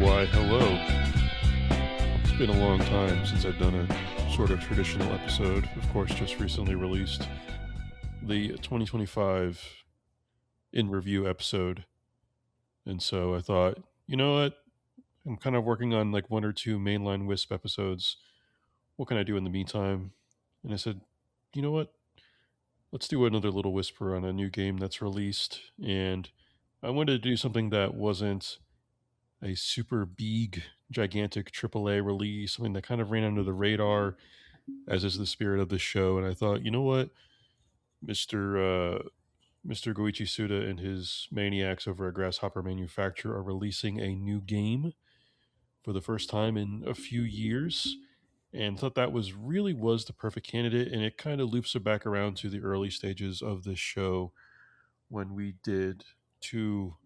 Why, hello. It's been a long time since I've done a sort of traditional episode. Of course, just recently released the 2025 in review episode. And so I thought, you know what? I'm kind of working on like one or two mainline WYSP episodes. What can I do in the meantime? And I said, you know what? Let's do another little whisper on a new game that's released. And I wanted to do something that wasn't a super big, gigantic AAA release, something that kind of ran under the radar, as is the spirit of the show. And I thought, you know what, Mr. Goichi Suda and his maniacs over at Grasshopper Manufacture are releasing a new game for the first time in a few years, and thought that was the perfect candidate. And it kind of loops it back around to the early stages of this show when we did two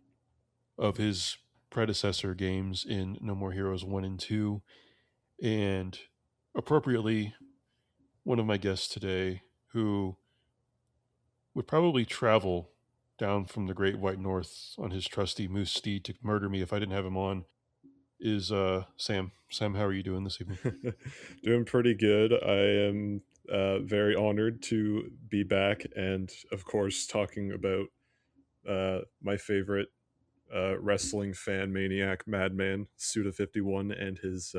of his predecessor games in No More Heroes 1 and 2. And appropriately, one of my guests today, who would probably travel down from the Great White North on his trusty moose steed to murder me if I didn't have him on, is Sam. Sam, how are you doing this evening? Doing pretty good. I am very honored to be back and, of course, talking about my favorite wrestling fan maniac, Madman, Suda51, and his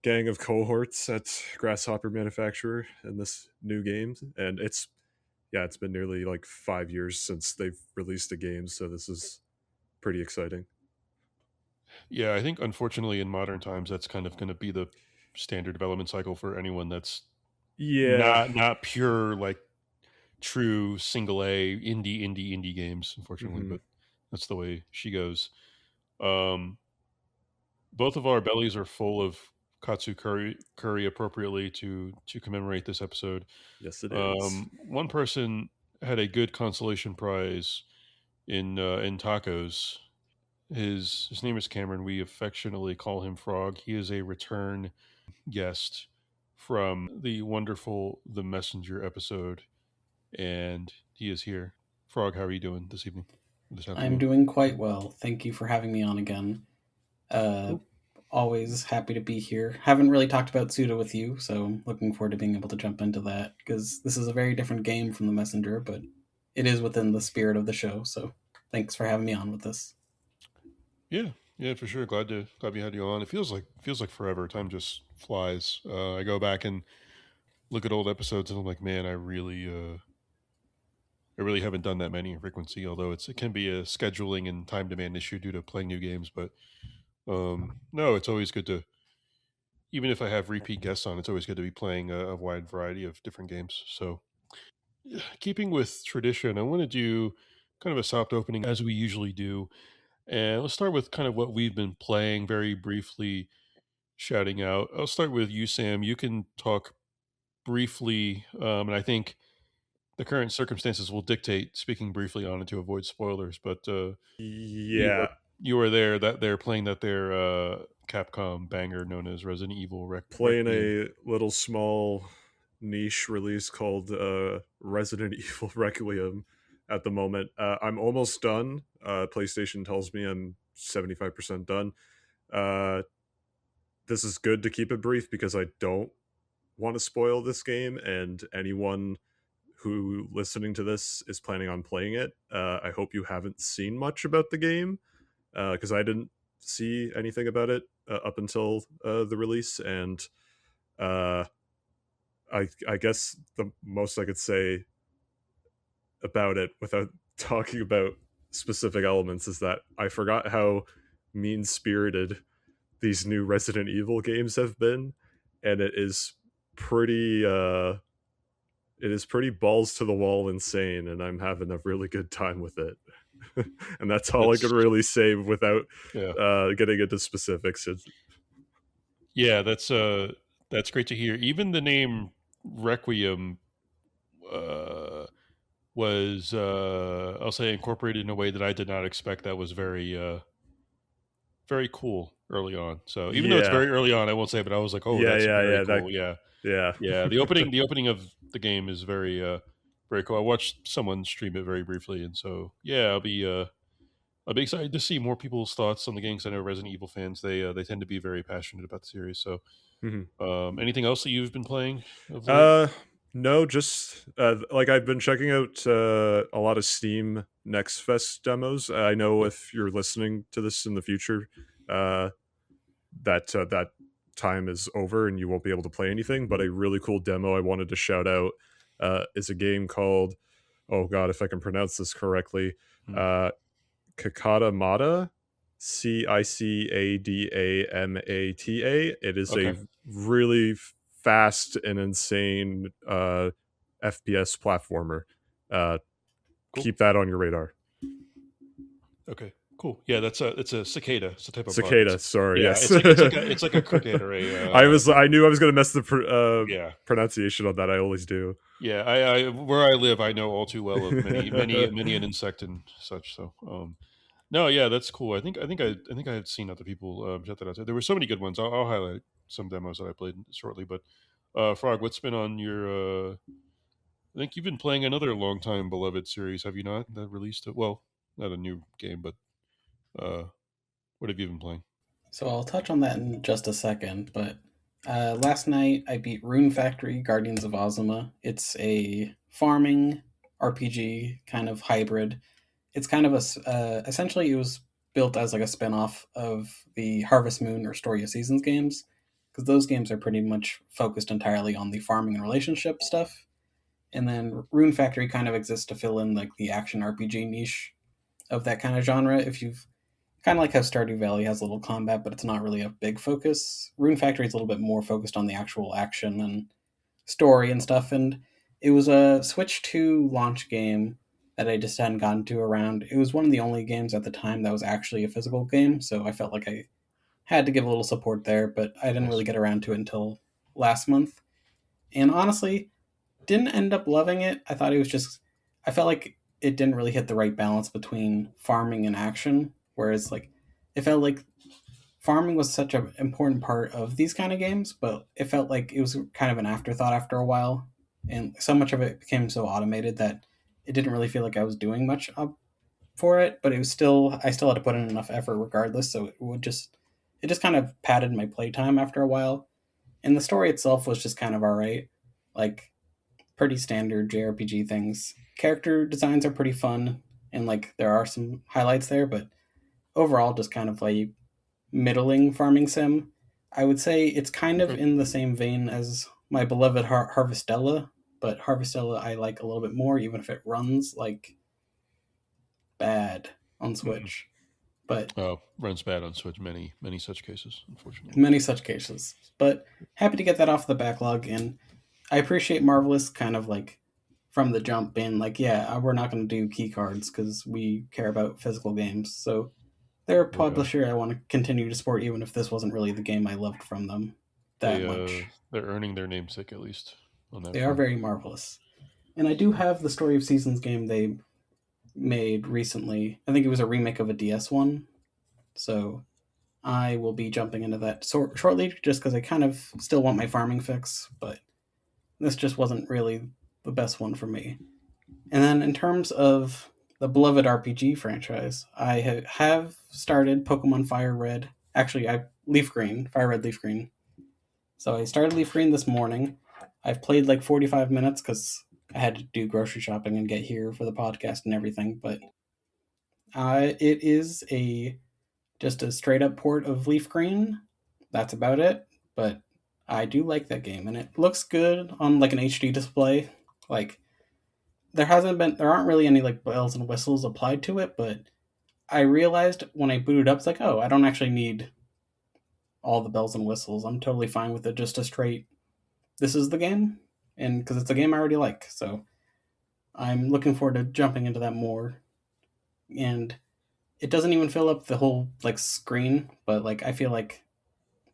gang of cohorts at Grasshopper Manufacture in this new game. And it's been nearly like 5 years since they've released a game, so this is pretty exciting. Yeah, I think unfortunately in modern times that's kind of going to be the standard development cycle for anyone that's Yeah. not pure like true single A indie games, unfortunately, hmm but that's the way she goes. Um, both of our bellies are full of katsu curry appropriately to commemorate this episode. Yes, it is. One person had a good consolation prize in tacos. His name is Cameron. We affectionately call him Frog. He is a return guest from the wonderful The Messenger episode, and he is here. Frog, how are you doing this evening? This I'm afternoon? doing quite well. Thank you for having me on again. Uh, Cool. Always happy to be here. Haven't really talked about Suda with you, so looking forward to being able to jump into that because this is a very different game from The Messenger, but it is within the spirit of the show. So thanks for having me on with this. Yeah, for sure. Glad we had you on. It feels like forever. Time just flies. I go back and look at old episodes, and I'm like, man, I really haven't done that many in frequency. Although it can be a scheduling and time demand issue due to playing new games. But no, it's always good to, even if I have repeat guests on, it's always good to be playing a wide variety of different games. So, keeping with tradition, I want to do kind of a soft opening as we usually do. And let's start with kind of what we've been playing very briefly, shouting out. I'll start with you, Sam. You can talk briefly, and I think the current circumstances will dictate speaking briefly on it to avoid spoilers. But you were Yeah. you were there that they're playing that their Capcom banger known as Resident Evil Playing Requiem. a little small niche release called Resident Evil Requiem at the moment. I'm almost done. PlayStation tells me I'm 75% done. Uh, this is good to keep it brief because I don't want to spoil this game, and anyone who listening to this is planning on playing it, I hope you haven't seen much about the game because I didn't see anything about it up until the release, and uh, I guess the most I could say about it without talking about specific elements is that I forgot how mean spirited these new Resident Evil games have been, and pretty it is pretty balls to the wall insane, and I'm having a really good time with it. And that's all I That's can really say without yeah, getting into specifics. yeah. That's great to hear. Even the name Requiem uh, was I'll say incorporated in a way that I did not expect. That was very cool early on. So even though it's Yeah, very early on, I won't say, but I was like, oh, yeah, that's yeah, very yeah. cool. Yeah, Yeah, yeah. The opening of the game is very cool. I watched someone stream it very briefly, and so yeah, I'd be excited to see more people's thoughts on the game, because I know Resident Evil fans, they tend to be very passionate about the series. So, Mhm. anything else that you've been playing of late? Uh, no, just like I've been checking out a lot of Steam Next Fest demos. I know Yeah. if you're listening to this in the future, uh, that time is over and you won't be able to play anything. But a really cool demo I wanted to shout out is a game called, oh god, if I can pronounce this correctly, Hmm. uh, Cicada Mata, Cicadamata. It is a Okay. really fast and insane FPS platformer. Uh, Cool. keep that on your radar. Okay. Cool. Yeah, it's a cicada. It's a type of bug. Cicada, sorry, Yeah. yes. It's like a cricket or a I knew I was gonna mess the yeah. pronunciation on that. I always do. Yeah, I where I live, I know all too well of many an insect and such. So, no, yeah, that's cool. I think I had seen other people shout that out. There were so many good ones. I'll highlight some demos that I played shortly. But, Frog, what's been on your? I think you've been playing another long time beloved series, have you not? That released it. Well, not a new game, but uh, what have you been playing? So I'll touch on that in just a second, but last night I beat Rune Factory Guardians of Ozima. It's a farming RPG kind of hybrid. It's kind of essentially it was built as like a spin-off of the Harvest Moon or Story of Seasons games, because those games are pretty much focused entirely on the farming and relationship stuff. And then Rune Factory kind of exists to fill in like the action RPG niche of that kind of genre. If you've kind of like how Stardew Valley has a little combat, but it's not really a big focus. Rune Factory is a little bit more focused on the actual action and story and stuff. And it was a Switch 2 launch game that I just hadn't gotten to around. It was one of the only games at the time that was actually a physical game, so I felt like I had to give a little support there, but I didn't really Nice. get around to it until last month. And honestly, didn't end up loving it. I thought it was just I felt like it didn't really hit the right balance between farming and action, whereas like it felt like farming was such an important part of these kind of games, but it felt like it was kind of an afterthought after a while, and so much of it became so automated that it didn't really feel like I was doing much up for it. But it was still I still had to put in enough effort regardless, so it just kind of padded my playtime after a while. And the story itself was just kind of alright, like pretty standard JRPG things. Character designs are pretty fun, and like there are some highlights there, but overall just kind of like middling farming sim. I would say it's kind of Okay. in the same vein as my beloved Harvestella, but Harvestella I like a little bit more, even if it runs like bad on Mhm. Switch. But Runs bad on Switch. Many such cases, unfortunately. many such cases. But happy to get that off the backlog, and I appreciate Marvelous kind of like from the jump being like, yeah, we're not going to do key cards because we care about physical games. So they're a Yeah, publisher I want to continue to support, even if this wasn't really the game I loved from them that much. they're earning their namesake at least on that They are front. very marvelous. And I do have the Story of Seasons game they made recently. I think it was a remake of a DS one. So I will be jumping into that shortly just because I kind of still want my farming fix, but this just wasn't really the best one for me. And then in terms of the beloved RPG franchise, I have started Pokemon Fire Red. Actually, I Leaf Green, Fire Red, Leaf Green. So I started Leaf Green this morning. I've played like 45 minutes because I had to do grocery shopping and get here for the podcast and everything. But it is a just a straight up port of Leaf Green. That's about it. But I do like that game, and it looks good on like an HD display. Like there aren't really any like bells and whistles applied to it, but I realized when I booted up, it's like, oh, I don't actually need all the bells and whistles. I'm totally fine with it. Just a straight, this is the game, and because it's a game I already like, so I'm looking forward to jumping into that more. And it doesn't even fill up the whole like screen, but like I feel like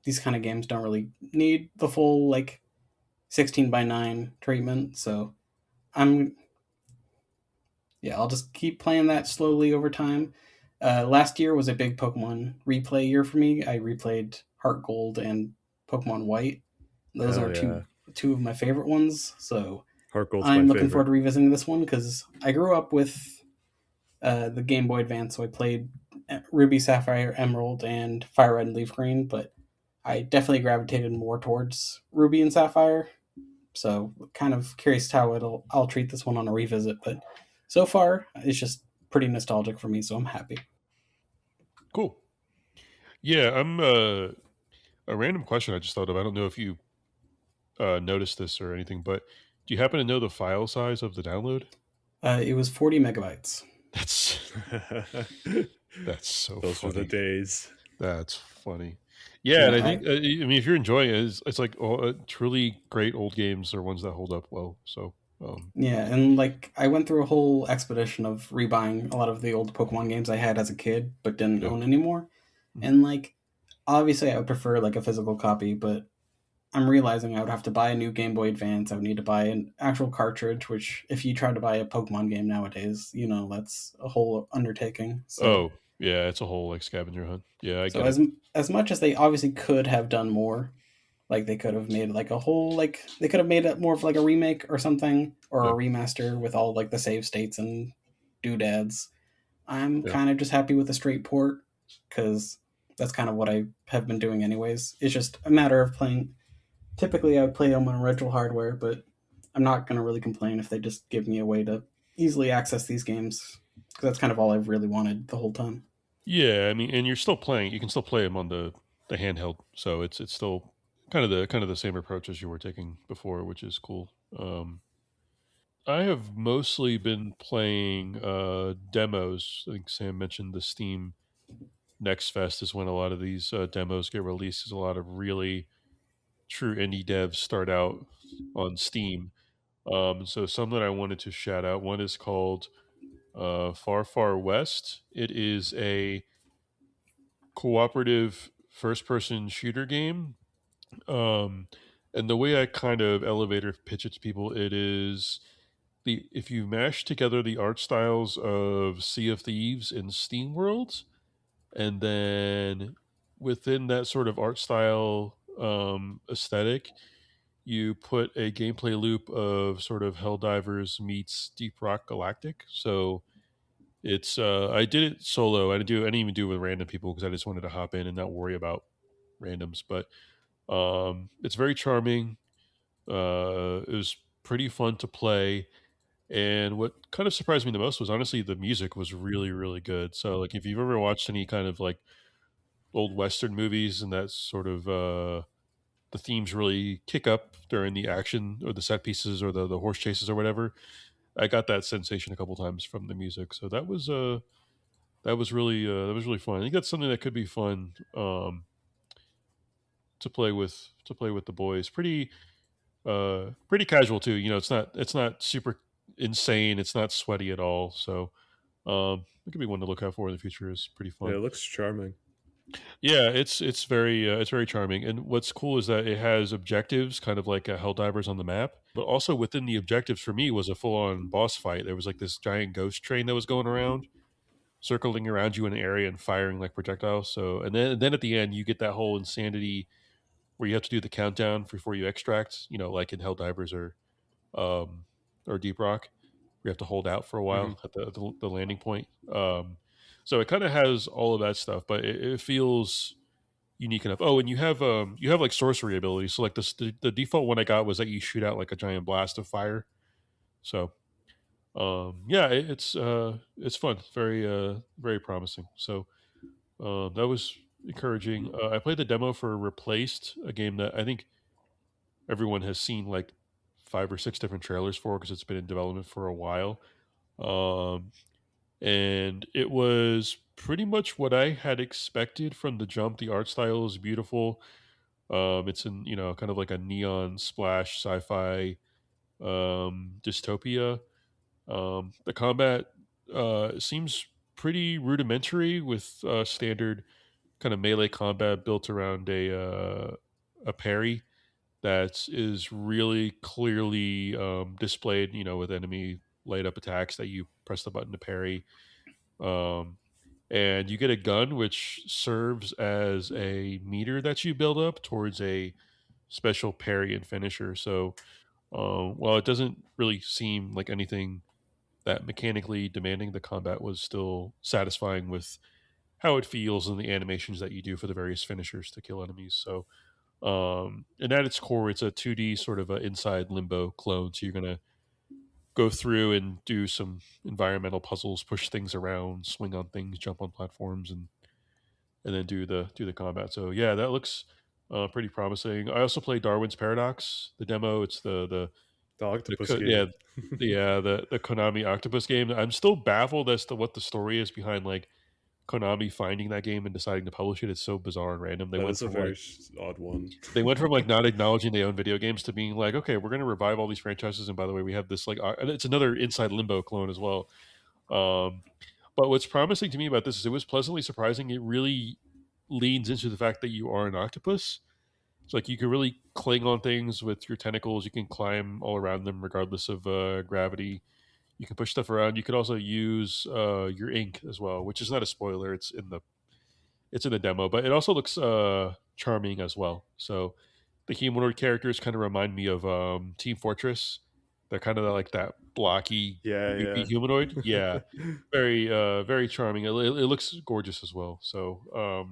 these kind of games don't really need the full like 16 by 9 treatment. So I'm yeah, I'll just keep playing that slowly over time. Last year was a big Pokemon replay year for me. I replayed Heart Gold and Pokemon White. Those are Hell yeah. two of my favorite ones. So Heart Gold's my I'm looking favorite. forward to revisiting this one because I grew up with the Game Boy Advance, so I played Ruby, Sapphire, Emerald, and Fire Red and Leaf Green, but I definitely gravitated more towards Ruby and Sapphire. So kind of curious how I'll treat this one on a revisit, but so far it's just pretty nostalgic for me, so I'm happy. Cool. Yeah, I'm a random question I just thought of. I don't know if you noticed this or anything, but do you happen to know the file size of the download? It was 40 megabytes. That's that's so Those were the funny. days. That's funny. Yeah, and Yeah, I think I mean if you're enjoying it, it's like truly great old games are ones that hold up well. So yeah, and like I went through a whole expedition of rebuying a lot of the old Pokemon games I had as a kid but didn't yeah, own anymore. mhm, And like obviously I would prefer like a physical copy, but I'm realizing I would have to buy a new Game Boy Advance. I would need to buy an actual cartridge, which if you try to buy a Pokemon game nowadays, that's a whole undertaking. So oh yeah, it's a whole like scavenger hunt. Yeah, I so get it. as much as they obviously could have done more, like they could have made like a whole like they could have made it more of like a remake or something or Yeah, a remaster with all like the save states and doodads. I'm yeah, kind of just happy with the straight port because that's kind of what I have been doing anyways. It's just a matter of playing. Typically, I would play them on retro hardware, but I'm not going to really complain if they just give me a way to easily access these games because that's kind of all I've really wanted the whole time. yeah. I mean, and you're still playing. You can still play them on the handheld, so it's still kind of the same approach as you were taking before, which is cool. I have mostly been playing demos. I think Sam mentioned the Steam Next Fest is when a lot of these demos get released. There's a lot of really true indie devs start out on Steam. So some that I wanted to shout out. One is called Far Far West. It is a cooperative first-person shooter game. Um, and the way I kind of elevator pitch it to people, it is the if you mash together the art styles of Sea of Thieves and Steam World, and then within that sort of art style aesthetic, you put a gameplay loop of sort of Helldivers meets Deep Rock Galactic. So it's I did it solo. I didn't even do it with random people because I just wanted to hop in and not worry about randoms. But it's very charming. It was pretty fun to play. And what kind of surprised me the most was honestly the music was really, really good. So like if you've ever watched any kind of like old Western movies and that sort of the themes really kick up during the action or the set pieces or the horse chases or whatever. I got that sensation a couple times from the music. So that was really fun. I think that's something that could be fun to play with the boys. Pretty casual too. You know, it's not super insane. It's not sweaty at all. So it could be one to look out for in the future. Is pretty Yeah, fun. it looks charming. Yeah, it's very charming. And what's cool is that it has objectives, kind of like Helldivers on the map. But also within the objectives for me was a full on boss fight. There was like this giant ghost train that was going around, circling around you in an area and firing like projectiles. So and then at the end you get that whole insanity where you have to do the countdown before you extract. You know, like in Helldivers um, or Deep Rock, we have to hold out for a Hmm. while at the landing point. So it kind of has all of that stuff, but it feels unique enough. Oh, and you have like sorcery abilities. So like the default one I got was that you shoot out like a giant blast of fire. So yeah, it's fun. It's very promising. So that was encouraging. I played the demo for Replaced, a game that I think everyone has seen like 5 or 6 different trailers for because it's been in development for a while. Um, and it was pretty much what I had expected from the jump. The art style is beautiful. It's in kind of like a neon splash sci-fi dystopia. The combat seems pretty rudimentary with standard kind of melee combat built around a parry that is really clearly displayed, with enemy light up attacks that you press the button to parry. Um, and you get a gun which serves as a meter that you build up towards a special parry and finisher. So while it doesn't really seem like anything that mechanically demanding. The combat was still satisfying with how it feels and the animations that you do for the various finishers to kill enemies. So, and at its core, it's a 2D sort of a inside Limbo clone. So you're gonna go through and do some environmental puzzles, push things around, swing on things, jump on platforms, and then do the combat. So yeah, that looks pretty promising. I also played Darwin's Paradox, the demo. It's The the octopus co- game. yeah the Konami Octopus game. I'm still baffled as to what the story is behind like Konami finding that game and deciding to publish it. It's so bizarre and random. That is a very odd one. They went from like not acknowledging they own video games to being like, okay, we're going to revive all these franchises, and by the way, we have this like, and it's another Inside Limbo clone as well. Um, but what's promising to me about this is it was pleasantly surprising. It really leans into the fact that you are an octopus. It's like you can really cling on things with your tentacles. You can climb all around them regardless of gravity. You can push stuff around. You could also use your ink as well, which is not a spoiler. It's in the demo, but it also looks charming as well. So the humanoid characters kind of remind me of Team Fortress. They're kind of like that blocky, goopy Yeah, humanoid. Yeah, yeah. very charming. It looks gorgeous as well. So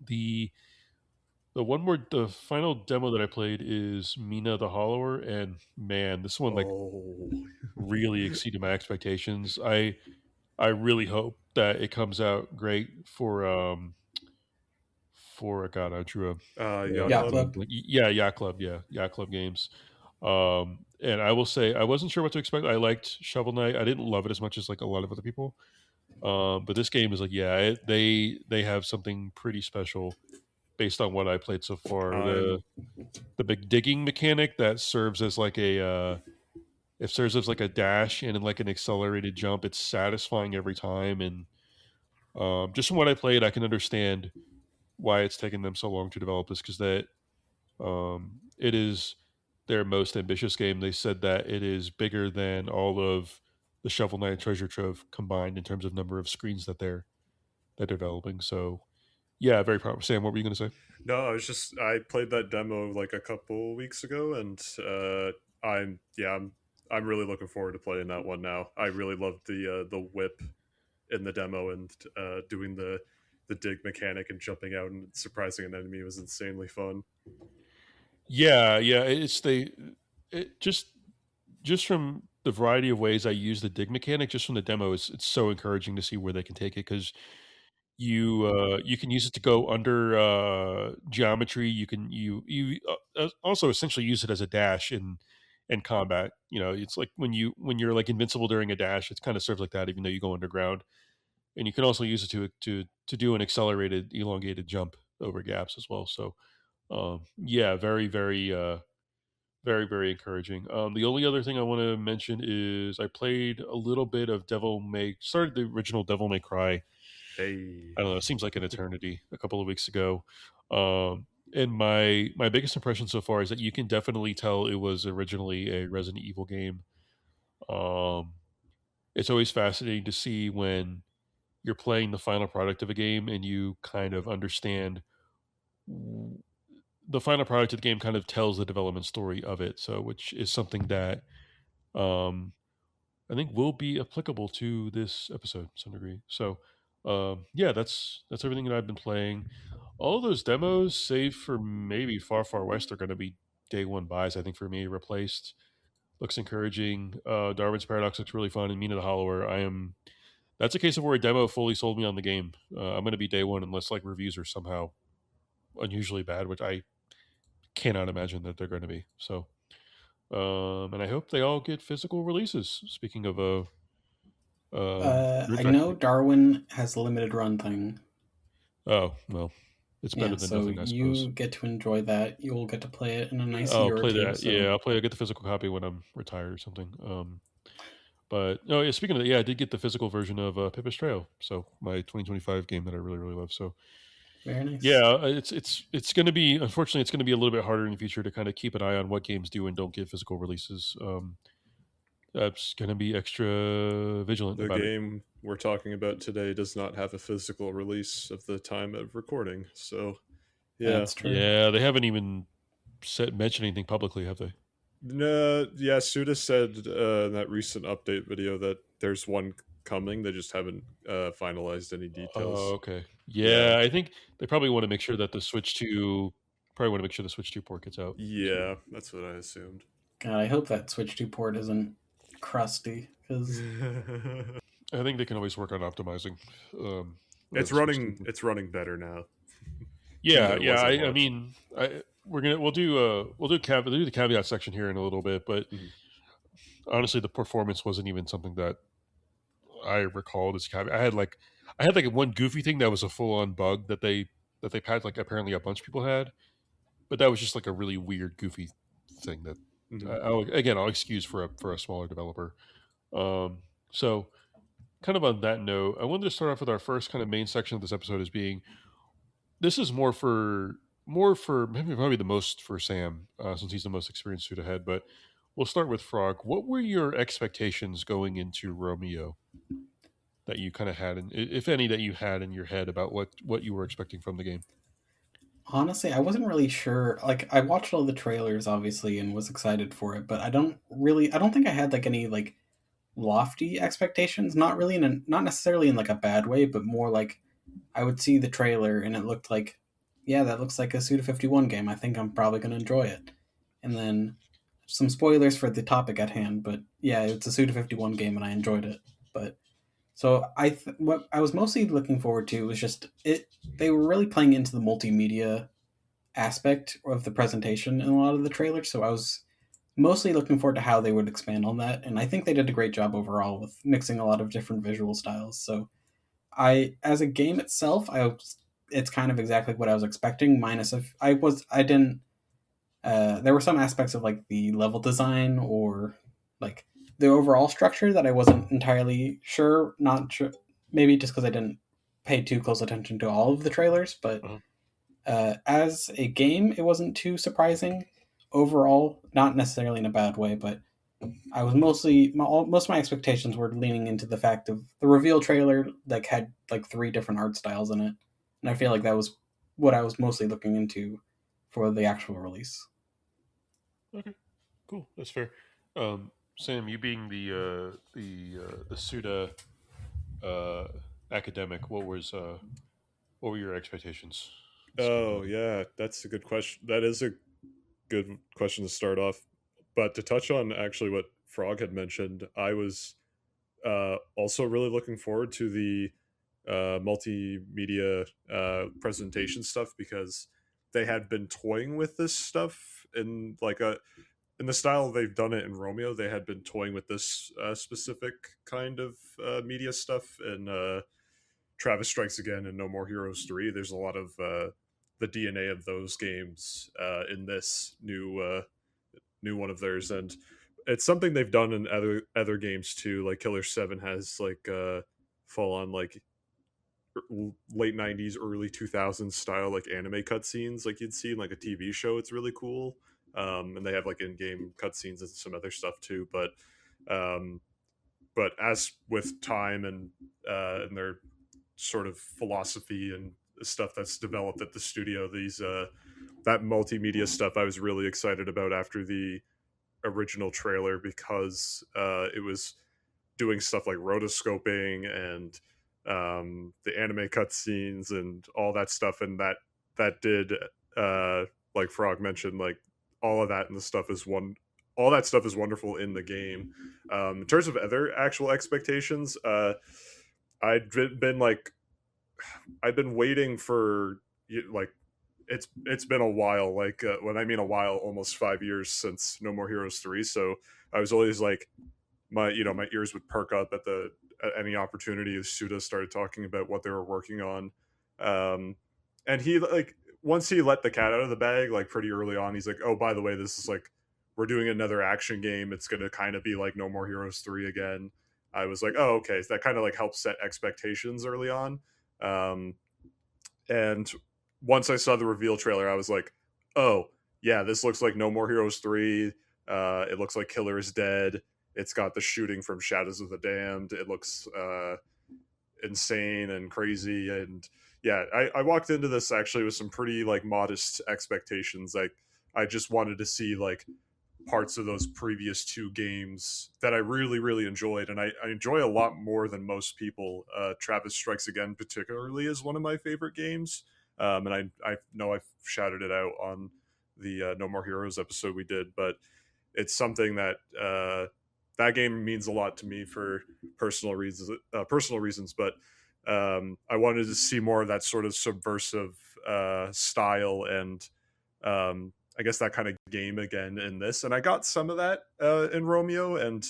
the the final demo that I played is Mina the Hollower, and man, this one like Oh, really exceeded my expectations. I really hope that it comes out great for God, I drew a Yacht Yacht Club. Club. yeah, Yacht Club games. And I will say I wasn't sure what to expect. I liked Shovel Knight. I didn't love it as much as like a lot of other people. But this game is like, yeah, they have something pretty special based on what I played so far. The I'm the big digging mechanic that serves as like it serves as like a dash and like an accelerated jump. It's satisfying every time, and just from what I played, I can understand why it's taken them so long to develop this because that it is their most ambitious game. They said that it is bigger than all of the Shovel Knight and Treasure Trove combined in terms of number of screens that they're developing. So yeah, very proud. Sam, what were you going to say? no, I played that demo like a couple weeks ago, and I'm really looking forward to playing that one now. I really loved the whip in the demo, and doing the dig mechanic and jumping out and surprising an enemy was insanely fun. Yeah, it just from the variety of ways I use the dig mechanic, just from the demo, it's so encouraging to see where they can take it because you can use it to go under geometry. You also essentially use it as a dash in combat. You know, it's like when you're like invincible during a dash, it kind of serves like that, even though you go underground. And you can also use it to do an accelerated, elongated jump over gaps as well. So yeah, very encouraging. The only other thing I want to mention is I played a little bit of started the original Devil May Cry. Hey, I don't know. It seems like an eternity. A couple of weeks ago, and my biggest impression so far is that you can definitely tell it was originally a Resident Evil game. Um, it's always fascinating to see when you're playing the final product of a game and you kind of understand the final product of the game kind of tells the development story of it. So, which is something that um, I think will be applicable to this episode to some degree. So, yeah, that's everything that I've been playing. All those demos, save for maybe Far West, are going to be day one buys. I think for me, replaced. Looks encouraging. Darwin's Paradox looks really fun, and Mina the Hollower. I am. That's a case of where a demo fully sold me on the game. I'm going to be day one unless like reviews are somehow unusually bad, which I cannot imagine that they're going to be. So, and I hope they all get physical releases. Speaking of I Rune know Factory. Darwin has a limited run thing. Oh well, it's better Yeah, than so nothing, I suppose. you get to enjoy that. You'll get to play it in a nice I'll year or play two. that. Yeah, So I'll get the physical copy when I'm retired or something. But oh yeah, speaking of that, yeah, I did get the physical version of Pippa's Trail, so my 2025 game that I really love. So very nice. yeah, it's going to be unfortunately it's going to be a little bit harder in the future to kind of keep an eye on what games do and don't get physical releases. That's going to be extra vigilant the about it. game we're talking about today does not have a physical release of the time of recording, so yeah. That's true. Yeah, they haven't even mentioned anything publicly, have they? No, yeah, Suda said in that recent update video that there's one coming. They just haven't finalized any Oh, details. okay. Yeah, Yeah, I think they probably want to make sure that the Switch 2 probably want to make sure the Switch 2 port gets out soon. yeah, that's what I assumed. God, I hope that Switch 2 port isn't crusty because I think they can always work on optimizing it's the Switch 2 running. port. It's running better now than Yeah, it yeah. was at I launch. mean, we'll do the caveat section here in a little bit, but Mhm. honestly, the performance wasn't even something that I recalled as caveat. I had like one goofy thing that was a full on bug that they had like apparently a bunch of people had, but that was just like a really weird goofy thing that Mhm. I'll excuse for a smaller developer. Um, so kind of on that note, I wanted to start off with our first kind of main section of this episode as being this is more for maybe probably the most for Sam since he's the most experienced suit ahead. But we'll start with Frog. What were your expectations going into Romeo that you kind of had, if any, that you had in your head about what you were expecting from the game? honestly, I wasn't really sure. Like, I watched all the trailers, obviously, and was excited for it, but I don't think I had like any like lofty expectations. Not really not necessarily in like a bad way, but more like I would see the trailer and it looked like, yeah, that looks like a Suda 51 game. I think I'm probably going to enjoy it. And then some spoilers for the topic at hand, but yeah, it's a Suda 51 game and I enjoyed it. But so what I was mostly looking forward to was just it. They were really playing into the multimedia aspect of the presentation in a lot of the trailers. So I was mostly looking forward to how they would expand on that, and I think they did a great job overall with mixing a lot of different visual styles. So as a game itself, it's kind of exactly what I was expecting. Minus if I didn't. There were some aspects of like the level design or like the overall structure that I wasn't entirely sure. Not sure, maybe just because I didn't pay too close attention to all of the trailers. But Uh-huh. as a game, it wasn't too surprising overall. Not necessarily in a bad way, but I was most of my expectations were leaning into the fact of the reveal trailer like had like three different art styles in it, and I feel like that was what I was mostly looking into for the actual release. Okay, cool, that's fair. Sam, you being the Suda uh, academic, what were your expectations speaking Oh of it? yeah, that's a good question. That is a good question to start off. But to touch on actually what Frog had mentioned, I was also really looking forward to the multimedia presentation stuff because they had been toying with this stuff in like a in the style they've done it in Romeo. They had been toying with this specific kind of media stuff in Travis Strikes Again and No More Heroes 3. There's a lot of the DNA of those games in this new one of theirs, and it's something they've done in other games too. Like Killer 7 has like full on like late 90s early 2000s style like anime cutscenes like you'd see in like a TV show. It's really cool. And they have like in-game cutscenes and some other stuff too, um but as with time and their sort of philosophy and stuff that's developed at the studio, these that multimedia stuff I was really excited about after the original trailer because it was doing stuff like rotoscoping and the anime cutscenes and all that stuff, and that did uh, like Frog mentioned, like all of that and the stuff is one. All that stuff is wonderful in the game. In terms of other actual expectations, I'd been like I've been waiting for like it's been a while. Like when I mean a while, almost 5 years since No More Heroes 3. So I was always like my ears would perk up at any opportunity as Suda started talking about what they were working on. And he like once he let the cat out of the bag like pretty early on, he's like, oh, by the way, this is like we're doing another action game. It's gonna kind of be like No More Heroes 3 again. I was like, oh, okay. So that kind of like helps set expectations early on. Um, and once I saw the reveal trailer, I was like, oh, yeah, this looks like No More Heroes 3. It looks like Killer is dead. It's got the shooting from Shadows of the Damned. It looks insane and crazy. And yeah, I walked into this actually with some pretty like modest expectations. Like I just wanted to see like parts of those previous two games that I really, really enjoyed, and I enjoy a lot more than most people. Travis Strikes Again, particularly, is one of my favorite games, and I know I've shouted it out on the No More Heroes episode we did, but it's something that that game means a lot to me for personal reasons. Personal reasons, but I wanted to see more of that sort of subversive style and I guess that kind of game again in this, and I got some of that in Romeo, and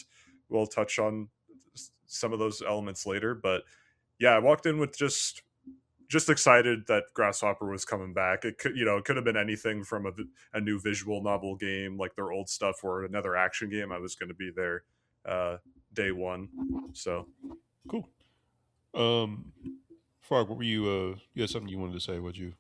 we'll touch on some of those elements later. But yeah, I walked in with just excited that Grasshopper was coming back. It could, it could have been anything from a new visual novel game like their old stuff or another action game. I was going to be there uh, day one. So Cool. Frog, what were you? You had something you wanted to say? Would you?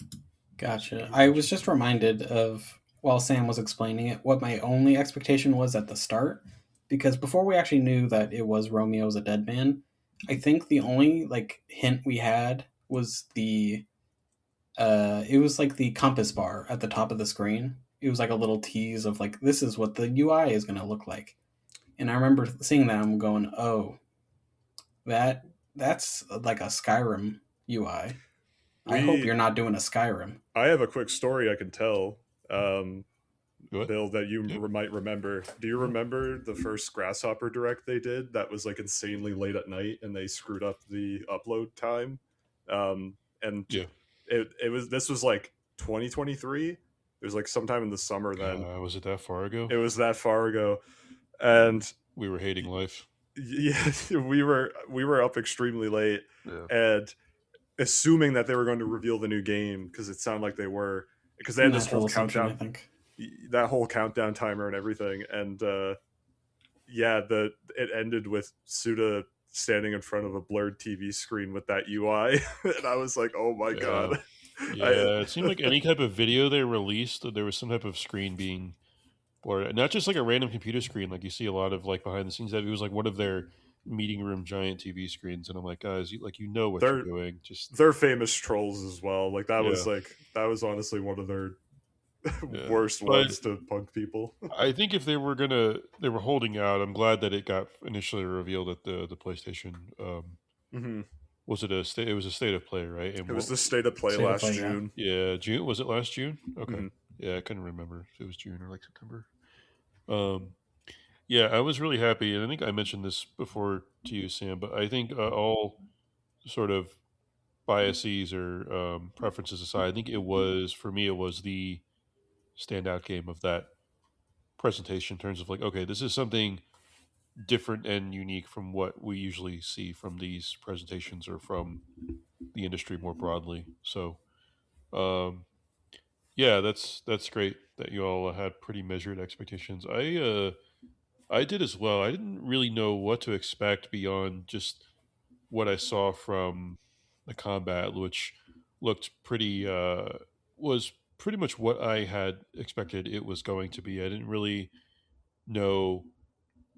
Gotcha. I was just reminded of, while Sam was explaining it, what my only expectation was at the start. Because before we actually knew that it was Romeo's a dead man, I think the only like hint we had was it was like the compass bar at the top of the screen. It was like a little tease of like, this is what the UI is going to look like. And I remember seeing that, I'm going, oh, that's like a Skyrim UI. I hope we, you're not doing a Skyrim. I have a quick story I can tell. What? Bill, that you Yep. might remember. Do you remember the first Grasshopper Direct they did? That was like insanely late at night, and they screwed up the upload time. And Yeah. it was this was like 2023. It was like sometime in the summer. Then Was it that far ago? it was that far ago, and We were hating life. yeah, we were up extremely late, Yeah. and assuming that they were going to reveal the new game because it sounded like they were because they In had that this whole whole assumption, I countdown think. that whole countdown timer and everything, and yeah, it ended with Suda standing in front of a blurred TV screen with that UI, and I was like, "Oh my Yeah. god!" I, Yeah. It seemed like any type of video they released, there was some type of screen being blurred, not just like a random computer screen, like you see a lot of like behind the scenes. That it was like one of their meeting room giant TV screens, and I'm like, guys, you know what they're you're doing. Just they're famous trolls as well. Like yeah, that was honestly one of their yeah. worst But ones to punk people. I think if they were holding out. I'm glad that it got initially revealed at the PlayStation. Hmm. Was it a state? It was a state of play, right? And It was what? the state of play State of last play, yeah. June. Yeah, June. Was it last June? Okay. Hmm. Yeah, I couldn't remember if it was June or like September. Um, yeah, I was really happy, and I think I mentioned this before to you, Sam. But I think all sort of biases or preferences aside, I think it was for me. It was the standout game of that presentation in terms of like, okay, this is something different and unique from what we usually see from these presentations or from the industry more broadly. So, um, yeah, that's great that you all had pretty measured expectations. I did as well. I didn't really know what to expect beyond just what I saw from the combat, which looked pretty was pretty much what I had expected it was going to be. I didn't really know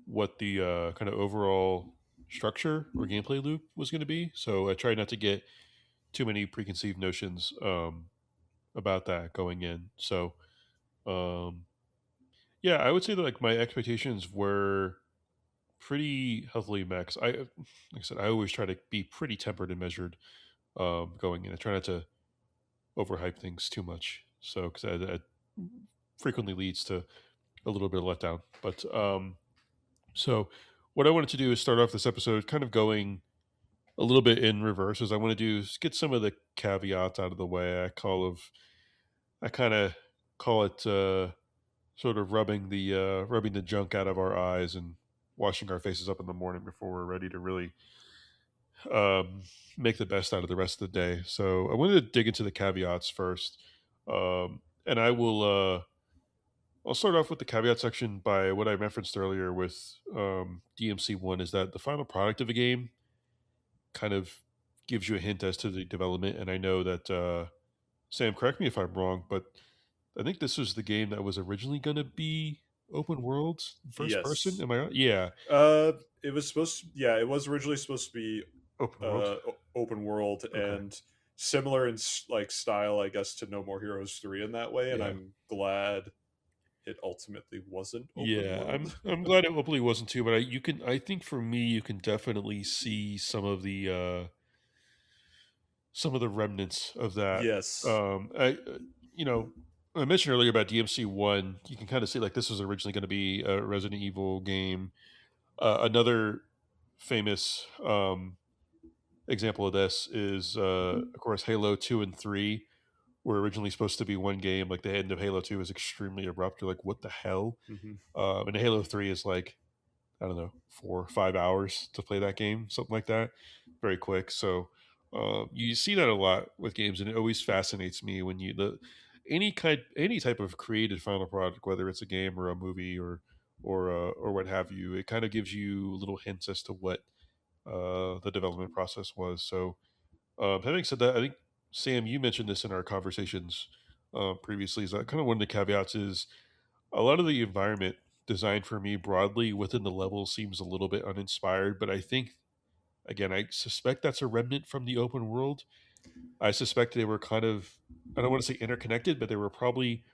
what the kind of overall structure or gameplay loop was going to be, so I tried not to get too many preconceived notions about that going in. So um, yeah, I would say that like my expectations were pretty healthily maxed. Like I said, I always try to be pretty tempered and measured going in. I try not to overhype things too much, so because that frequently leads to a little bit of letdown. But so what I wanted to do is start off this episode kind of going a little bit in reverse. As I want to do is get some of the caveats out of the way. I kind of call it sort of rubbing the junk out of our eyes and washing our faces up in the morning before we're ready to really um, make the best out of the rest of the day. So I wanted to dig into the caveats first, and I'll start off with the caveat section by what I referenced earlier with DMC one is that the final product of a game kind of gives you a hint as to the development. And I know that Sam, correct me if I'm wrong, but I think this was the game that was originally going to be open world, first person. Yes. Am I right? Yeah, It was supposed to, yeah, it was originally supposed to be open world. open world Okay. and similar in like style, I guess, to No More Heroes 3 in that way, and Yeah. I'm glad it ultimately wasn't open Yeah, world. I'm glad it hopefully wasn't too, but I think for me you can definitely see some of the remnants of that. Yes. I you know I mentioned earlier about DMC one. You can kind of see like this was originally going to be a Resident Evil game. Another famous example of this is of course Halo 2 and 3 were originally supposed to be one game. Like the end of Halo 2 is extremely abrupt. You're like, what the hell? Hmm. And Halo 3 is like, I don't know, 4 or 5 hours to play that game, something like that. Very quick. So you see that a lot with games, and it always fascinates me when any type of created final product, whether it's a game or a movie or what have you. It kind of gives you little hints as to what the development process was. So having said that, I think Sam, you mentioned this in our conversations previously. Is that kind of one of the caveats is a lot of the environment design for me broadly within the level seems a little bit uninspired, but I think again, I suspect that's a remnant from the open world. I suspect they were kind of I don't want to say interconnected, but they were probably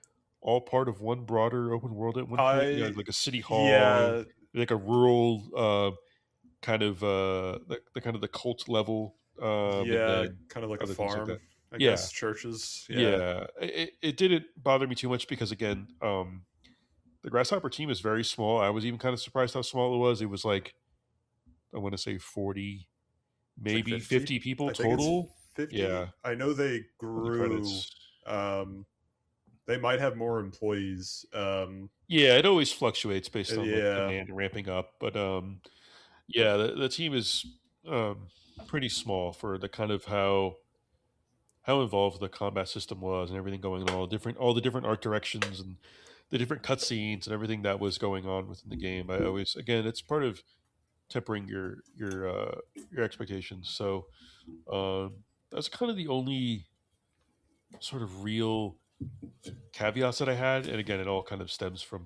all part of one broader open world at one point. You know, I like a city hall, Yeah, like a rural kind of the kind of the cult level, and yeah, then kind of like a other things like that. farm, I Yeah, guess. Churches. Yeah. yeah. It didn't bother me too much because again, the Grasshopper team is very small. I was even kind of surprised how small it was. It was like I want to say 40, It's like maybe 50. 50 people I think it's total. 50. Yeah, I know they in the grew. credits. Um, they might have more employees. Yeah, it always fluctuates based on like Yeah. demand ramping up, but yeah, the team is um, pretty small for the kind of how involved the combat system was and everything going on, all the different art directions and the different cutscenes and everything that was going on within the game. I always again, it's part of tempering your expectations. So that's kind of the only sort of real caveats that I had. And again, it all kind of stems from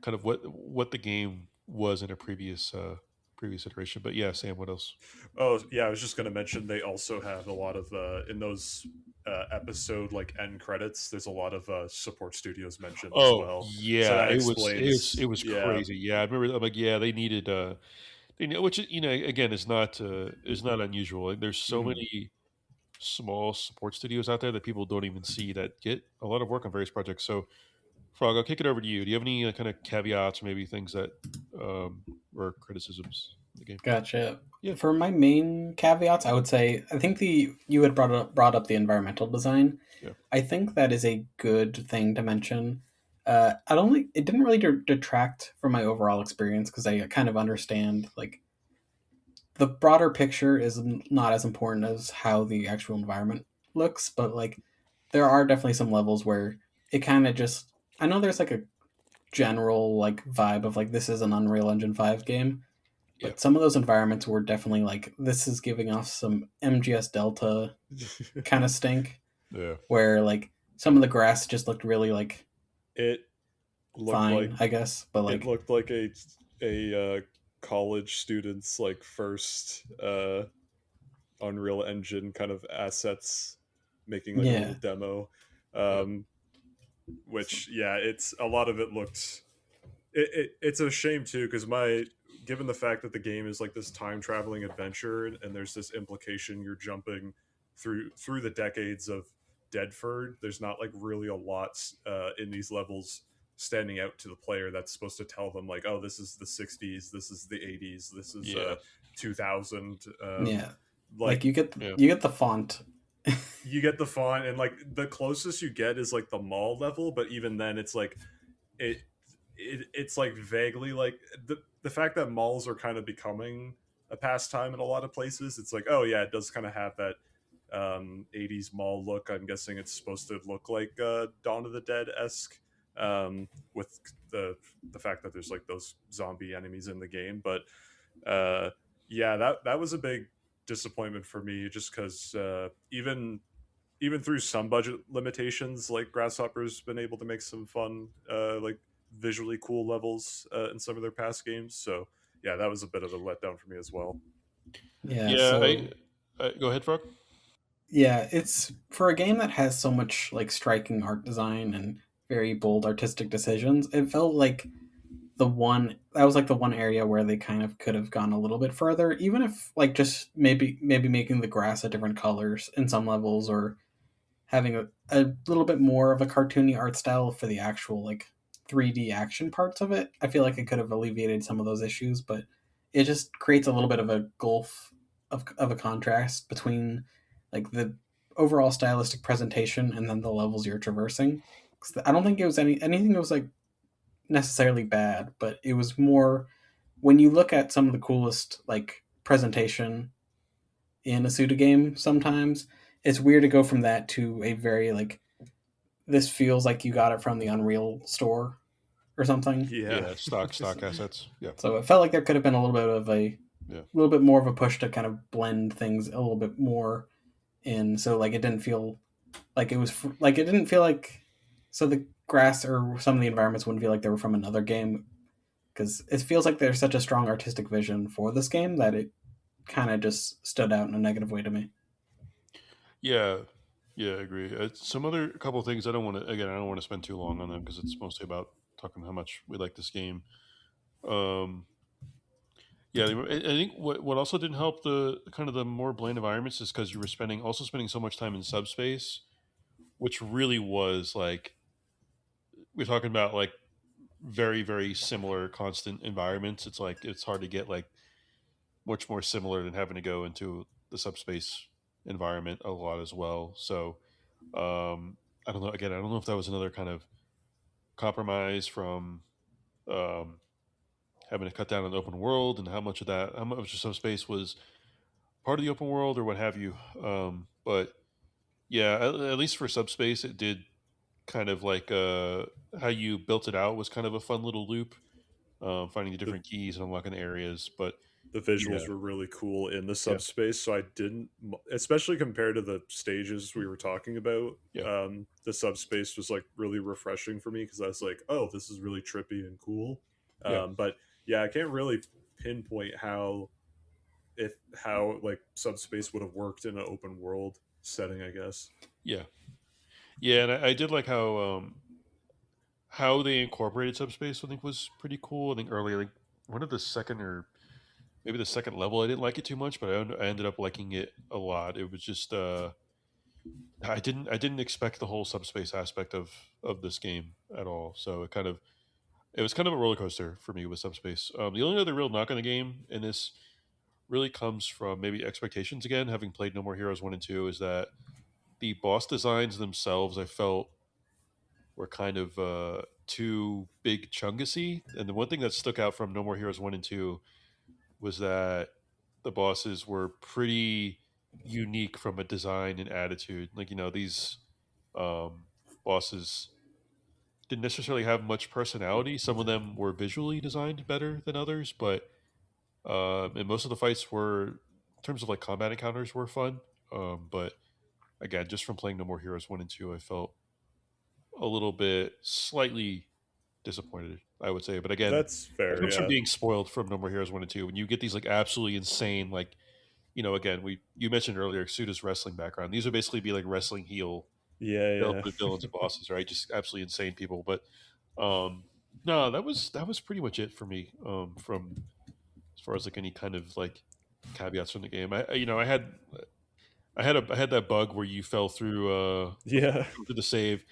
kind of what the game was in a previous iteration. But yeah, Sam, what else? Oh, yeah. I was just gonna mention they also have a lot of in those episode like end credits. There's a lot of support studios mentioned as Oh well. So yeah, that it explains. was Yeah. crazy. Yeah, I remember. I'm like, yeah, they needed which again is not unusual. Like, there's so Hmm. many small support studios out there that people don't even see that get a lot of work on various projects. So Frog, I'll kick it over to you. Do you have any kind of caveats, maybe things that or criticisms of the game? Gotcha. Yeah, For my main caveats, I would say I think the you had brought up the environmental design. yeah, I think that is a good thing to mention. I don't think it didn't really detract from my overall experience because I kind of understand like the broader picture is not as important as how the actual environment looks, but like there are definitely some levels where it kind of just I know there's like a general like vibe of like this is an Unreal Engine 5 game, yeah, but some of those environments were definitely like this is giving off some MGS Delta kind of stink yeah, where like some of the grass just looked really like it looked like fine, I guess, but it like looked like a college student's like first Unreal Engine kind of assets, making like a little yeah. demo. yeah, Um, which yeah, it's a lot of it looked. It's a shame too because my given the fact that the game is like this time traveling adventure and there's this implication you're jumping through the decades of Deadford. There's not like really a lot in these levels standing out to the player that's supposed to tell them like, oh, this is the 60s, this is the 80s, this is yeah, 2000. Yeah. Like Like yeah, you get the font. you get the font and like the closest you get is like the mall level, but even then it's like it, it's like vaguely like the fact that malls are kind of becoming a pastime in a lot of places. It's like, oh yeah, it does kind of have that 80s mall look. I'm guessing it's supposed to look like Dawn of the Dead esque, with the fact that there's like those zombie enemies in the game. But uh, yeah, that was a big disappointment for me, just because even through some budget limitations, like Grasshopper's been able to make some fun, like visually cool levels in some of their past games. So yeah, that was a bit of a letdown for me as well. Yeah, yeah. so Go ahead, Frog. yeah, it's for a game that has so much like striking art design and very bold artistic decisions. It felt like the one that was like the one area where they kind of could have gone a little bit further, even if like just maybe making the grass a different colors in some levels, or having a little bit more of a cartoony art style for the actual like 3D action parts of it. I feel like it could have alleviated some of those issues, but it just creates a little bit of a gulf of a contrast between like the overall stylistic presentation and then the levels you're traversing. 'Cause I don't think it was anything that was like necessarily bad, but it was more when you look at some of the coolest like presentation in a Suda game sometimes, it's weird to go from that to a very like this feels like you got it from the Unreal store or something. Yeah. Yeah, stock assets. Yeah, So it felt like there could have been a little bit of a yeah, little bit more of a push to kind of blend things a little bit more in, so like it didn't feel like it was like it didn't feel like so the grass or some of the environments wouldn't feel like they were from another game, because it feels like there's such a strong artistic vision for this game that it kind of just stood out in a negative way to me. yeah, yeah. I agree. Some other couple of things I don't want to. Again, I don't want to spend too long on them because it's mostly about talking how much we like this game. Um, yeah, I think what also didn't help the kind of the more bland environments is because you were spending so much time in subspace, which really was like we're talking about like very similar constant environments. It's like it's hard to get like much more similar than having to go into the subspace environment a lot as well. So I don't know. Again, I don't know if that was another kind of compromise from um, having to cut down on the open world and how much of subspace was part of the open world or what have you. But yeah, at least for subspace, it did kind of like how you built it out was kind of a fun little loop, finding the the different keys and unlocking areas. But the yeah, visuals were really cool in the yeah, subspace, so I didn't, especially compared to the stages we were talking about. yeah, The subspace was like really refreshing for me because I was like, oh, this is really trippy and cool. yeah, But yeah, I can't really pinpoint how like subspace would have worked in an open world setting, I guess. yeah, yeah. And I did like how they incorporated subspace. I think was pretty cool. I think earlier, like one of the second or maybe the second level, I didn't like it too much, but I ended up liking it a lot. It was just I didn't expect the whole subspace aspect of this game at all. So it was kind of a roller coaster for me with subspace. The only other real knock on the game, and this really comes from maybe expectations again, having played No More Heroes 1 and 2, is that the boss designs themselves I felt were kind of too big chungus. And the one thing that stuck out from No More Heroes 1 and 2 was that the bosses were pretty unique from a design and attitude. Like, these um, bosses didn't necessarily have much personality. Some of them were visually designed better than others, but and most of the fights were, in terms of like combat encounters, were fun. But again, just from playing No More Heroes 1 and 2, I felt a little bit slightly disappointed, I would say. But again, That's that fair, comes from yeah. being spoiled from No More Heroes 1 and 2. When you get these like absolutely insane, like again, we you mentioned earlier Suda's wrestling background. These would basically be like wrestling heel Yeah, villains and bosses, right? Just absolutely insane people. But um, no, that was pretty much it for me. From as far as like any kind of like caveats from the game, I had that bug where you fell through yeah. through the save.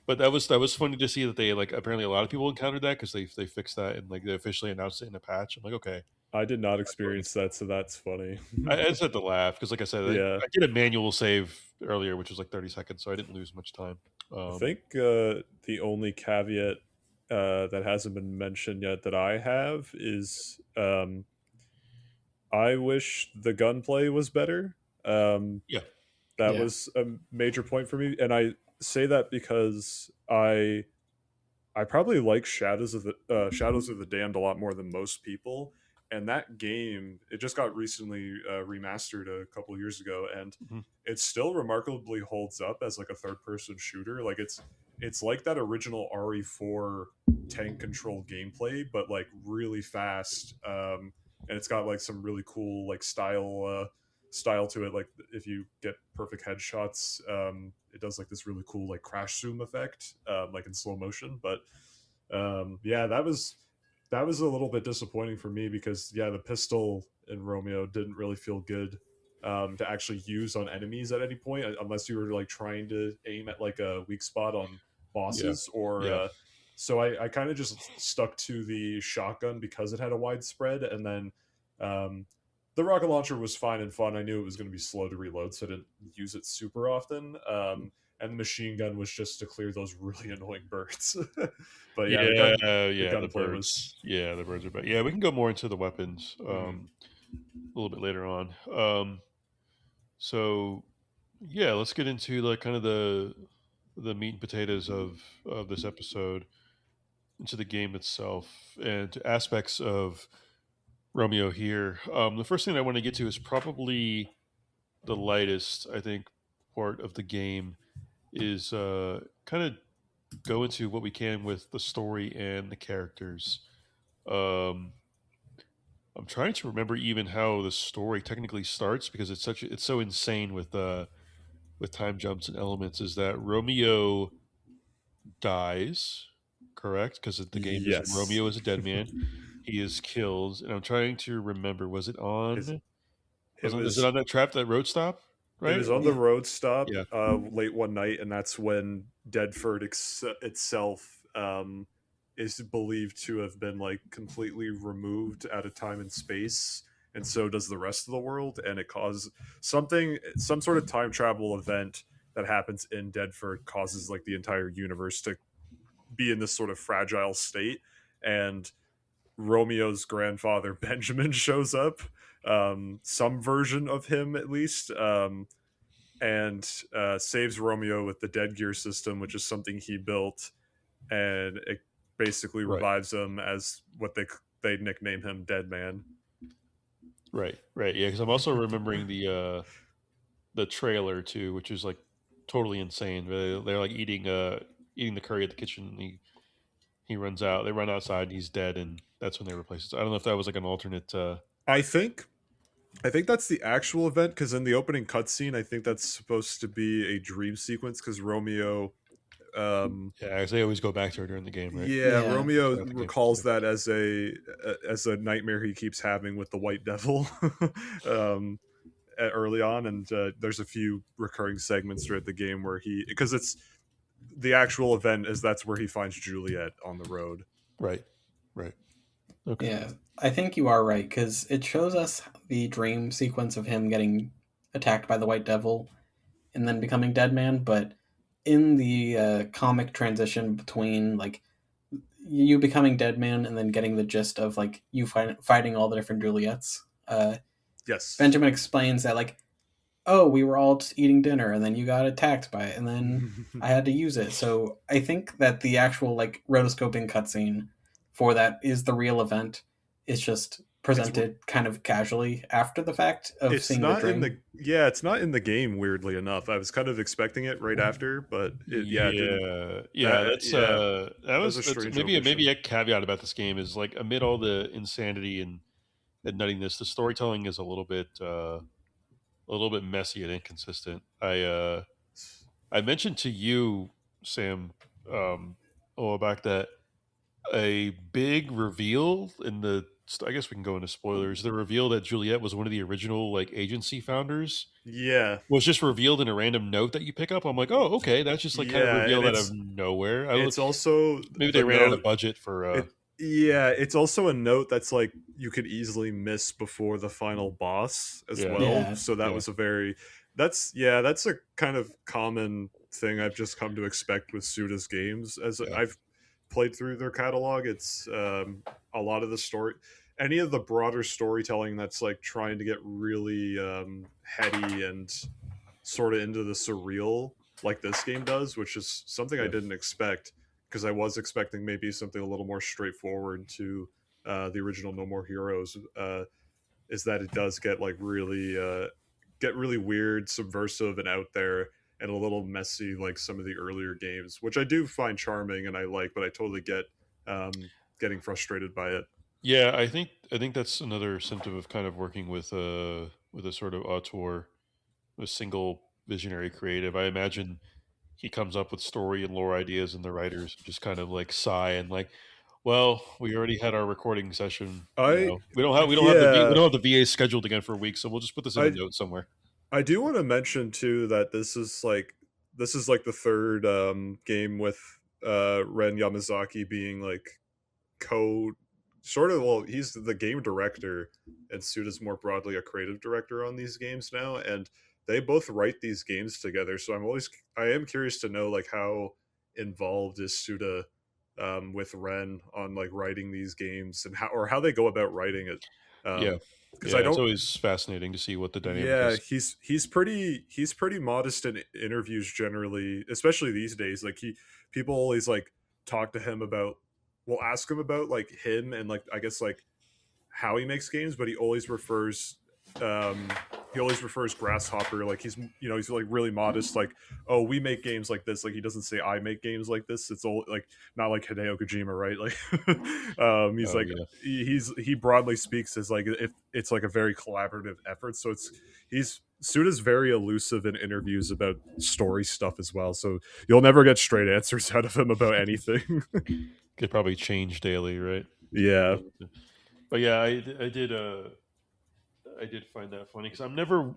But that was funny to see that they like apparently a lot of people encountered that because they fixed that and like they officially announced it in a patch. I'm like, okay, I did not experience that, so that's funny. I just had to laugh because, like I said, Yeah. I did a manual save earlier, which was like 30 seconds, so I didn't lose much time. I think the only caveat that hasn't been mentioned yet that I have is I wish the gunplay was better. Um, Yeah, that Yeah. was a major point for me, and I say that because I probably like Shadows of the Damned a lot more than most people. And that game, it just got recently remastered a couple years ago, and mhm. it still remarkably holds up as like a third person shooter. Like it's like that original RE4 tank control gameplay, but like really fast. And it's got like some really cool like style style to it. Like if you get perfect headshots, it does like this really cool like crash zoom effect, like in slow motion. But yeah, that was a little bit disappointing for me because yeah, the pistol in Romeo didn't really feel good to actually use on enemies at any point, unless you were like trying to aim at like a weak spot on Yeah, bosses or. yeah, So I kind of just stuck to the shotgun because it had a wide spread, and then um, the rocket launcher was fine and fun. I knew it was going to be slow to reload, so I didn't use it super often. And the machine gun was just to clear those really annoying birds. But yeah, the yeah. The gunplay was. birds, yeah, the birds are bad. Yeah, we can go more into the weapons Mhm. a little bit later on. So yeah, let's get into like kind of the meat and potatoes of this episode, into the game itself and to aspects of Romeo here. The first thing I want to get to is probably the lightest, I think, part of the game is kind of go into what we can with the story and the characters. Um, I'm trying to remember even how the story technically starts because it's so insane with time jumps and elements. Is that Romeo dies, correct? Because the game is Yes. Romeo is a dead man. He is killed, and I'm trying to remember. His, it Is it was on that trap, that road stop? it Right? was on the Yeah. road stop Yeah. late one night, and that's when Deadford itself is believed to have been like completely removed out of time and space, and so does the rest of the world, and it causes some sort of time travel event that happens in Deadford causes like the entire universe to be in this sort of fragile state, and Romeo's grandfather Benjamin shows up, some version of him at least, and saves Romeo with the dead gear system, which is something he built, and it basically Right. revives him as what they nickname him, Dead Man. Right. Right. Yeah. Because I'm also remembering the trailer too, which is like totally insane. They're like eating the curry at the kitchen. And he runs out. They run outside. And he's dead, and that's when they replace it. So I don't know if that was like an alternate. I think I think that's the actual event because in the opening cutscene, I think that's supposed to be a dream sequence because Romeo um, Yeah, as they always go back to her during the game, right? yeah, Yeah. Romeo Throughout the game. recalls Yeah. that as a nightmare he keeps having with the White Devil, um, early on, and there's a few recurring segments throughout the game where he because it's the actual event is that's where he finds Juliet on the road. Right. Right. Okay. Yeah. I think you are right because it shows us the dream sequence of him getting attacked by the White Devil and then becoming Dead Man. But in the comic transition between like you becoming Dead Man and then getting the gist of like you fighting all the different Juliets, Yes. Benjamin explains that like, oh, we were all just eating dinner and then you got attacked by it and then I had to use it. So I think that the actual like rotoscoping cutscene for that is the real event. It's just it's presented kind of casually after the fact of it's seeing the not in dream. the yeah it's not in the game, weirdly enough. I was kind of expecting it right after, but it didn't. Yeah, yeah, That yeah, that was a that's strange maybe omission. a caveat about this game is like amid all the insanity and nuttiness, the storytelling is a little bit messy and inconsistent. I mentioned to you, Sam, a while back that a big reveal in the I guess we can go into spoilers. The reveal that Juliet was one of the original like agency founders Yeah, was just revealed in a random note that you pick up. I'm like, oh, okay, that's just like kind of yeah, and revealed out of nowhere. it's also Maybe they the ran out of note. budget for. It Yeah, it's also a note that's like you could easily miss before the final boss as Yeah, well. Yeah. So that yeah, was a very that's a kind of common thing I've just come to expect with Suda's games as yeah, I've played through their catalog. It's a lot of the story, any of the broader storytelling that's like trying to get really heady and sort of into the surreal like this game does, which is something I yeah, didn't expect because I was expecting maybe something a little more straightforward to the original No More Heroes. Is that it does get really weird, subversive, and out there, and a little messy like some of the earlier games, which I do find charming and I like, but I totally get getting frustrated by it. yeah. I think that's another symptom of kind of working with with a sort of auteur, a single visionary creative. I imagine he comes up with story and lore ideas, and the writers just kind of like sigh and like, well, we already had our recording session. I We yeah, don't have the VA scheduled again for a week, so we'll just put this in a I note somewhere. I do want to mention too that this is like the third game with Ren Yamazaki being like co sort of, well, he's the game director and Suda's more broadly a creative director on these games now, and they both write these games together. So I am curious to know like how involved is Suda with Ren on like writing these games, and how they go about writing it. Yeah, Because I yeah, it's don't always fascinating to see what the dynamic Yeah, is. he's pretty modest in interviews generally, especially these days. Like people always like talk to him about, will ask him about like him and like I guess like how he makes games, but um he always refers Grasshopper like he's like really modest, like, oh, we make games like this. Like he doesn't say I make games like this. It's all like not like Hideo Kojima, right? Like he's Oh like yeah, he broadly speaks as like if it's like a very collaborative effort. So he's Suda's very elusive in interviews about story stuff as well. So you'll never get straight answers out of him about anything. could probably change daily, right? Yeah. But yeah, I did find that funny because I'm never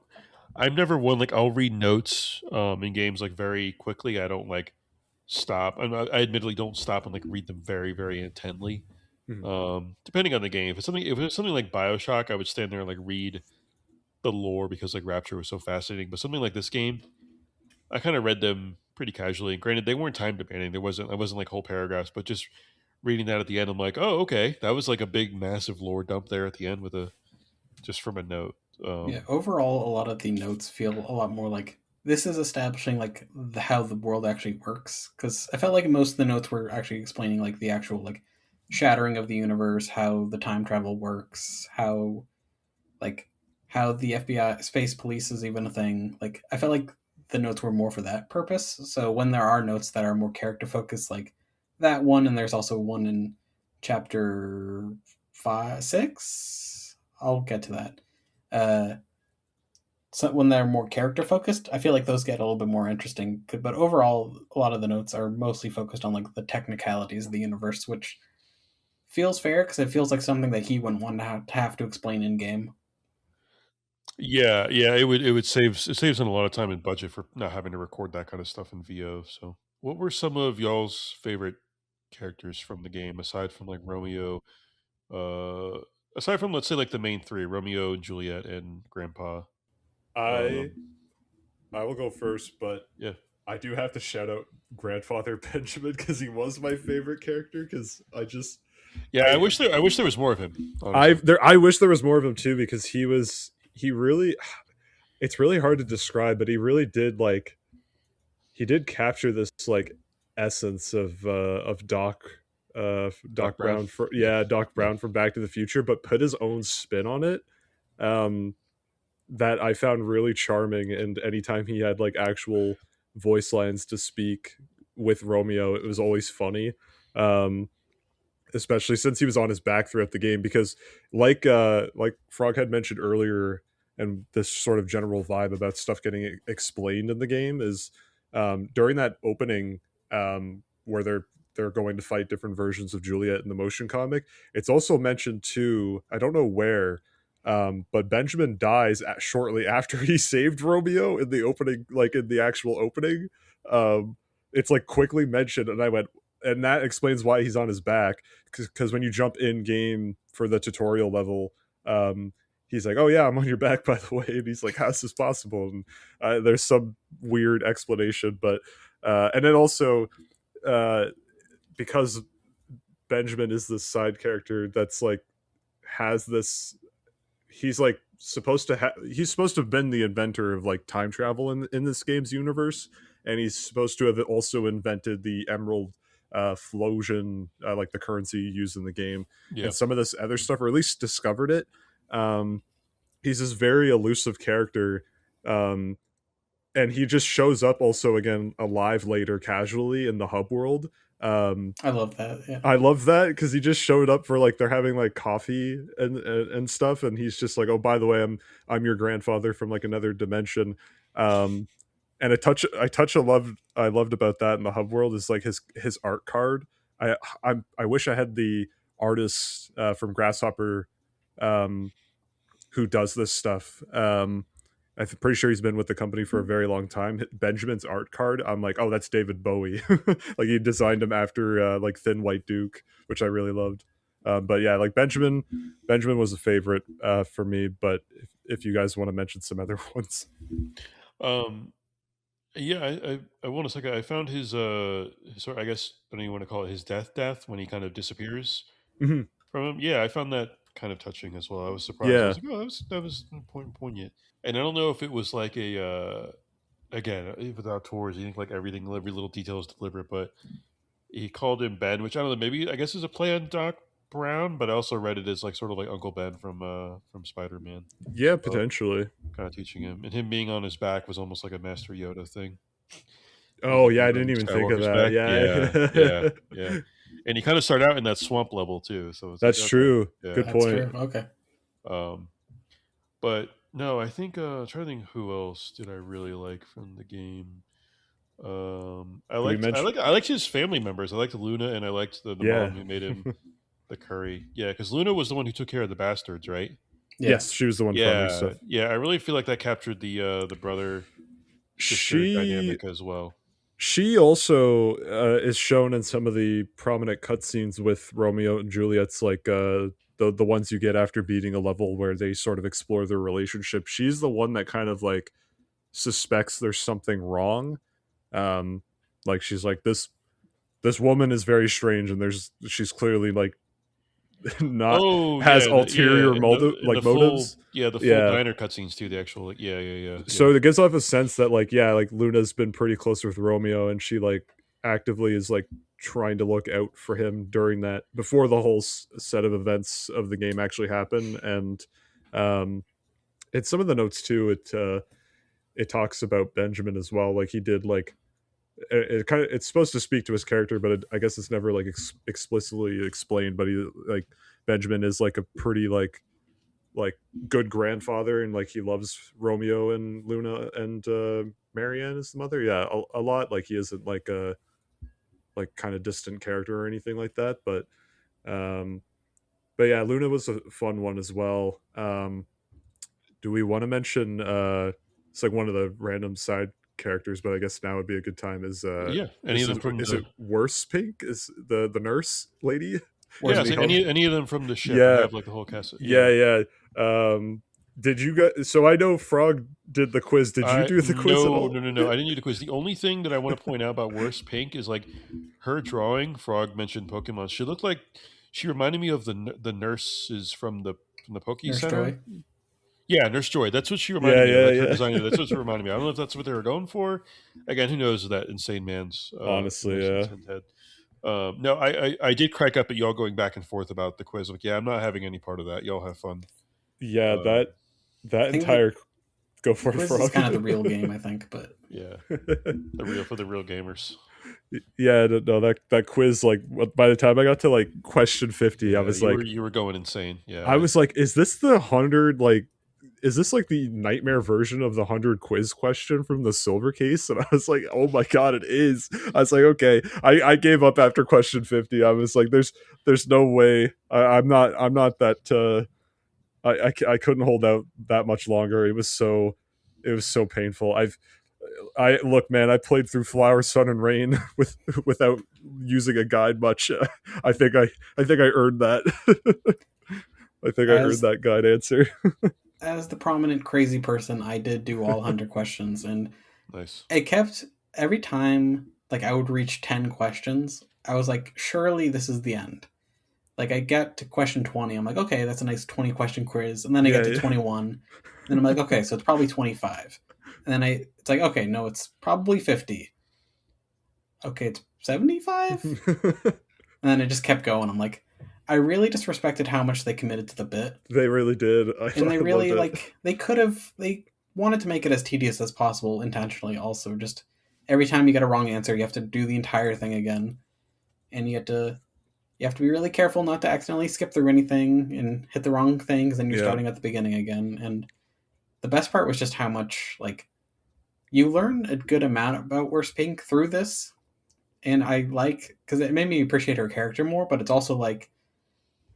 one like I'll read notes in games like very quickly. I don't like stop. I admittedly don't stop and like read them very intently. Mhm. Depending on the game, if it's something like Bioshock, I would stand there and like read the lore because like Rapture was so fascinating. But something like this game, I kind of read them pretty casually. Granted, they weren't time demanding. I wasn't like whole paragraphs, but just reading that at the end, I'm like, oh okay, that was like a big massive lore dump there at the end with a just from a note. Yeah, Um, overall, a lot of the notes feel a lot more like this is establishing like how the world actually works. Because I felt like most of the notes were actually explaining like the actual like shattering of the universe, how the time travel works, like how the FBI space police is even a thing. Like I felt like the notes were more for that purpose. So when there are notes that are more character focused, like that one, and there's also one in chapter 6. I'll get to that. Uh, so when they're more character focused, I feel like those get a little bit more interesting. But overall, a lot of the notes are mostly focused on like the technicalities of the universe, which feels fair because it feels like something that he wouldn't want to have to explain in game. yeah, yeah, it would it saves him a lot of time and budget for not having to record that kind of stuff in VO. So, what were some of y'all's favorite characters from the game aside from like Romeo? Uh, aside from let's say like the main three, Romeo and Juliet and Grandpa. I Um, I will go first, but yeah, I do have to shout out Grandfather Benjamin because he was my favorite character. Because yeah. I, I wish there was more of him. I Honestly, there, I wish there was more of him too because he really, it's really hard to describe, but he really did like he did capture this like essence of Doc Doc Brown. Brown for Yeah, yeah Doc yeah, Brown from Back to the Future, but put his own spin on it. Um, that I found really charming. And anytime he had like actual voice lines to speak with Romeo, it was always funny. Um, especially since he was on his back throughout the game, because like Frog had mentioned earlier, and this sort of general vibe about stuff getting explained in the game is during that opening where they're going to fight different versions of Juliet in the motion comic. It's also mentioned too, I don't know where, but Benjamin dies shortly after he saved Romeo in the opening, like in the actual opening. It's like quickly mentioned, and I went, and that explains why he's on his back, because when you jump in game for the tutorial level, um, he's like, "Oh yeah, I'm on your back, by the way," and he's like, "How's this possible?" And there's some weird explanation, but and then also uh, because Benjamin is this side character that's like has this, he's like he's supposed to have been the inventor of like time travel in this game's universe, and he's supposed to have also invented the emerald flosion, like the currency used in the game, yeah. and some of this other stuff, or at least discovered it. um he's this very elusive character, um and he just shows up also again alive later casually in the hub world. I love that. Yeah. I love that because he just showed up for like they're having like coffee and stuff, and he's just like, oh, by the way, I'm your grandfather from like another dimension. Um, and I loved about that in the hub world is like his art card. I wish I had the artist from Grasshopper um, who does this stuff. I'm pretty sure he's been with the company for a very long time. Benjamin's art card, I'm like, oh, that's David Bowie. Like he designed him after like Thin White Duke, which I really loved. But yeah, like Benjamin was a favorite for me. But if you guys want to mention some other ones, Um, yeah, I want to say I found sort I guess I don't even want to call it his death when he kind of disappears Mhm. from him. Yeah, I found that kind of touching as well. I was surprised. I Yeah, was like, oh, that was poignant. And I don't know if it was like again without tours, you think like every little detail is deliberate, but he called him Ben, which I don't know. Maybe I guess is a play on Doc Brown, but I also read it as like sort of like Uncle Ben from Spider Man. yeah, So potentially. kind of teaching him, and him being on his back was almost like a Master Yoda thing. Oh yeah, Being I on didn't Luke even think of Skywalker's that. back. Yeah, yeah, Yeah, yeah. And you kind of start out in that swamp level too, so it's like that's okay, true. yeah. Good That's point. true. Okay. Um, but no, I think I'm trying to think who else did I really like from the game. I Do we liked I mention? like I liked his family members. I liked Luna, and I liked the Yeah. mom who made him the curry. Yeah, because Luna was the one who took care of the bastards, right? Yeah. Yes, she was the one farming Yeah, stuff. yeah. I really feel like that captured the brother sister She dynamic as well. she also is shown in some of the prominent cutscenes with Romeo and Juliet's like the ones you get after beating a level where they sort of explore their relationship. She's the one that kind of like suspects there's something wrong. Um like she's like this woman is very strange and she's clearly like not Oh has yeah, ulterior in motives. the full Yeah, diner cutscenes too. The actual like, yeah. so it gives off a sense that like yeah, like Luna's been pretty close with Romeo and she like actively is like trying to look out for him during that before the whole set of events of the game actually happen. And um in some of the notes too it talks about Benjamin as well, like he did like it kind of it's supposed to speak to his character, but I guess it's never like explicitly explained, but he like Benjamin is like a pretty like good grandfather and like he loves Romeo and Luna and Marianne is the mother. Yeah, a lot. Like he isn't like a like kind of distant character or anything like that. Um but yeah, Luna was a fun one as well. Do we want to mention it's like one of the random side characters, but I guess now would be a good time Yeah. Any of them from is it the worse pink? Is the nurse lady? Where's yeah, Is so he help? Pink? any of them from the ship. I Yeah, have like the whole cast. yeah, Yeah. yeah. Did you guys? So I know Frog did the quiz. Did you I do the quiz at no all? no no no. I didn't need a quiz. The only thing that I want to point out about Worst Pink is like her drawing. Frog mentioned Pokemon. She looked like she reminded me of the nurses from the Poke Nurse Center. Joy. Yeah, Nurse Joy. That's what she reminded Yeah, me of. yeah, Like her yeah. design. That's what she reminded me. I don't know if that's what they were going for. Again, who knows that insane man's Honestly, yeah, imagination head. No, I did crack up at y'all going back and forth about the quiz. Like, yeah, I'm not having any part of that. Y'all have fun. yeah. Um, I That think entire go the for it, quiz is Frog. kind of the real game, I think, but yeah, the real gamers. Yeah, no, that quiz. Like by the time I got to like question 50, Yeah, you were going insane. Yeah, I was like, is this the 100 like? Is this like the nightmare version of the 100 quiz question from the silver case? And I was like, oh my god, it is. I was like, okay. I gave up after question 50. I was like, there's no way. I'm not that I couldn't hold out that much longer. It was so painful. I look, man, I played through Flower, Sun, and Rain without using a guide much. I think I earned that. I think I earned as that guide answer. as the prominent crazy person, I did do all 100 questions, and nice. it kept every time like I would reach 10 questions, I was like, surely this is the end. Like I get to question 20, I'm like, okay, that's a nice 20 question quiz, and then I get Yeah, to yeah. 21, and I'm like, okay, so it's probably 25, and then it's like, okay, no, it's probably 50. Okay, it's 75, and then it just kept going. I'm like, I really disrespected how much they committed to the bit, They really did. and they I loved really it. like they could have they wanted to make it as tedious as possible intentionally. Also, just every time you get a wrong answer, you have to do the entire thing again, and you have to be really careful not to accidentally skip through anything and hit the wrong things, and you're Yeah. starting at the beginning again. And the best part was just how much like you learn a good amount about Worst Pink through this, and I like because it made me appreciate her character more. But it's also like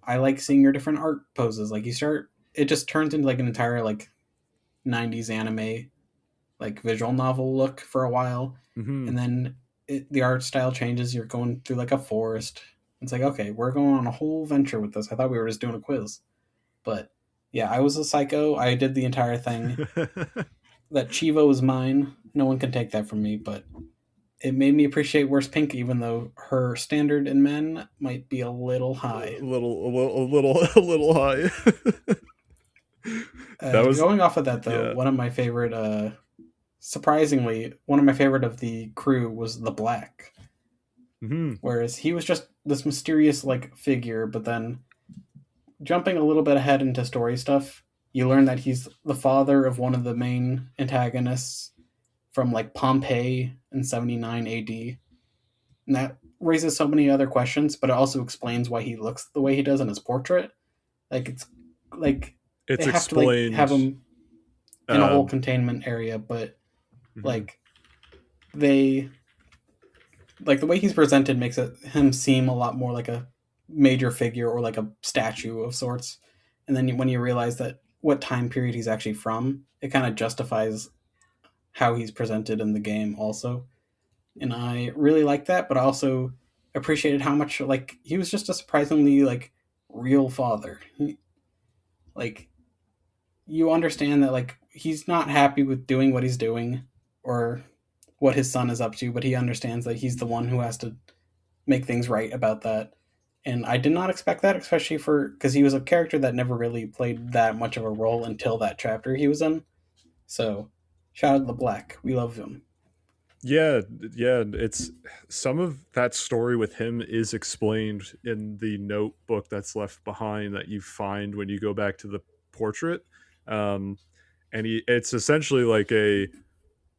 I like seeing her different art poses. Like it just turns into like an entire like '90s anime like visual novel look for a while, Hmm. and then the art style changes. You're going through like a forest. It's like, okay, we're going on a whole venture with this. I thought we were just doing a quiz, but yeah, I was a psycho. I did the entire thing. That Chivo is mine. No one can take that from me, but it made me appreciate Worst Pink, even though her standard in men might be a little high. A little high. That was, Going off of that, though, yeah. one of my favorite, surprisingly, one of my favorite of the crew was the Black. Hmm. Whereas he was just this mysterious like figure, but then jumping a little bit ahead into story stuff, you learn that he's the father of one of the main antagonists from like Pompeii in 79 AD. And that raises so many other questions, but it also explains why he looks the way he does in his portrait. Like it's like they It's have to like have explained. him in a whole Um, containment area, but mhm. like they like the way he's presented makes him seem a lot more like a major figure or like a statue of sorts. And then when you realize that what time period he's actually from, it kind of justifies how he's presented in the game also. And I really like that, but I also appreciated how much like he was just a surprisingly like real father. Like you understand that like he's not happy with doing what he's doing or what his son is up to, but he understands that he's the one who has to make things right about that. And I did not expect that, especially for because he was a character that never really played that much of a role until that chapter he was in. So, shout out to the Black. We love him. Yeah, yeah. It's some of that story with him is explained in the notebook that's left behind that you find when you go back to the portrait. Um, and it's essentially like a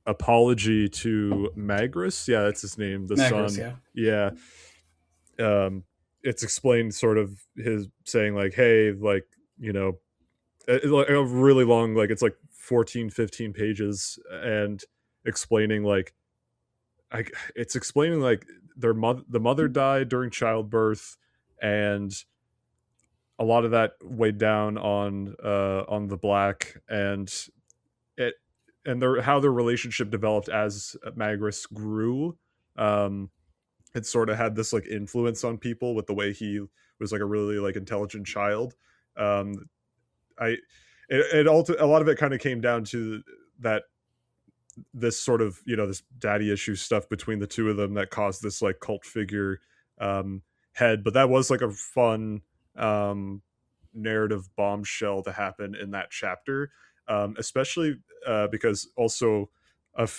apology to Magrus. Yeah, that's his name, the Magris, son. yeah. Yeah. It's explained sort of his saying like, hey, like, you know, like a really long, like it's like 14, 15 pages, and explaining like it's explaining like the mother died during childbirth, and a lot of that weighed down on the Black, and it and their how their relationship developed as Magrus grew. Um, it sort of had this like influence on people with the way he was like a really like intelligent child. Um, I a lot of it kind of came down to that this sort of this daddy issue stuff between the two of them that caused this like cult figure um head, but that was like a fun um narrative bombshell to happen in that chapter, especially because also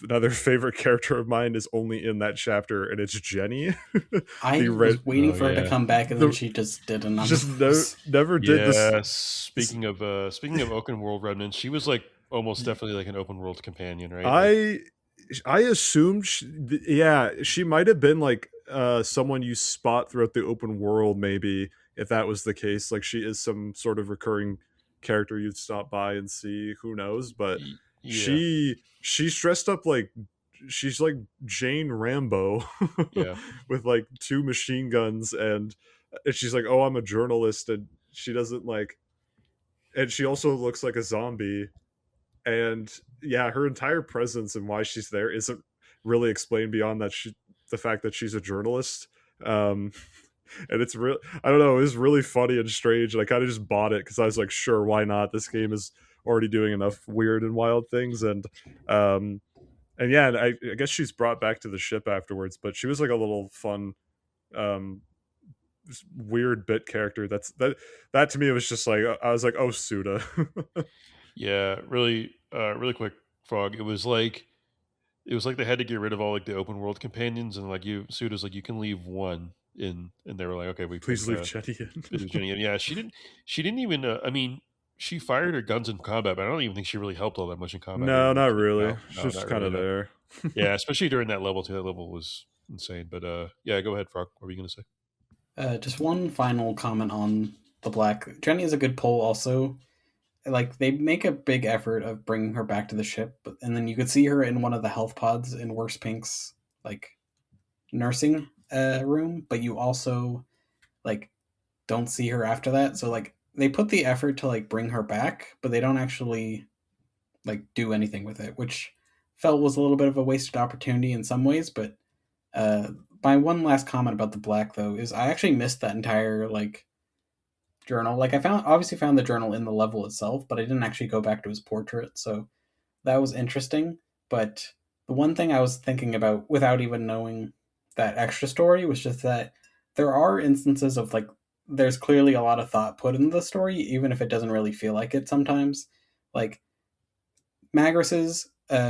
another favorite character of mine is only in that chapter, and it's Jenny. the I red was waiting Oh for her to yeah. come back, and then the she just did a none just of those. never did this. Yeah. this Speaking of open world remnants, she was like almost definitely like an open world companion, right? Like I I assumed yeah, she might have been like someone you spot throughout the open world, maybe, if that was the case. Like she is some sort of recurring character you'd stop by and see, who knows, but yeah, she's dressed up like she's like Jane Rambo yeah. with like two machine guns, and she's like, "Oh, I'm a journalist," and she doesn't like and she also looks like a zombie, and yeah, her entire presence and why she's there isn't really explained beyond that the fact that she's a journalist. um and it's real, I don't know, it was really funny and strange, and I kind of just bought it because I was like, sure, why not, this game is already doing enough weird and wild things. Um and yeah, and I guess she's brought back to the ship afterwards, but she was like a little fun um weird bit character. That to me was just like, I was like, oh, Suda. Yeah, really, really quick, Frog. It was like they had to get rid of all like the open world companions, and like you, Suda's like you can leave one in, and they were like, okay, we Please can leave Chetty in. fit Jenny in. Yeah, she didn't even. I mean, she fired her guns in combat, but I don't even think she really helped all that much in combat. Maybe No, when it not came really. out. No, She's just not kind really. of No. there. Yeah, especially during that level too. That level was insane. But yeah, go ahead, Frog. What were you gonna say? Just one final comment on the Black. Jenny is a good pull also. Like, they make a big effort of bringing her back to the ship, but and then you could see her in one of the health pods in Worst Pink's like nursing room, but you also like don't see her after that. So like they put the effort to like bring her back, but they don't actually like do anything with it, which felt was a little bit of a wasted opportunity in some ways. But uh, my one last comment about the Black though is I actually missed that entire like journal. Like, I found obviously found the journal in the level itself, but I didn't actually go back to his portrait. So that was interesting. But the one thing I was thinking about without even knowing that extra story was just that there are instances of like there's clearly a lot of thought put into the story, even if it doesn't really feel like it sometimes. Like Magrus's,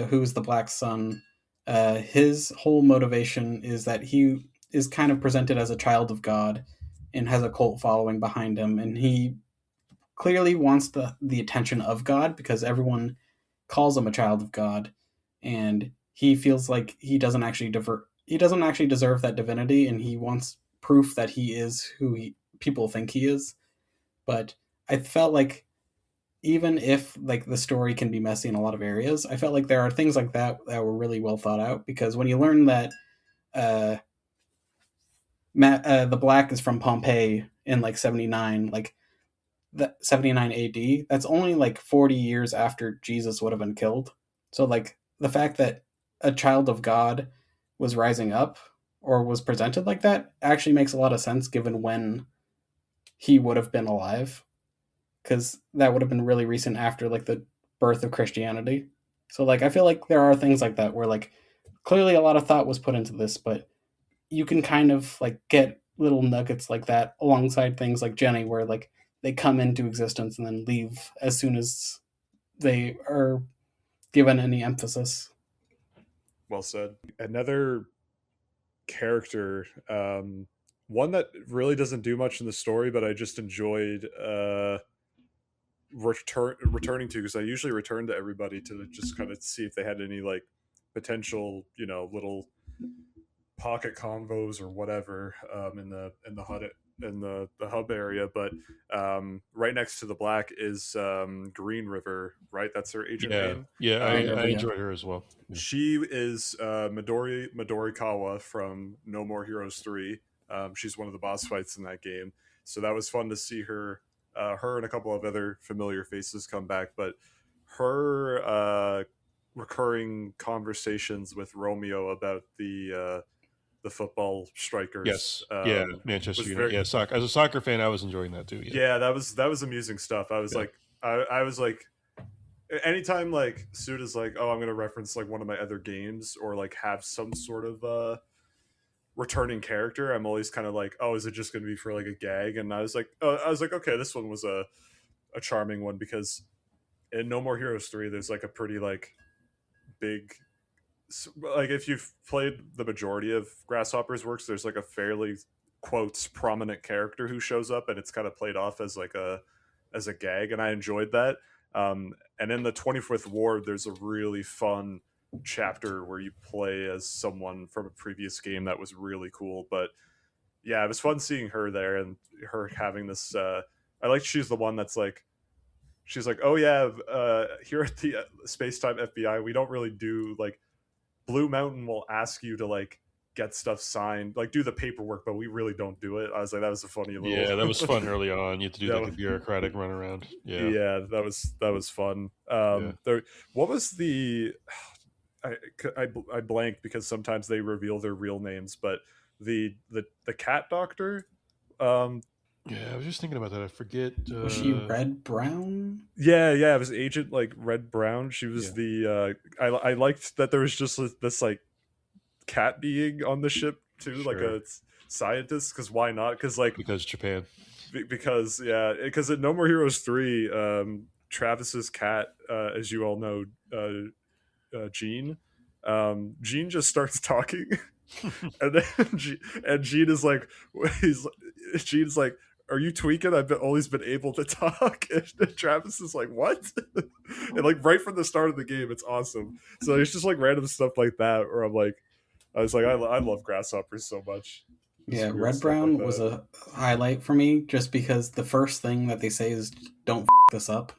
who's the Black Sun, his whole motivation is that he is kind of presented as a child of God and has a cult following behind him, and he clearly wants the attention of God because everyone calls him a child of God, and he feels like he doesn't actually deserve that divinity, and he wants proof that he is who people think he is. But I felt like even if like the story can be messy in a lot of areas, I felt like there are things like that that were really well thought out because when you learn that uh, the Black is from Pompeii in like 79, like the 79 AD, that's only like 40 years after Jesus would have been killed. So like the fact that a child of God was rising up or was presented like that actually makes a lot of sense given when he would have been alive, because that would have been really recent after like the birth of Christianity. So like I feel like there are things like that where like clearly a lot of thought was put into this, but you can kind of like get little nuggets like that alongside things like Jenny, where like they come into existence and then leave as soon as they are given any emphasis. Well said. Another character, one that really doesn't do much in the story, but I just enjoyed returning to because I usually return to everybody to just kind of see if they had any like potential, little pocket combos or whatever in the hut in the hub area. But right next to the Black is Green River, right? That's her agent Yeah, name. yeah. Green I River, yeah. enjoyed her as well. Yeah. She is Midorikawa from No More Heroes 3. She's one of the boss fights in that game, so that was fun to see her. Her and a couple of other familiar faces come back, but her recurring conversations with Romeo about the football strikers Yes. Yeah. was Manchester United. very, Yeah. Soccer. As a soccer fan, I was enjoying that too. Yeah. yeah, that was amusing stuff. I was Yeah. like, I was like, anytime like Suda's like, oh, I'm gonna reference like one of my other games or like have some sort of returning character, I'm always kind of like, oh, is it just gonna be for like a gag? And I was like, okay, this one was a charming one because in No More Heroes 3, there's like a pretty like big, like if you've played the majority of Grasshopper's works, there's like a fairly quotes prominent character who shows up, and it's kind of played off as a gag, and I enjoyed that. And in the 25th Ward, there's a really fun chapter where you play as someone from a previous game that was really cool. But yeah, it was fun seeing her there and her having this. I like she's the one that's like, she's like, oh yeah, here at the Space Time FBI, we don't really do like Blue Mountain will ask you to like get stuff signed, like do the paperwork, but we really don't do it. I was like, that was a funny little. Yeah. That was fun early on. You had to do that like was, a bureaucratic run around. Yeah. yeah, that was fun. Yeah. There, what was the? I, I blanked because sometimes they reveal their real names, but the cat doctor. Um, Yeah. I was just thinking about that. I forget. Was she red brown? yeah, it was Agent like Red Brown. She was Yeah. the. I liked that there was just this like cat being on the ship too, like Sure. a scientist. Because why not? Because like Because Japan. because yeah, because in No More Heroes 3, Travis's cat, as you all know, Gene, Gene just starts talking, and then Gene is like, he's Gene's like, are you tweaking? I've always been able to talk. And Travis is like, what? And like right from the start of the game, it's awesome. So it's just like random stuff like that where I was like, I love grasshoppers so much. Just Yeah, weird Red stuff like Brown was that. a highlight for me just because the first thing that they say is "Don't this up,"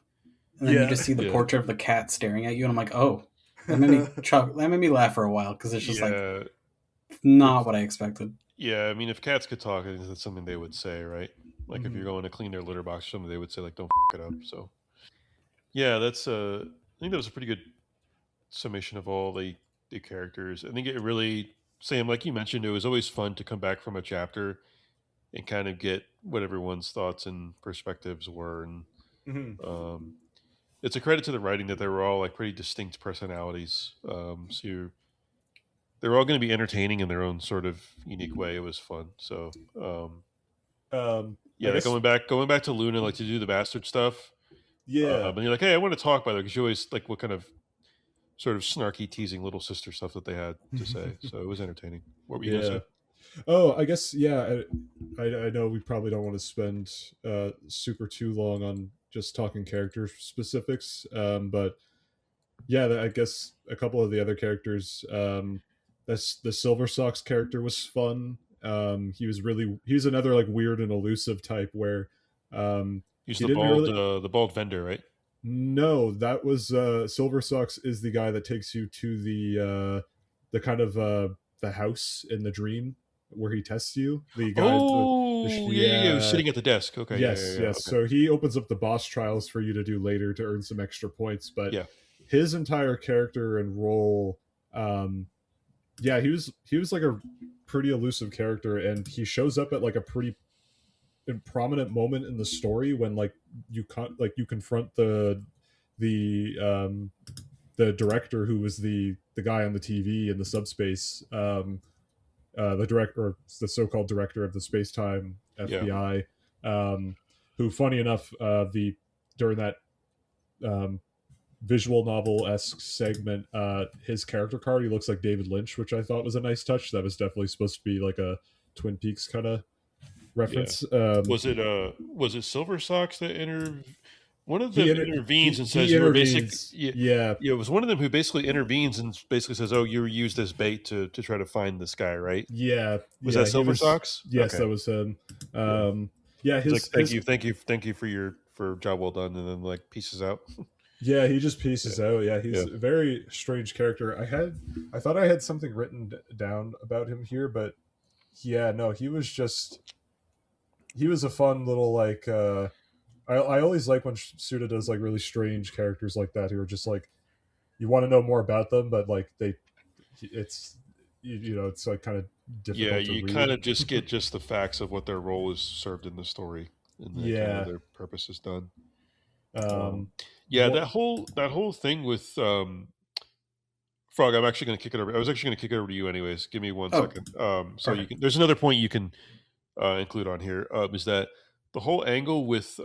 and then you Yeah. just see the Yeah. portrait of the cat staring at you, and I'm like, oh, that made me that made me laugh for a while because it's just like Yeah. not what I expected. Yeah. I mean, if cats could talk, I think that's something they would say, right? Like if you're Mhm. going to clean their litter box or something, they would say like, "Don't it up." So yeah, that's I think that was a pretty good summation of all the characters. I think it really, Sam, like you mentioned, it was always fun to come back from a chapter and kind of get what everyone's thoughts and perspectives were. And Mhm. um, it's a credit to the writing that they were all like pretty distinct personalities. They were all going to be entertaining in their own sort of unique way. It was fun. So I yeah, like guess going back to Luna, like to do the bastard stuff. yeah. And you're like, hey, I want to talk by the way, because you always like what kind of sort of snarky, teasing little sister stuff that they had to say. So it was entertaining. What were you going to Yeah. say? Oh, I guess yeah. I know we probably don't want to spend super too long on just talking character specifics, but yeah, I guess a couple of the other characters. That's the Silver Sox character was fun. He was another like weird and elusive type where He's he didn't really. the bald vendor, right? No, that was Silver Sox is the guy that takes you to the kind of the house in the dream where he tests you. The guy, Oh, yeah, yeah, yeah. He was yeah, sitting at the desk. Okay, yeah, yeah, yes, yeah. yes. Okay, So he opens up the boss trials for you to do later to earn some extra points. But yeah, his entire character and role, yeah, he was like a pretty elusive character, and he shows up at like a pretty prominent moment in the story when like you confront the the director who was the guy on the TV in the subspace, the director, or the so-called director of the space-time yeah. FBI, who, funny enough, the during that um, visual novel-esque segment, his character card, he looks like David Lynch, which I thought was a nice touch. That was definitely supposed to be like a Twin Peaks kind of Yeah. reference. Was it Silver Sox that one of He them inter- intervenes and says he you were basic intervenes. yeah, Yeah, yeah, it was one of them who basically intervenes and basically says, "Oh, you were used as bait to try to find this guy, right?" yeah, Was yeah. that He Silver was. Sox? Yes, Okay. that was him. Yeah. Yeah, He's like, his thank you for your for job well done," and then like pieces out. yeah, he just Yeah. pieces out. Yeah, he's Yeah. a very strange character. I thought I had something written down about him here, but yeah, no, he was a fun little like. I always like when Suda does like really strange characters like that who are just like you want to know more about them, but like it's you know, it's like kind of Yeah, difficult to you kind read. of just get just the facts of what their role is served in the story, and then kind of Yeah. their purpose is done. Um, Um. yeah, What? that whole thing with Frog. I'm actually going to kick it over. I was actually going to kick it over to you, anyways. Give me one Oh, second. So okay. you can. There's another point you can include on here. Is that the whole angle with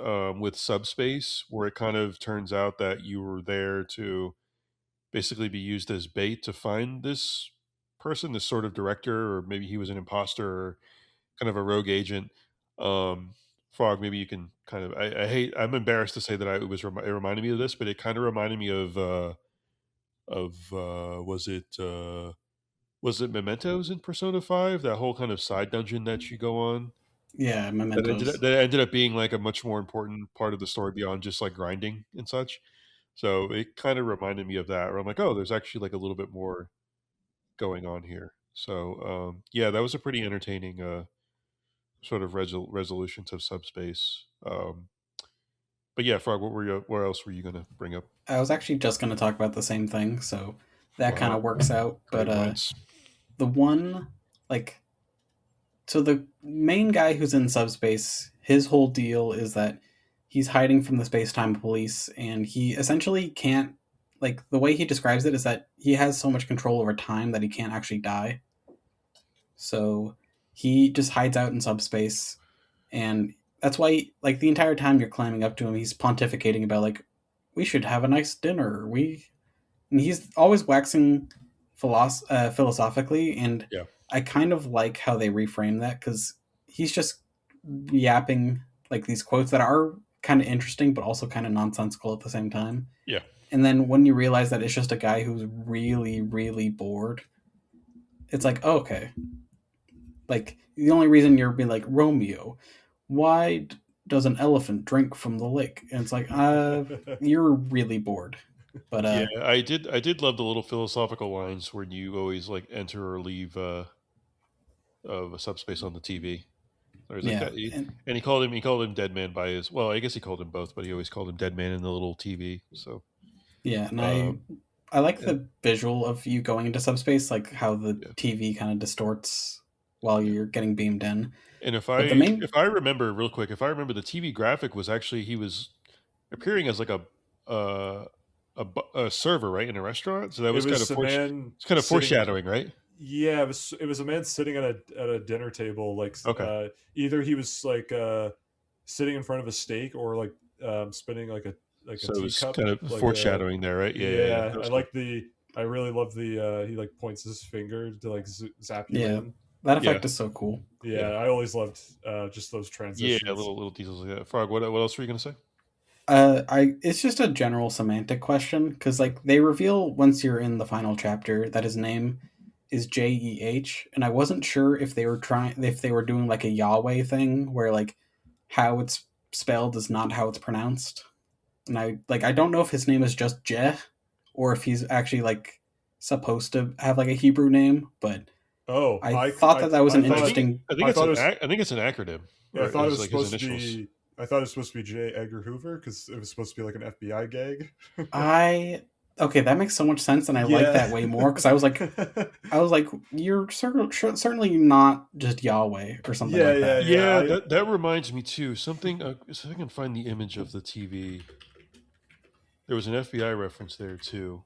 subspace, where it kind of turns out that you were there to basically be used as bait to find this person, this sort of director, or maybe he was an imposter or kind of a rogue agent. Um, Frog, maybe you can kind of. I'm embarrassed to say that it reminded me of this, but it kind of reminded me of was it Mementos in Persona 5? That whole kind of side dungeon that you go on Yeah, Mementos. that ended up being like a much more important part of the story beyond just like grinding and such. So it kind of reminded me of that, where I'm like, oh, there's actually like a little bit more going on here. So yeah, that was a pretty entertaining sort of resolution to subspace. But yeah, Frog, what else were you going to bring up? I was actually just going to talk about the same thing, so that kind Wow, of works out. But great minds. the one, like, so the main guy who's in subspace, his whole deal is that he's hiding from the space time police, and he essentially can't, like, the way he describes it is that he has so much control over time that he can't actually die. So he just hides out in subspace, and that's why, like, the entire time you're climbing up to him, he's pontificating about, like, we should have a nice dinner. And he's always waxing philosophically, and Yeah, I kind of like how they reframe that because he's just yapping like these quotes that are kind of interesting but also kind of nonsensical at the same time. Yeah. And then when you realize that it's just a guy who's really, really bored, it's like, oh, okay. Like, the only reason you're being like, Romeo, why does an elephant drink from the lake? And it's like, you're really bored. But Yeah, I did love the little philosophical lines where you always like enter or leave of a subspace on the TV. Or he's like yeah, that, and he called him Dead Man by his. Well, I guess he called him both, but he always called him Dead Man in the little TV. So, yeah, and um, I like and, the visual of you going into subspace, like how the yeah, TV kind of distorts while yeah. you're getting beamed in. And if But the I main, if I remember real quick, if I remember, the TV graphic was actually he was appearing as like uh, a server, right, in a restaurant. So that It was kind was of a man it's kind of sitting. foreshadowing, right? Yeah, it was a man sitting at a dinner table, like Okay, either he was like sitting in front of a steak or like spinning like a so it was teacup, kind of like a foreshadowing there, right? Yeah, yeah, yeah. yeah. That I was cool. like the. I really love the he like points his finger to like zap you yeah, in. that Yeah, effect is so cool. Yeah, yeah, I always loved just those yeah. transitions. Little details like that. Frog, what else were you gonna say? I it's just a general semantic question because like they reveal once you're in the final chapter that his name is JEH, and I wasn't sure if they were doing like a Yahweh thing where like how it's spelled is not how it's pronounced, and I don't know if his name is just Je or if he's actually like supposed to have like a Hebrew name, but Oh, I thought that that was I an I thought think interesting. I think I it's thought it an was I think it's an acronym, yeah, I or thought it is was like his supposed to initials. be. I thought it was supposed to be J. Edgar Hoover because it was supposed to be like an FBI gag. I Okay, that makes so much sense, and I like Yeah. that way more because I was like, you're certainly not just Yahweh or something Yeah, like yeah, that. yeah. Yeah, that reminds me too. Something. So I can find the image of the TV. There was an FBI reference there too.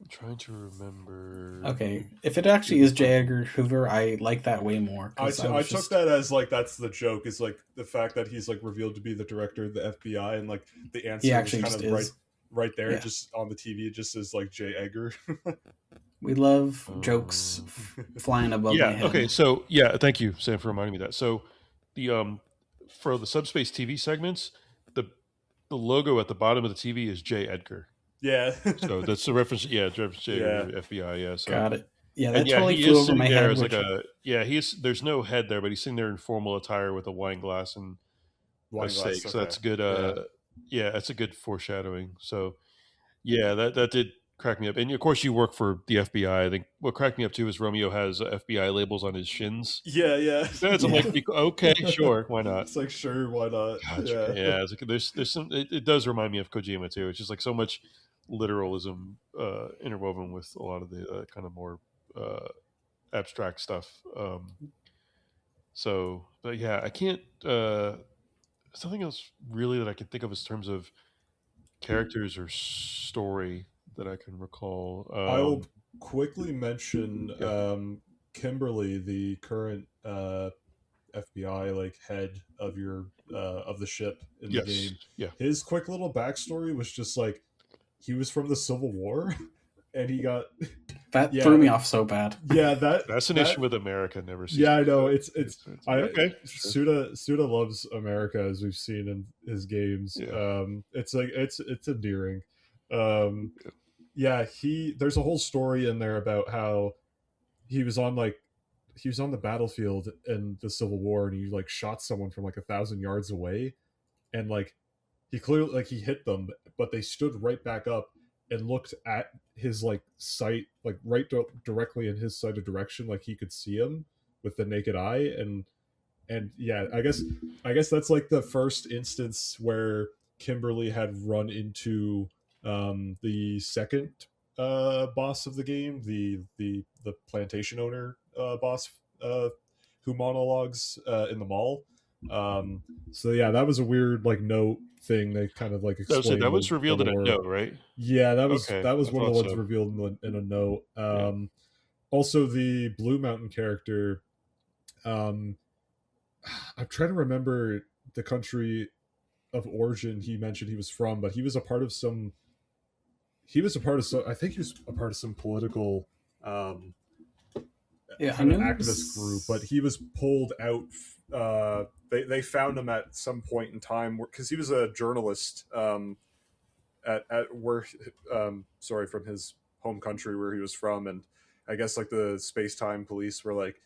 I'm trying to remember. Let Okay, me if it see if actually I is can J. find it. Edgar Hoover, I like that way more because I I was took just that as like that's the joke is like the fact that he's like revealed to be the director of the FBI and like the he answer was actually kind just of is. right there Yeah, just on the TV it just says like J. Edgar. we love jokes Um, flying above my yeah. Okay. head. So yeah, thank you, Sam, for reminding me that. So the for the subspace TV segments, the the logo at the bottom of the TV is J. Edgar. Yeah. So that's the reference. Yeah, it's reference J. Yeah. Edgar, FBI. Yeah. So Got it. Yeah, and that yeah, totally he flew is over sitting my there head. as like Which a yeah. He's there's no head there, but he's sitting there in formal attire with a wine glass and a Wine glass. steak. So Okay. that's good. Yeah. Yeah, that's a good foreshadowing. So yeah, that did crack me up. And of course, you work for the FBI. I think what cracked me up too is Romeo has FBI labels on his shins. Yeah. Yeah. That's I'm yeah, like, okay, sure, why not? It's like sure, why not? Gotcha. Yeah. Yeah, it's like there's some. It does remind me of Kojima too. It's just like so much literalism interwoven with a lot of the kind of more uh, abstract stuff. So, but yeah, I can't. Something else really that I can think of in terms of characters or story that I can recall. I'll quickly mention Yeah. Kimberly, the current FBI like head of the ship in the Yes. game. Yeah. His quick little backstory was just like he was from the Civil War and he got that yeah threw me like off so bad. yeah that Fascination that with America never yeah ceases. I know It's it's like, I okay. Sure. Suda loves America as we've seen in his games. Yeah. It's like it's endearing. Um, Yeah. yeah, there's a whole story in there about how he was on like he was on the battlefield in the Civil War and he like shot someone from like 1,000 yards away and like he clearly like he hit them but they stood right back up and looked at his like sight like directly in his sight of direction like he could see him with the naked eye and yeah I guess that's like the first instance where Kimberly had run into the second boss of the game, the plantation owner boss who monologues in the mall. So yeah, that was a weird like note thing. They kind of like That explained was the revealed in a lore. note, right? Yeah, Okay, that was I one of the thought ones so. revealed in a note. Yeah. Also, the Blue Mountain character. Um, I'm trying to remember the country of origin he mentioned he was from, but he was a part of some. He was a part of some. I think he was a part of some political Yeah, I kind of knew he activist group, but was. he was pulled out. They found him at some point in time because he was a journalist at where sorry, from his home country where he was from, and I guess like the space time police were like,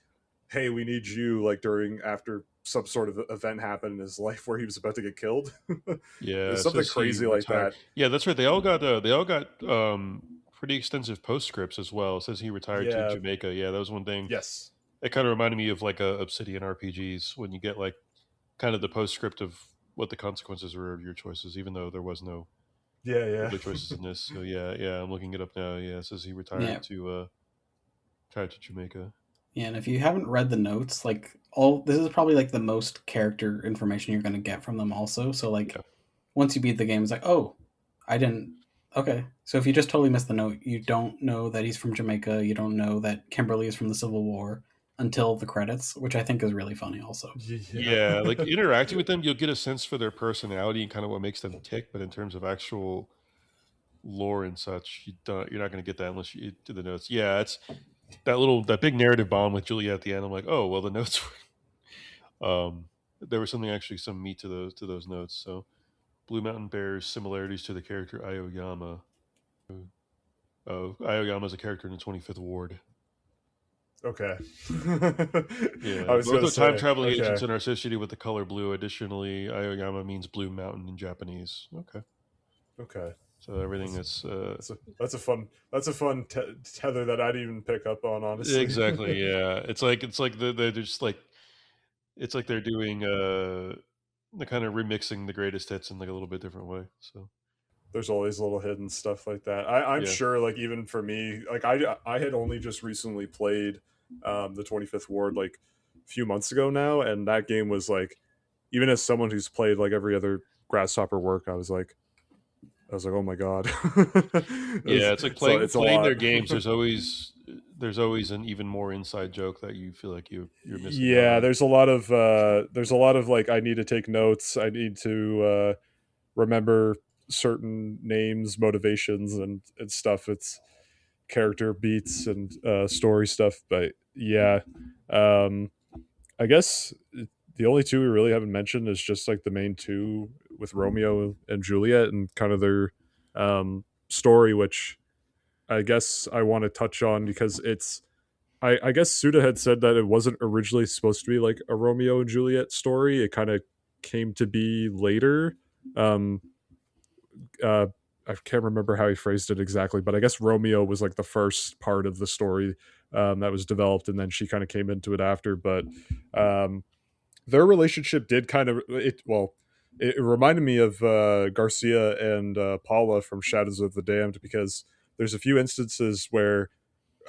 hey, we need you like during after some sort of event happened in his life where he was about to get killed. It Yeah, was it something says he crazy like retired. that. Yeah, that's right. They all got pretty extensive postscripts as well. It says he retired to Yeah. Jamaica. Yeah, that was one thing. Yes. It kind of reminded me of like Obsidian RPGs when you get like kind of the postscript of what the consequences were of your choices, even though there was no Yeah. Yeah. other choices in this. So yeah, I'm looking it up now. Yeah, it says he Yeah, retired to Jamaica. yeah, and if you haven't read the notes, like all this is probably like the most character information you're going to get from them. Also, so like Yeah, once you beat the game, it's like, oh, I didn't. Okay, so if you just totally missed the note, you don't know that he's from Jamaica. You don't know that Kimberly is from the Civil War until the credits, which I think is really funny. Also, Yeah. yeah. Like interacting with them, you'll get a sense for their personality and kind of what makes them tick. But in terms of actual lore and such, you're not going to get that unless you do the notes. Yeah, it's that big narrative bomb with Julia at the end. I'm like, oh well, the notes. There was some meat to those notes. So Blue Mountain bears similarities to the character Aoyama. Oh, Aoyama is a character in the 25th Ward. Okay. I Yeah, was both gonna are time say traveling agents okay. and are associated with the color blue. Additionally, Aoyama means Blue Mountain in Japanese. Okay, Okay. so everything That's that's that's a fun tether that I didn't even pick up on, honestly. exactly, yeah. It's like they're just like it's like they're doing they're kind of remixing the greatest hits in like a little bit different way. So There's always little hidden stuff like that. I'm yeah, sure, like even for me, like I had only just recently played the 25th Ward like a few months ago now, and that game was like, even as someone who's played like every other Grasshopper work, I was like, oh my god, yeah. It's like it's a playing lot. their games. There's always an even more inside joke that you feel like you're missing out Yeah, on. there's a lot of like I need to take notes. I need to remember certain names, motivations, and stuff. It's character beats and story stuff. But yeah, um, I guess the only two we really haven't mentioned is just like the main two with Romeo and Juliet and kind of their story, which I guess I want to touch on because it's. I guess Suda had said that it wasn't originally supposed to be like a Romeo and Juliet story. It kind of came to be later. Um, uh, I can't remember how he phrased it exactly, but I guess Romeo was like the first part of the story that was developed, and then she kind of came into it after. But um, their relationship did kind of it. Well, it reminded me of Garcia and Paula from Shadows of the Damned because there's a few instances where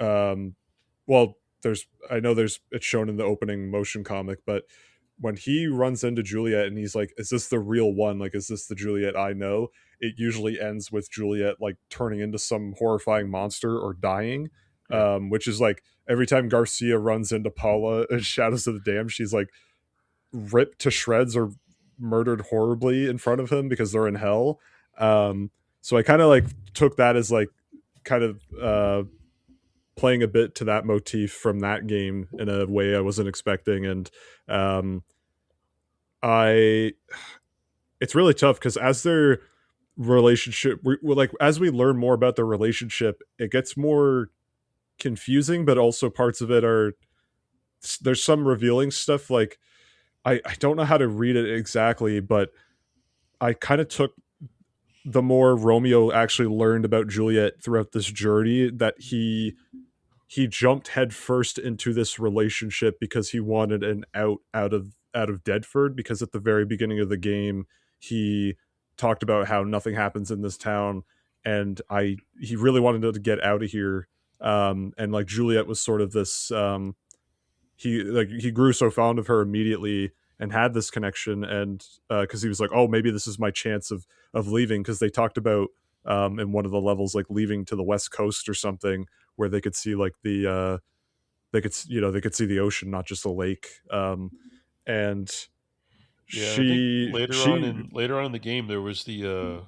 um, well, there's I know there's it's shown in the opening motion comic, but when he runs into Juliet and he's like, "Is this the real one? Like, is this the Juliet I know?" It usually ends with Juliet like turning into some horrifying monster or dying, Yeah, which is like every time Garcia runs into Paula in Shadows of the Dam, she's like ripped to shreds or murdered horribly in front of him because they're in hell. So I kind of like took that as like kind of playing a bit to that motif from that game in a way I wasn't expecting, and um, I it's really tough because as their relationship, like as we learn more about their relationship, it gets more confusing, but also parts of it are there's some revealing stuff. Like I don't know how to read it exactly, but I kind of took the more Romeo actually learned about Juliet throughout this journey that he jumped headfirst into this relationship because he wanted an out of Deadford because at the very beginning of the game he talked about how nothing happens in this town and I he really wanted to get out of here and like Juliet was sort of this he grew so fond of her immediately and had this connection and because he was like, oh, maybe this is my chance of leaving because they talked about in one of the levels like leaving to the west coast or something where they could see like the they could see the ocean, not just a lake. And yeah. I think she later on in the game there was the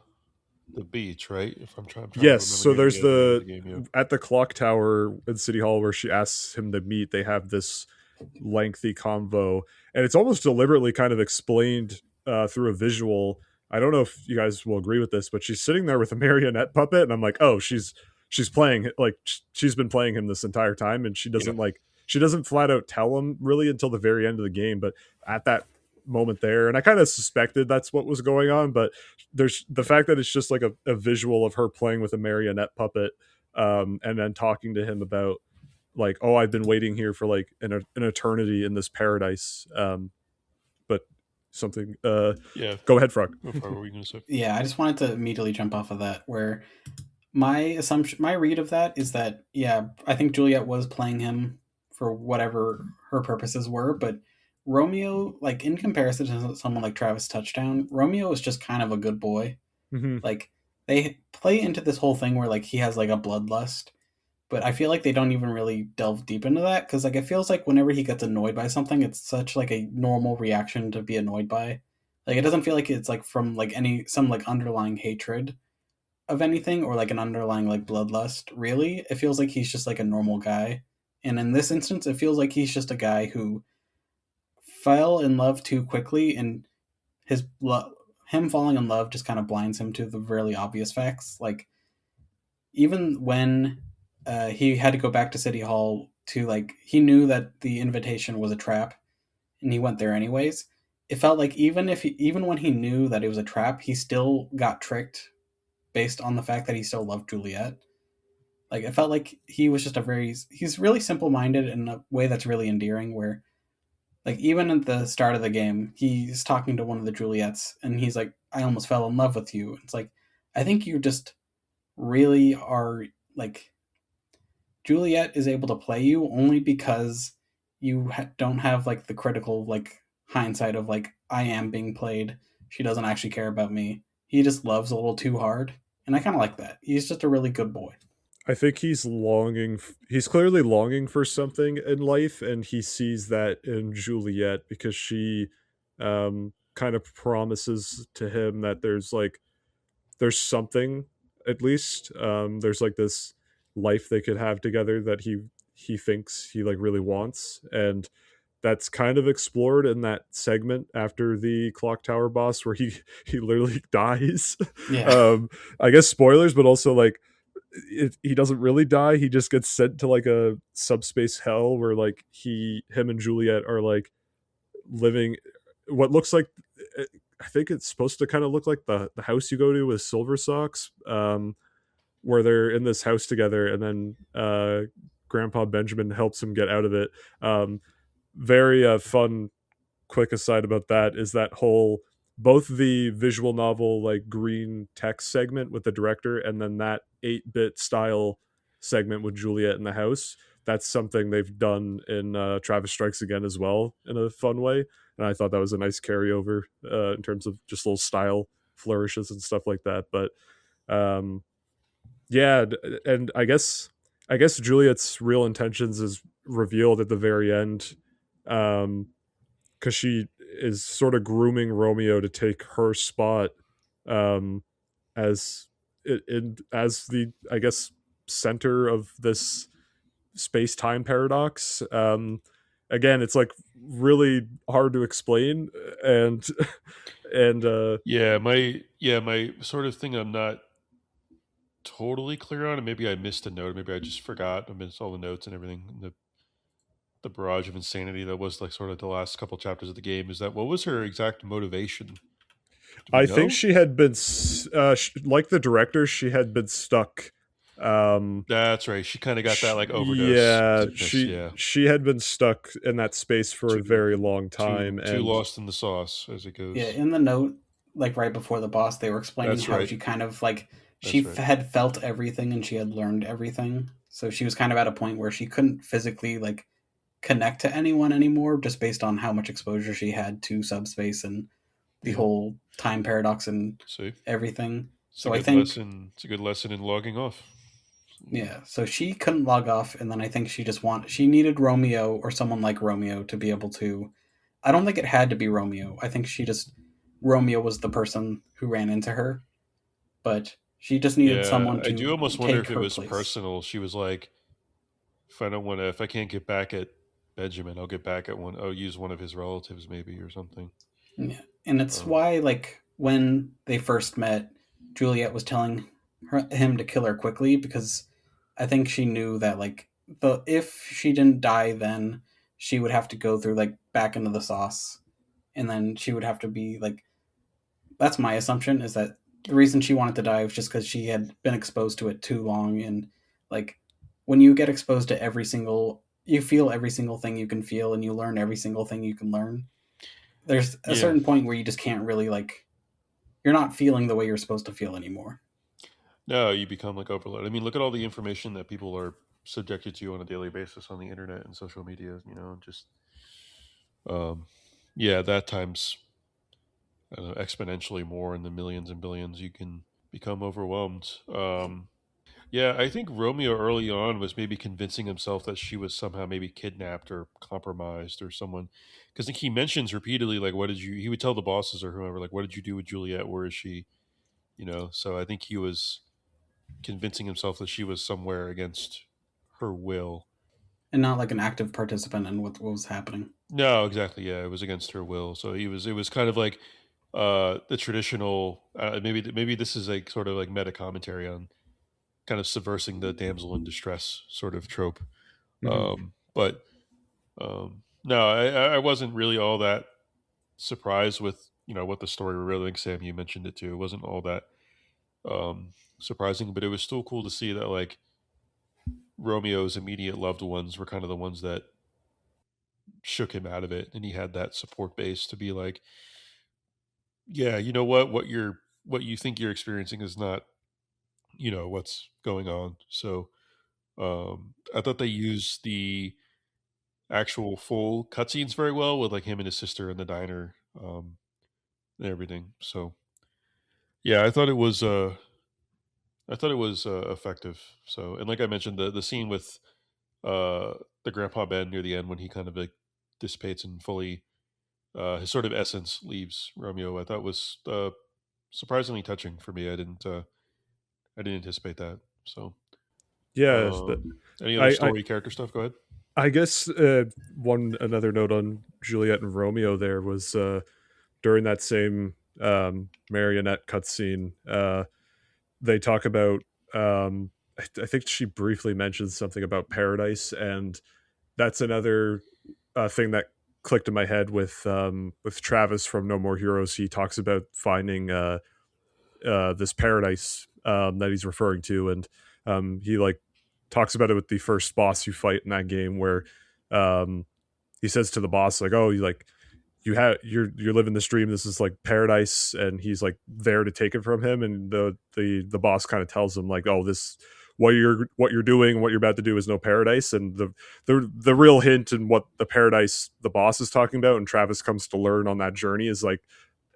the beach, right? If I'm trying to Yes, remember so near there's the end of the the game. Yeah, at the clock tower in City Hall where she asks him to meet. They have this lengthy convo, and it's almost deliberately kind of explained through a visual. I don't know if you guys will agree with this, but she's sitting there with a marionette puppet, and I'm like, oh, she's playing like she's been playing him this entire time, and yeah, she doesn't flat out tell him really until the very end of the game, but at that moment there, and I kind of suspected that's what was going on, but there's the fact that it's just like a visual of her playing with a marionette puppet, and then talking to him about like, oh, I've been waiting here for like an eternity in this paradise. But something. yeah. Go ahead, Frog. Go far. What were you gonna say? Yeah, I just wanted to immediately jump off of that. Where my assumption, my read of that is that yeah, I think Juliet was playing him for whatever her purposes were, but Romeo, like in comparison to someone like Travis Touchdown, Romeo is just kind of a good boy. Hmm. Like they play into this whole thing where like he has like a bloodlust, but I feel like they don't even really delve deep into that because like it feels like whenever he gets annoyed by something, it's such like a normal reaction to be annoyed by. Like it doesn't feel like it's like from like any some like underlying hatred of anything or like an underlying like bloodlust. Really, it feels like he's just like a normal guy, and in this instance, it feels like he's just a guy who fell in love too quickly, and his him falling in love just kind of blinds him to the really obvious facts. Like even when he had to go back to City Hall to like he knew that the invitation was a trap and he went there anyways. It felt like even when he knew that it was a trap, he still got tricked based on the fact that he still loved Juliet. Like it felt like he was just a very he's really simple minded in a way that's really endearing. Where like even at the start of the game, he's talking to one of the Juliets and he's like, "I almost fell in love with you." It's like I think you just really are like Juliet is able to play you only because you don't have like the critical like hindsight of like I am being played. She doesn't actually care about me. He just loves a little too hard, and I kind of like that. He's just a really good boy. I think he's longing. He's clearly longing for something in life, and he sees that in Juliet because she, kind of promises to him that there's something at least. There's like this life they could have together that he thinks he like really wants, and that's kind of explored in that segment after the clock tower boss where he literally dies. Yeah, um I guess spoilers, but also like he doesn't really die. He just gets sent to like a subspace hell where like him and Juliet are like living what looks like, I think it's supposed to kind of look like the house you go to with Silver Socks, where they're in this house together, and then Grandpa Benjamin helps him get out of it. Very fun quick aside about that is that whole both the visual novel like green text segment with the director and then that 8-bit style segment with Juliet in the house. That's something they've done in Travis Strikes Again as well in a fun way, and I thought that was a nice carryover in terms of just little style flourishes and stuff like that. But um, yeah, and I guess Juliet's real intentions is revealed at the very end, um, because she is sort of grooming Romeo to take her spot, um, as as the, I guess, center of this space time paradox. Again, it's like really hard to explain, and and My sort of thing. I'm not totally clear on, and maybe I missed a note. Maybe I just forgot. I missed all the notes and everything. The barrage of insanity that was like sort of the last couple chapters of the game. Is that what was her exact motivation? Do we I think know? she had been like the director. She had been stuck. That's right. She kind of got that like overdose Yeah, sickness. she Yeah, she had been stuck in that space for a too very long time, too and lost in the sauce as it yeah. goes. In the note, like right before the boss, they were explaining That's how right. she kind of like That's right. had felt everything and she had learned everything. So she was kind of at a point where she couldn't physically like connect to anyone anymore, just based on how much exposure she had to subspace and the Yeah. whole time paradox and See, everything. it's a So I good think lesson. It's a good lesson in logging off. yeah, so she couldn't log off, and then I think she needed Romeo or someone like Romeo to be able to. I don't think it had to be Romeo. I think she just Romeo was the person who ran into her, but she just needed Yeah, someone I do to almost wonder take if it her was place. personal. She was like, if I can't get back at Benjamin, I'll get back at one. I'll use one of his relatives maybe or something. Yeah. And it's Um, why, like, when they first met, Juliet was telling him to kill her quickly because I think she knew that, like, if she didn't die then, she would have to go through, like, back into the sauce. And then she would have to be, like, that's my assumption, is that the reason she wanted to die was just because she had been exposed to it too long. And, like, when you get exposed to you feel every single thing you can feel and you learn every single thing you can learn, there's a yeah, certain point where you just can't really, like, you're not feeling the way you're supposed to feel anymore. no, you become like overload. I mean, look at all the information that people are subjected to on a daily basis on the internet and social media. Just um, yeah, that times exponentially more in the millions and billions. You can become overwhelmed. Yeah, I think Romeo early on was maybe convincing himself that she was somehow maybe kidnapped or compromised or someone. Because I think he mentions repeatedly, like, what did you, he would tell the bosses or whoever, like, what did you do with Juliet? Where is she? So I think he was convincing himself that she was somewhere against her will. And not like an active participant in what was happening. No, exactly. Yeah, it was against her will. So it was kind of like the traditional, maybe this is like sort of like meta commentary on kind of subversing the damsel in distress sort of trope. Mhm. But no, I wasn't really all that surprised with what the story revealed. I think Sam, you mentioned it too. It wasn't all that surprising, but it was still cool to see that like Romeo's immediate loved ones were kind of the ones that shook him out of it, and he had that support base to be like, yeah, you know what you think you're experiencing is not what's going on. So I thought they used the actual full cutscenes very well with like him and his sister in the diner and everything. So yeah, I thought it was effective. So and like I mentioned, the scene with uh, the Grandpa Ben near the end when he kind of like dissipates and fully his sort of essence leaves Romeo, I thought was surprisingly touching for me. I didn't anticipate that. So Yeah, any other I story character stuff? Go ahead. I guess one another note on Juliet and Romeo there was during that same marionette cutscene. They talk about. I think she briefly mentions something about paradise, and that's another thing that clicked in my head with Travis from No More Heroes. He talks about finding this paradise that he's referring to, and he like talks about it with the first boss you fight in that game, where um, he says to the boss like, "Oh, you're living this dream. This is like paradise," and he's like there to take it from him, and the boss kind of tells him like, "Oh, this." What you're doing, what you're about to do is no paradise, and the real hint and what the paradise the boss is talking about, and Travis comes to learn on that journey is like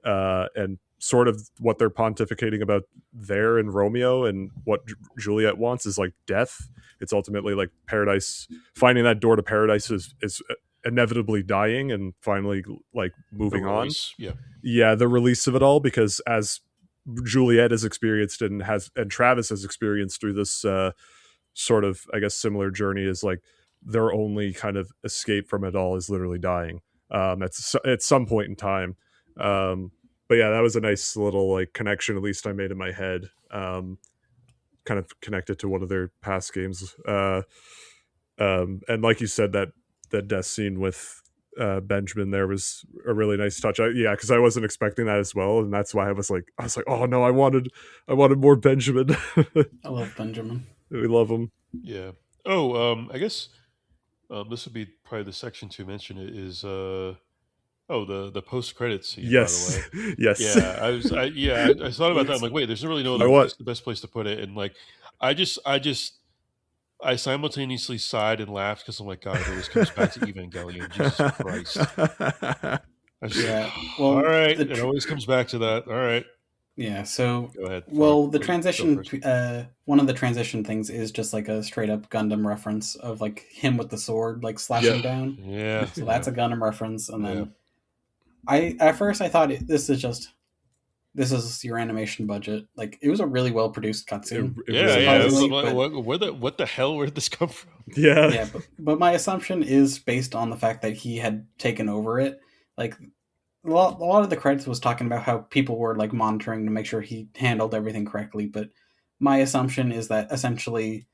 and sort of what they're pontificating about there in Romeo and what Juliet wants is like death. It's ultimately like paradise. Finding that door to paradise is inevitably dying and finally like The moving on. release, yeah. Yeah, the release of it all, because as Juliet has experienced and Travis has experienced through this sort of I guess similar journey is like their only kind of escape from it all is literally dying at some point in time. Um, but yeah, that was a nice little like connection, at least I made in my head. Kind of connected to one of their past games. And like you said, that death scene with Benjamin there was a really nice touch. Yeah, because I wasn't expecting that as well, and that's why I was like, oh no, I wanted more Benjamin. I love Benjamin. We love him. Yeah. Oh, I guess this would be probably the section to mention it is oh the post credits scene, by the Yes, way. yes. Yeah, I thought about that. I'm like, wait, there's really no I other want. place, the best place to put it, and like I just I simultaneously sighed and laughed because I'm like, God, it always comes back to Evangelion. Jesus Christ. I was just like, Yeah. all Well, right, it always comes back to that. All right, yeah. So, go ahead, Frog. well, the Or go transition, first. one of the transition things is just like a straight up Gundam reference of like him with the sword, like Yeah. slashing down. Yeah, So yeah, that's a Gundam reference. And yeah. then at first I thought this is just this is your animation budget. Like, it was a really well produced cutscene, It Yeah, really yeah. It was was. surprisingly. like, But what the hell? Where did this come from? Yeah. yeah, but my assumption is based on the fact that he had taken over it. Like, a lot of the credits was talking about how people were like monitoring to make sure he handled everything correctly. But my assumption is that essentially,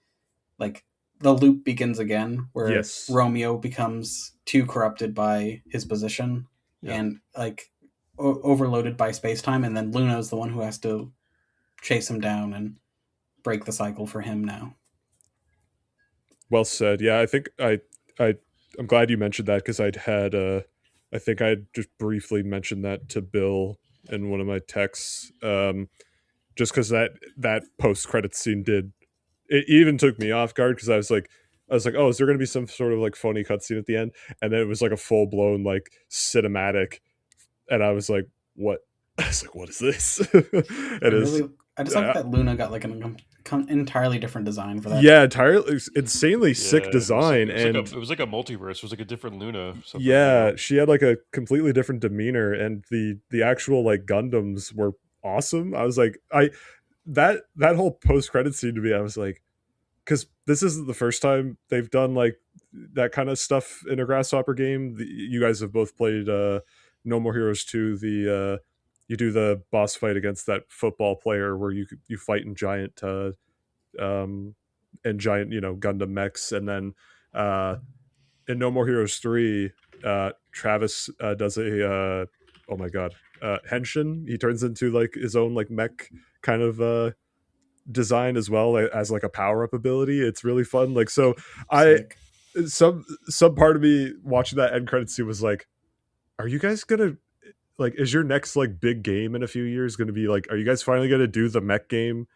like, the loop begins again, where Yes. Romeo becomes too corrupted by his position Yeah. and like overloaded by space time, and then Luna's the one who has to chase him down and break the cycle for him now. Well said. Yeah, I think I'm glad you mentioned that because I think I just briefly mentioned that to Bill in one of my texts. Just because that post credit scene did it even took me off guard because I was like, oh, is there going to be some sort of like phony cutscene at the end? And then it was like a full blown like cinematic, and I was like, what? I was like, what is this? I It is. really, I just like that Luna got like an entirely different design for that. Yeah, entirely insanely sick Yeah, design, it and was like a multiverse. It was like a different Luna somehow. yeah, she had like a completely different demeanor, and the actual like Gundams were awesome. I was like, that whole post credit scene to me, I was like, because this isn't the first time they've done like that kind of stuff in a Grasshopper game. You guys have both played No More Heroes 2. You do the boss fight against that football player where you fight in um giant Gundam mechs, and then uh in No More Heroes 3, Travis does oh my god, henshin. He turns into like his own like mech kind of design as well as like a power up ability. It's really fun. Like, so I Sick. some part of me watching that end credit scene was like, are you guys gonna like, is your next like big game in a few years gonna be like, are you guys finally gonna do the mech game?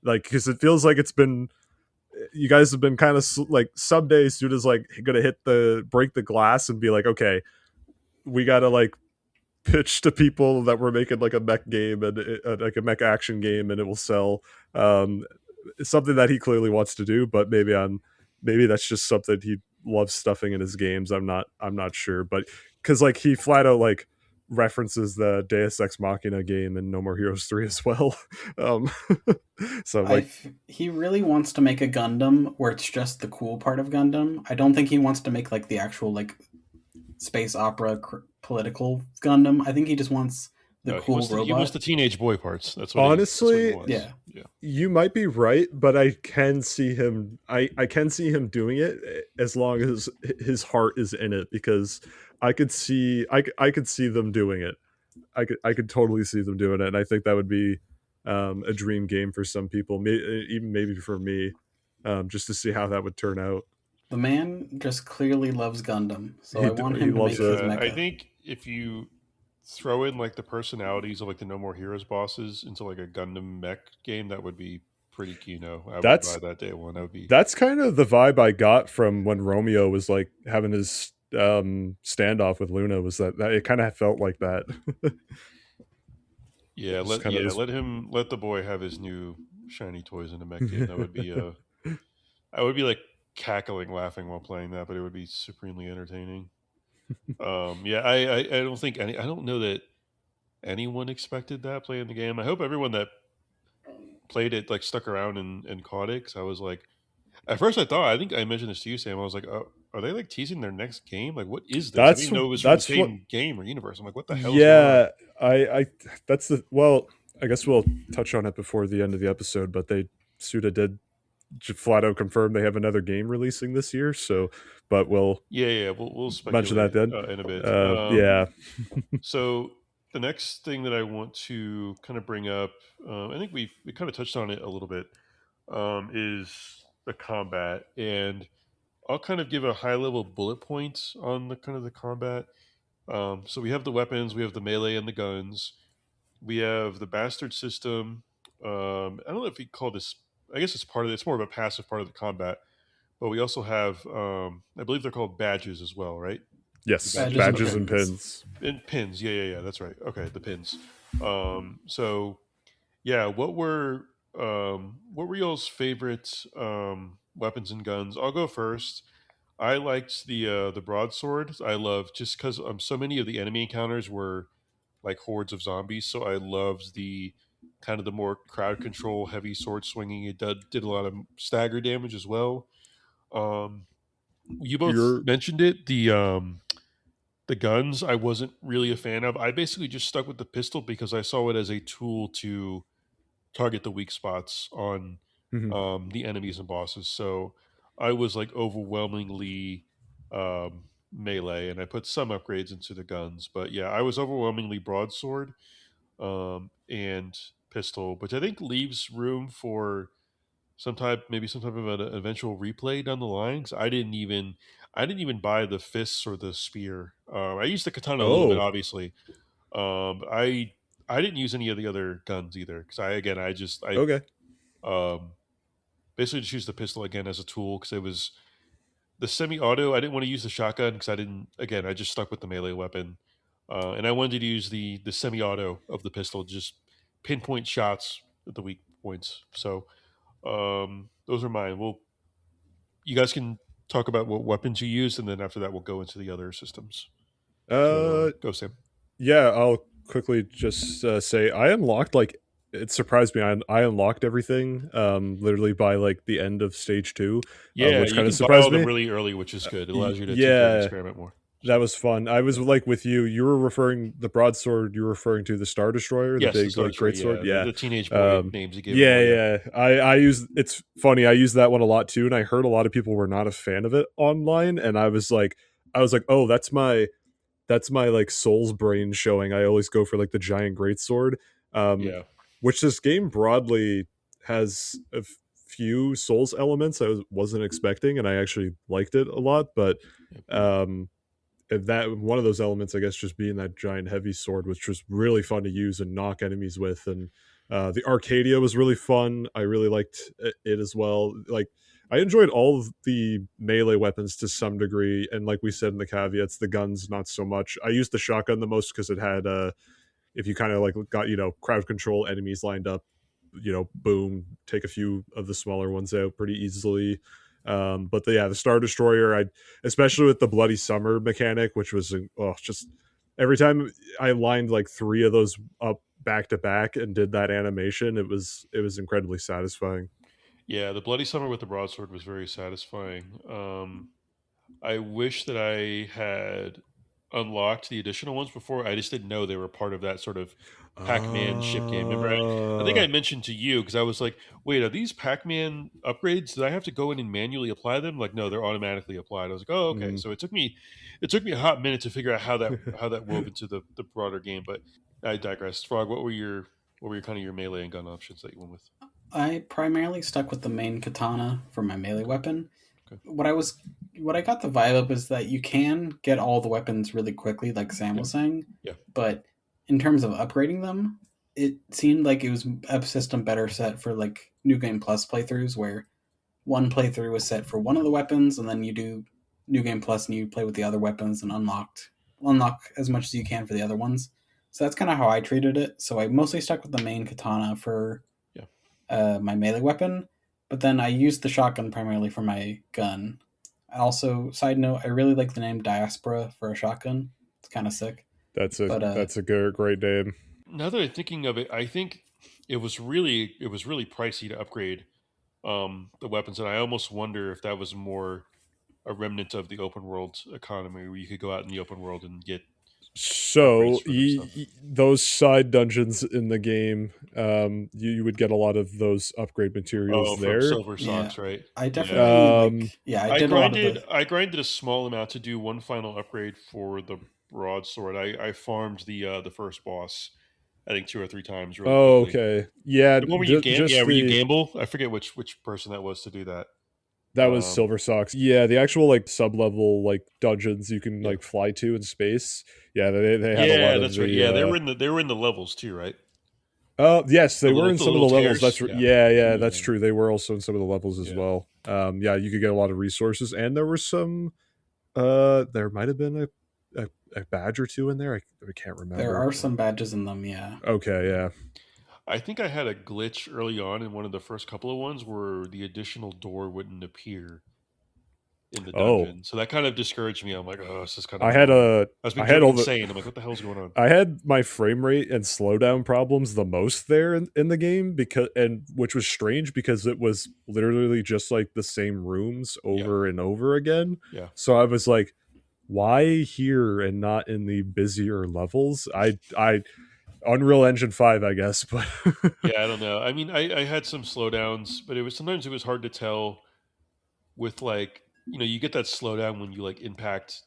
Like, because it feels like it's been, you guys have been kind of like, someday Suda's like gonna break the glass and be like, okay, we gotta like pitch to people that we're making like a mech game and like a mech action game, and it will sell. It's something that he clearly wants to do, but maybe that's just something he loves stuffing in his games. I'm not sure, but because like he flat out like references the Deus Ex Machina game in No More Heroes 3 as well. um, so like, He really wants to make a Gundam where it's just the cool part of Gundam. I don't think he wants to make like the actual like space opera political Gundam. I think he just wants the No, cool he wants robot. the teenage boy parts. That's what he honestly, wants. Yeah, Yeah. you might be right, but I can see him. I can see him doing it as long as his heart is in it, because I could see them doing it. I could totally see them doing it, and I think that would be a dream game for some people, even maybe for me, just to see how that would turn out. the man just clearly loves Gundam, so I want He him to loves make his it. I mecha. think if you throw in like the personalities of like the No More Heroes bosses into like a Gundam mech game, that would be pretty kino. I would buy That's that day one. That would be that's kind of the vibe I got from when Romeo was like having his standoff with Luna, was that it kind of felt like that. Just kind of this. let the boy have his new shiny toys in a mech game. I would be like cackling laughing while playing that, but it would be supremely entertaining. Yeah, I don't think I don't know that anyone expected that playing the game. I hope everyone that played it like stuck around and caught it, because I was like, at first I think I mentioned this to you, Sam. I was like, oh, are they like teasing their next game? Like, what is this? I didn't that's even know it was from the that's what same game or universe. I'm like, what the hell is going on? Yeah, I that's the well, I guess we'll touch on it before the end of the episode, but Suda did flat out confirm they have another game releasing this year, so but we'll Yeah, we'll mention that speculate then. in a bit. Yeah. So the next thing that I want to kind of bring up, I think we kind of touched on it a little bit, is the combat, and I'll kind of give a high level bullet points on the kind of the combat. So we have the weapons, we have the melee and the guns, we have the bastard system. I don't know if you call this. I guess it's part of it. It's more of a passive part of the combat. But we also have, I believe they're called badges as well, right? The Yes, badges. Badges and badges Okay, and pins. pins. and pins. Yeah. That's right. Okay, the pins. So yeah, what were y'all's favorite weapons and guns? I'll go first. I liked the broadsword. I love just because so many of the enemy encounters were like hordes of zombies. So I loved the kind of the more crowd control, heavy sword swinging. It did a lot of stagger damage as well. Um, you both You're mentioned it. The guns I wasn't really a fan of. I basically just stuck with the pistol because I saw it as a tool to target the weak spots on mhm. the enemies and bosses. So I was like overwhelmingly melee, and I put some upgrades into the guns. But yeah, I was overwhelmingly broadsword and pistol, which I think leaves room for some type of an eventual replay down the line. 'Cause I didn't even buy the fists or the spear. I used the katana a little bit, Oh, obviously. I didn't use any of the other guns either because I okay. um, basically just used the pistol again as a tool because it was the semi-auto. I didn't want to use the shotgun because I didn't. Again, I just stuck with the melee weapon, and I wanted to use the semi-auto of the pistol, just pinpoint shots at the weak points. So those are mine. Well, you guys can talk about what weapons you used, and then after that, we'll go into the other systems. So Uh, go, Sam. yeah, I'll quickly just say I unlocked like it surprised me. I unlocked everything literally by like the end of stage 2, Yeah, which you kind of can buy all surprised of them me. really early, which is good. It allows you to tinker and Yeah, experiment more. that So was fun. I was yeah. like with you. You were referring the broadsword. You were referring to the Star Destroyer, the Yes, the big Star like Destroyer. great sword. Yeah, Yeah, the teenage boy names he gave him yeah, all. Yeah, yeah. I use. It's funny. I use that one a lot too, and I heard a lot of people were not a fan of it online, and I was like, oh, that's my like soul's brain showing. I always go for like the giant greatsword, um, yeah. which this game broadly has a few souls elements wasn't expecting, and I actually liked it a lot. But Yep. um, and that one of those elements, I guess, just being that giant heavy sword, which was really fun to use and knock enemies with. And the Arcadia was really fun. I really liked it as well. Like I enjoyed all of the melee weapons to some degree, and like we said in the caveats, the guns not so much. I used the shotgun the most because it had if you kind of like got crowd control enemies lined up, boom, take a few of the smaller ones out pretty easily. But the Star Destroyer, I especially with the Bloody Summer mechanic, which was just every time I lined like three of those up back to back and did that animation, it was incredibly satisfying. Yeah, the Bloody Summer with the broadsword was very satisfying. I wish that I had unlocked the additional ones before. I just didn't know they were part of that sort of Pac-Man ship game. Remember, I think I Uh, mentioned to you because I was like, "Wait, are these Pac-Man upgrades? Did I have to go in and manually apply them?" Like, no, they're automatically applied. I was like, "Oh, okay." mm. So it took me a hot minute to figure out how that wove into the broader game. But I digress. Frog, what were your kind of your melee and gun options that you went with? I primarily stuck with the main katana for my melee Okay, weapon. okay, What I was what I got the vibe of is that you can get all the weapons really quickly, like Sam yeah, was saying, yeah, but in terms of upgrading them, it seemed like it was a system better set for like New Game Plus playthroughs where one playthrough was set for one of the weapons, and then you do New Game Plus and you play with the other weapons and unlock as much as you can for the other ones. So that's kind of how I treated it. So I mostly stuck with the main katana for yeah. my melee weapon, but then I used the shotgun primarily for my gun. Also, side note, I really like the name Diaspora for a shotgun. It's kind of sick. But that's a good great name. Now that I'm thinking of it, I think it was really pricey to upgrade the weapons, and I almost wonder if that was more a remnant of the open world economy, where you could go out in the open world and get upgrades So for them stuff. those side dungeons in the game, you would get a lot of those upgrade materials Oh, from there. Silver yeah, Socks, right? I Yeah, definitely Um, like. Yeah, I did a lot of the. I grinded a small amount to do one final upgrade for the broadsword. I farmed the first boss, I think 2 or 3 times really oh, quickly. okay, yeah, The one where yeah, just where you the gamble. I forget which person that was to do that. that was Um, Silver Socks. Yeah, the actual like sub level like dungeons you can yeah, like fly to in space. Yeah, they had a lot yeah, of that's right. the Yeah, they were in the levels too, right? oh, yes, they were in The some of little the levels. tears. Yeah, Yeah, yeah, that's yeah, true. They were also in some of the levels as yeah. well. Yeah, you could get a lot of resources, and there were some. There might have been a badge or two in there. I can't There remember. are some badges in them. Yeah, Okay, yeah. I think I had a glitch early on in one of the first couple of ones where the additional door wouldn't appear. in the Oh, dungeon. So that kind of discouraged me. I'm like, oh, this is kind of I had annoying. a I was being I had driven all the insane. I'm like, what the hell's going on? I had my frame rate and slowdown problems the most there in the game, because and which was strange because it was literally just like the same rooms Yeah, over and over again. yeah, So I was like, why here and not in the busier levels? I Unreal Engine 5, I guess, but yeah. I don't know. I mean, I had some slowdowns, but it was sometimes it was hard to tell with like you get that slowdown when you like impact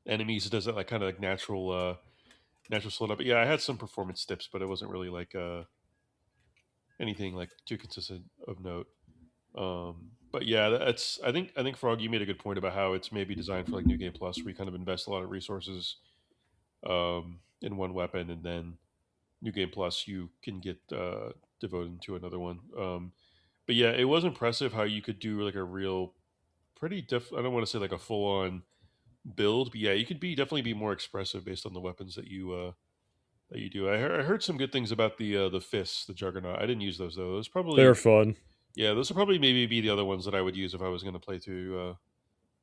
enemies. It does that like kind of like natural slowdown. But yeah, I had some performance dips, but it wasn't really like anything like too consistent of note. But yeah, that's I think Frog, you made a good point about how it's maybe designed for like New Game Plus, where you kind of invest a lot of resources in one weapon, and then New Game Plus you can get devoted to another one. But yeah, it was impressive how you could do like a real pretty I don't want to say like a full on build, but yeah, you could be definitely be more expressive based on the weapons that you do. I heard some good things about the fists, the Juggernaut. I didn't use those though. Those they're probably fun. yeah, those would probably maybe be the other ones that I would use if I was going to play through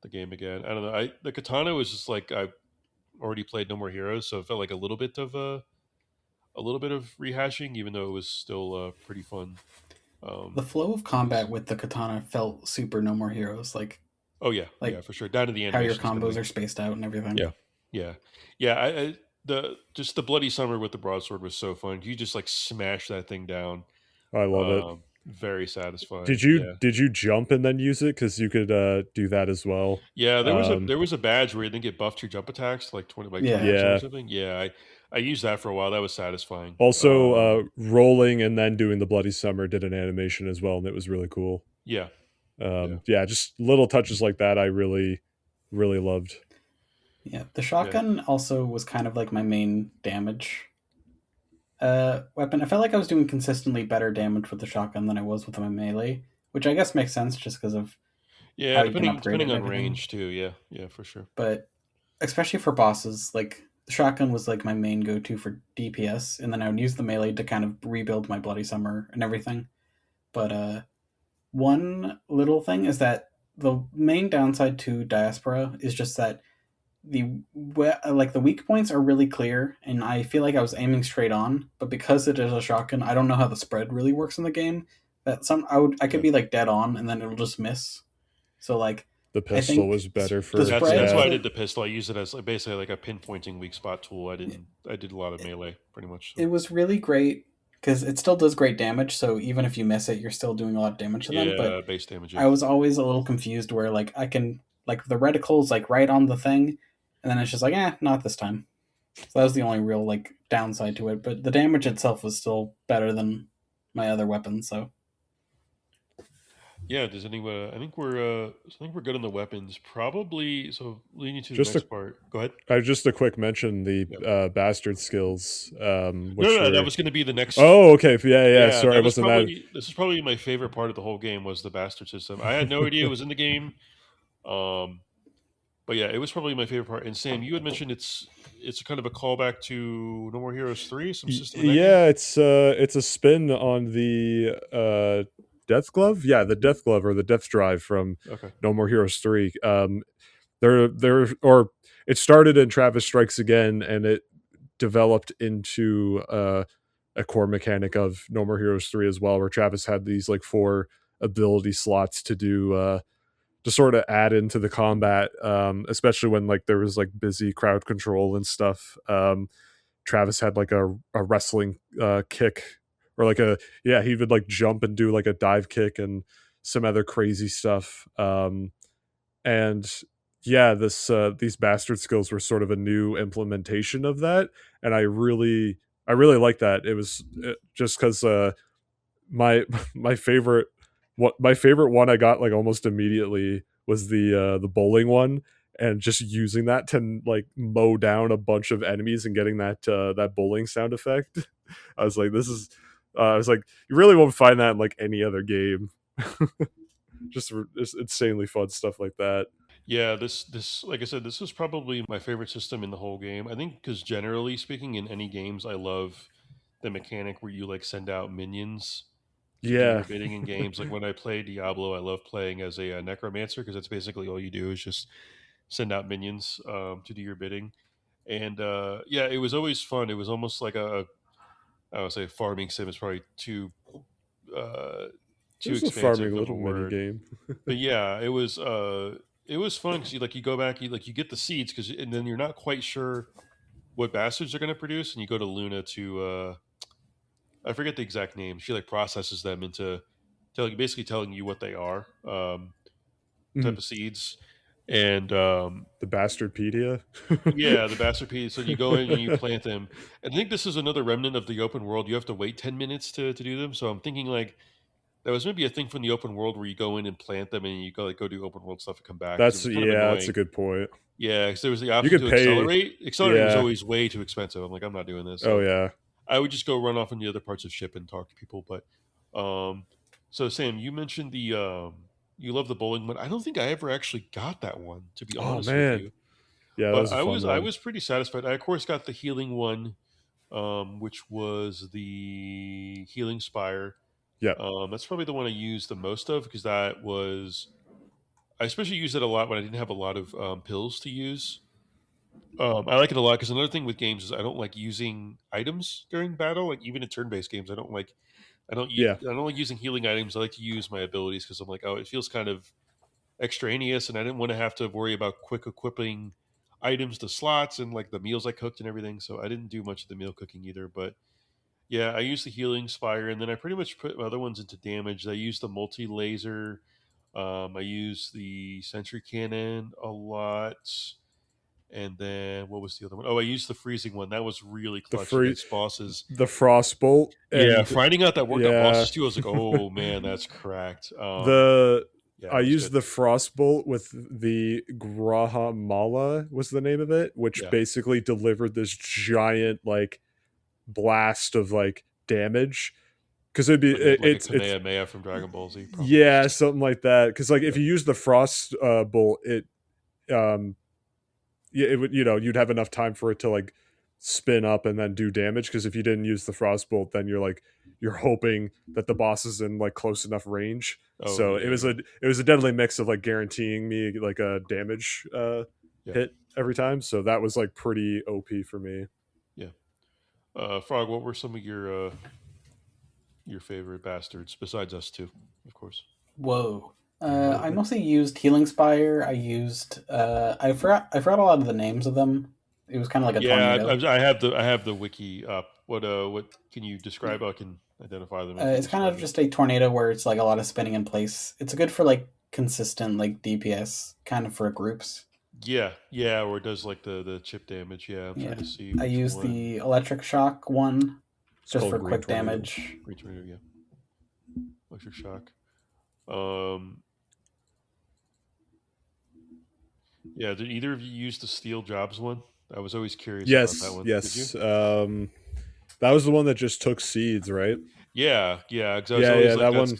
the game again. I don't know. The katana was just like I already played No More Heroes, so it felt like a little bit of rehashing, even though it was still pretty fun The flow of to use. combat with the katana felt super No More Heroes, Oh yeah, yeah, like for sure. Down to the how your animations and combos everything. are spaced out and everything. Yeah, yeah, yeah. The just the bloody summer with the broadsword was so fun. You just like smash that thing down. I love it. Very satisfying. Did you Yeah, did you jump and then use it? Because you could do that as well. yeah. Um, There was a badge where you didn't get buffed your jump attacks to like 20% or Yeah, yeah. something. Yeah, I used that for a while. That was satisfying. Also, rolling and then doing the Bloody Summer did an animation as well, and it was really cool. Yeah, yeah, Yeah, just little touches like that I really loved. yeah. The yeah. shotgun also was kind of like my main damage weapon. I felt like I was doing consistently better damage with the shotgun than I was with my melee, which I guess makes sense just because of Yeah, how you can upgrade it depending and on everything. range too. Yeah, yeah, for sure. But especially for bosses, like the shotgun was like my main go-to for DPS, and then I would use the melee to kind of rebuild my bloody summer and everything. But one little thing is that the main downside to Diaspora is just that the weak points are really clear, and I feel like I was aiming straight on, but because it is a shotgun, I don't know how the spread really works in the game. That some I could Yeah, be like dead on, and then it'll just miss. So like, The I pistol think was better the for spread that's yeah. why I for did the pistol. I used it as like, basically like a pinpointing weak spot tool. I did a lot of melee pretty much. So it was really great because it still does great damage. So even if you miss it, you're still doing a lot of damage to them. But yeah, base damage. Yeah, I was always a little confused where like I can like the reticle's like right on the thing, and then it's just like not this time. So that was the only real like downside to it. But the damage itself was still better than my other weapons. So yeah. Does anyone? I think we're good on the weapons. Probably. So leading to the Just a next part. Go ahead. just a quick mention, the Yeah. bastard skills, No, which no, that were was going to be the next. oh okay yeah Yeah, sorry, that was wasn't that probably this is probably my favorite part of the whole game was the bastard system. I had no idea it was in the game. Um, but yeah, it was probably my favorite part. And Sam, you had mentioned it's kind of a callback to No More Heroes 3, some system in that game. Yeah, it's a spin on the Death Glove. Yeah, the Death Glove or the Death Drive from Okay. No More Heroes 3. There or it started in Travis Strikes Again, and it developed into a core mechanic of No More Heroes 3 as well, where Travis had these like four ability slots to do to sort of add into the combat, especially when like there was like busy crowd control and stuff. Travis had like a wrestling kick, or like a yeah, he would like jump and do like a dive kick and some other crazy stuff. And yeah, this these bastard skills were sort of a new implementation of that, and I really like that. It was just because my my favorite my favorite one I got like almost immediately was the bowling one, and just using that to like mow down a bunch of enemies and getting that bowling sound effect. I was like, this is I was like, you really won't find that in like any other game. Just insanely fun stuff like that. Yeah, this like I said, this was probably my favorite system in the whole game. I think because generally speaking, in any games, I love the mechanic where you like send out minions to do Yeah. your bidding in games. Like when I play Diablo, I love playing as a necromancer because that's basically all you do is just send out minions to do your bidding. And yeah, it was always fun. It was almost like I would say farming sim is probably uh, It too was a farming expansive of a little mini word, game. but yeah, it was fun because you go back, you get the seeds because and then you're not quite sure what bastards are going to produce, and you go to Luna to I forget the exact name. She like processes them into basically telling you what they are, type Mhm. of seeds, and The Bastardpedia. yeah, the bastard peas. So you go in and you plant them. And I think this is another remnant of the open world. You have to wait 10 minutes to do them. So I'm thinking like that was maybe a thing from the open world where you go in and plant them and you go do open world stuff and come back because it was kind of That's a annoying. good point. Yeah, because there was the You option could to pay. accelerate. Accelerate was Yeah. always way too expensive. I'm like, I'm not doing this. Oh So yeah. I would just go run off in the other parts of ship and talk to people. But so Sam, you mentioned the you love the bowling one. I don't think I ever actually got that one, to be Oh honest with man. you. Yeah, that But was a fun I one. was pretty satisfied. I of course got the healing one, which was the healing spire. Yeah. That's probably the one I used the most of because that was I especially used it a lot when I didn't have a lot of pills to use. I like it a lot because another thing with games is I don't like using items during battle. Like even in turn-based games, Yeah. I don't like using healing items. I like to use my abilities because I'm like, oh, it feels kind of extraneous, and I didn't want to have to worry about quick equipping items to slots and like the meals I cooked and everything. So I didn't do much of the meal cooking either. But yeah, I used the healing spire, and then I pretty much put my other ones into damage. I used the multi laser. I used the sentry cannon a lot. And then what was the other one? Oh, I used the freezing one. That was really The clutch free against bosses. the Frostbolt Yeah, and finding out that worked on yeah. bosses too, I was like, oh man, that's cracked. the Yeah, I it was used good. the Frostbolt with the Grahamala was the name of it, which Yeah, basically delivered this giant like blast of like damage because like a it's Kamehameha from Dragon Ball Z, probably. yeah, something like that. Because like if Yeah, you use the frost bolt, it um yeah, it would you'd have enough time for it to like spin up and then do damage. Because if you didn't use the frost bolt, then you're hoping that the boss is in like close enough range. oh So yeah, yeah, it was a deadly mix of like guaranteeing me like a damage yeah, hit every time. So that was like pretty OP for me. yeah. Frog, what were some of your favorite bastards besides us two, of course? Whoa. I mostly used Healing Spire. I forgot a lot of the names of them. It was kind of like a Yeah, tornado. I have the wiki up. What can you describe? I can identify them if you It's kind describe of them. just a tornado where it's like a lot of spinning in place. It's good for like consistent like DPS, kind of for groups. Yeah, yeah, or it does like the chip damage. Yeah, I'm trying Yeah. to see I which used one. the Electric Shock one It's just called for Green quick Tornado. damage. Green Tornado, yeah, electric shock. Um, yeah, did either of you use the Steel Jobs one? I was always curious about that Yes, one. Did you? yes. That was the one that just took seeds, right? Yeah, yeah. Because I was Yeah, always yeah. like, That that's one.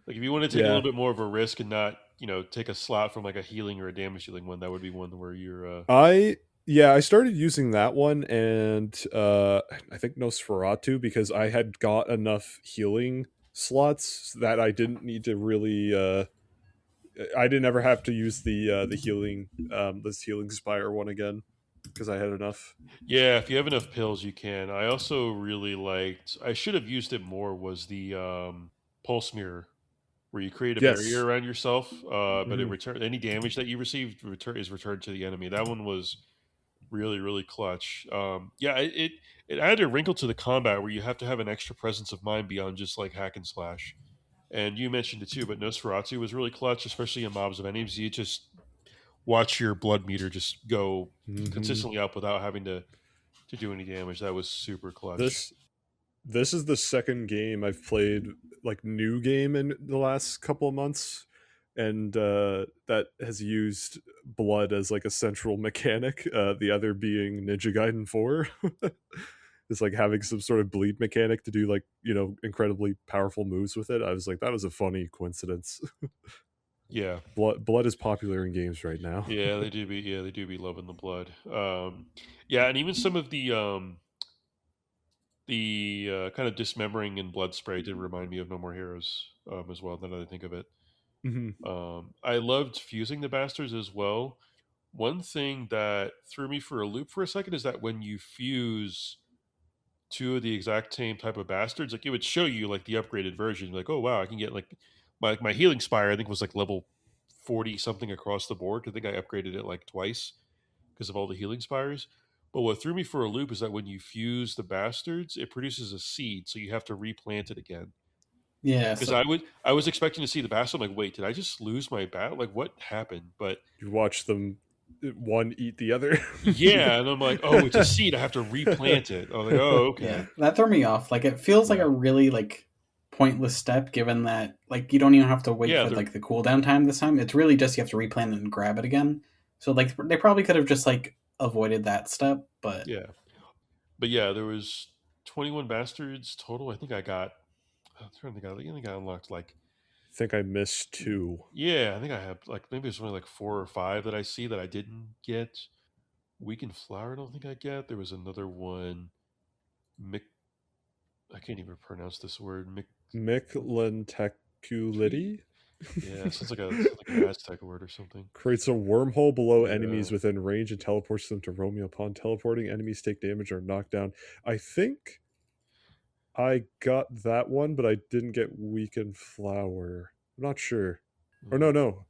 like if you want to take a Yeah, little bit more of a risk and not, take a slot from like a healing or a damage dealing one, that would be one where you're. I yeah, I started using that one and I think Nosferatu because I had got enough healing slots that I didn't need to really I didn't ever have to use the healing this healing spire one again because I had enough. Yeah, if you have enough pills, you can. I also really liked. I should have used it more. Was the pulse mirror where you create a barrier Yes. around yourself, but it Hmm. return any damage that you received is returned to the enemy. That one was really clutch. Yeah, it added a wrinkle to the combat where you have to have an extra presence of mind beyond just like hack and slash. And you mentioned it too, but Nosferatu was really clutch, especially in mobs of enemies. You just watch your blood meter just go Hmm. consistently up without having to do any damage. That was super clutch. This this is the second game I've played like new game in the last couple of months and that has used blood as like a central mechanic, the other being Ninja Gaiden 4. It's like having some sort of bleed mechanic to do like incredibly powerful moves with it. I was like, that was a funny coincidence. Yeah, Blood is popular in games right now. yeah, they do be. Yeah, they do be loving the blood. Yeah, and even some of the the kind of dismembering and blood spray did remind me of No More Heroes as well. Now that I think of it, Hmm. I loved fusing the bastards as well. One thing that threw me for a loop for a second is that when you fuse two of the exact same type of bastards, like it would show you like the upgraded version. Like, oh wow, I can get like my healing spire. I think was like level 40 something across the board. I think I upgraded it like twice because of all the healing spires. But what threw me for a loop is that when you fuse the bastards, it produces a seed, so you have to replant it again. Yeah, Because so I was expecting to see the bastard. I'm like, wait, did I just lose my bat? Like, what happened? But You watch them one eat the other. yeah, and I'm like, oh, it's a seed. I have to replant it. I was like, oh, yeah, okay, that threw me off. Like, it feels like yeah, a really like pointless step, given that like you don't even have to wait yeah, for like the cooldown time this time. It's really just you have to replant it and grab it again. So like they probably could have just like avoided that step, but yeah. But yeah, there was 21 bastards total. I think I got. I'm trying to think. I think I unlocked like. I think I missed two. Yeah, I think I have like maybe it's only like 4 or 5 that I see that I didn't get. Weekend Flower, I don't think I get. There was another one. Mick, I can't even pronounce this word. Mictlanteculidy Yeah, sounds like an Aztec word or something. creates a wormhole below enemies Yeah. within range and teleports them to Romeo. Upon teleporting, enemies take damage or knocked down. I think I got that one, but I didn't get Weakened Flower. I'm not sure. Or Mm. no, no.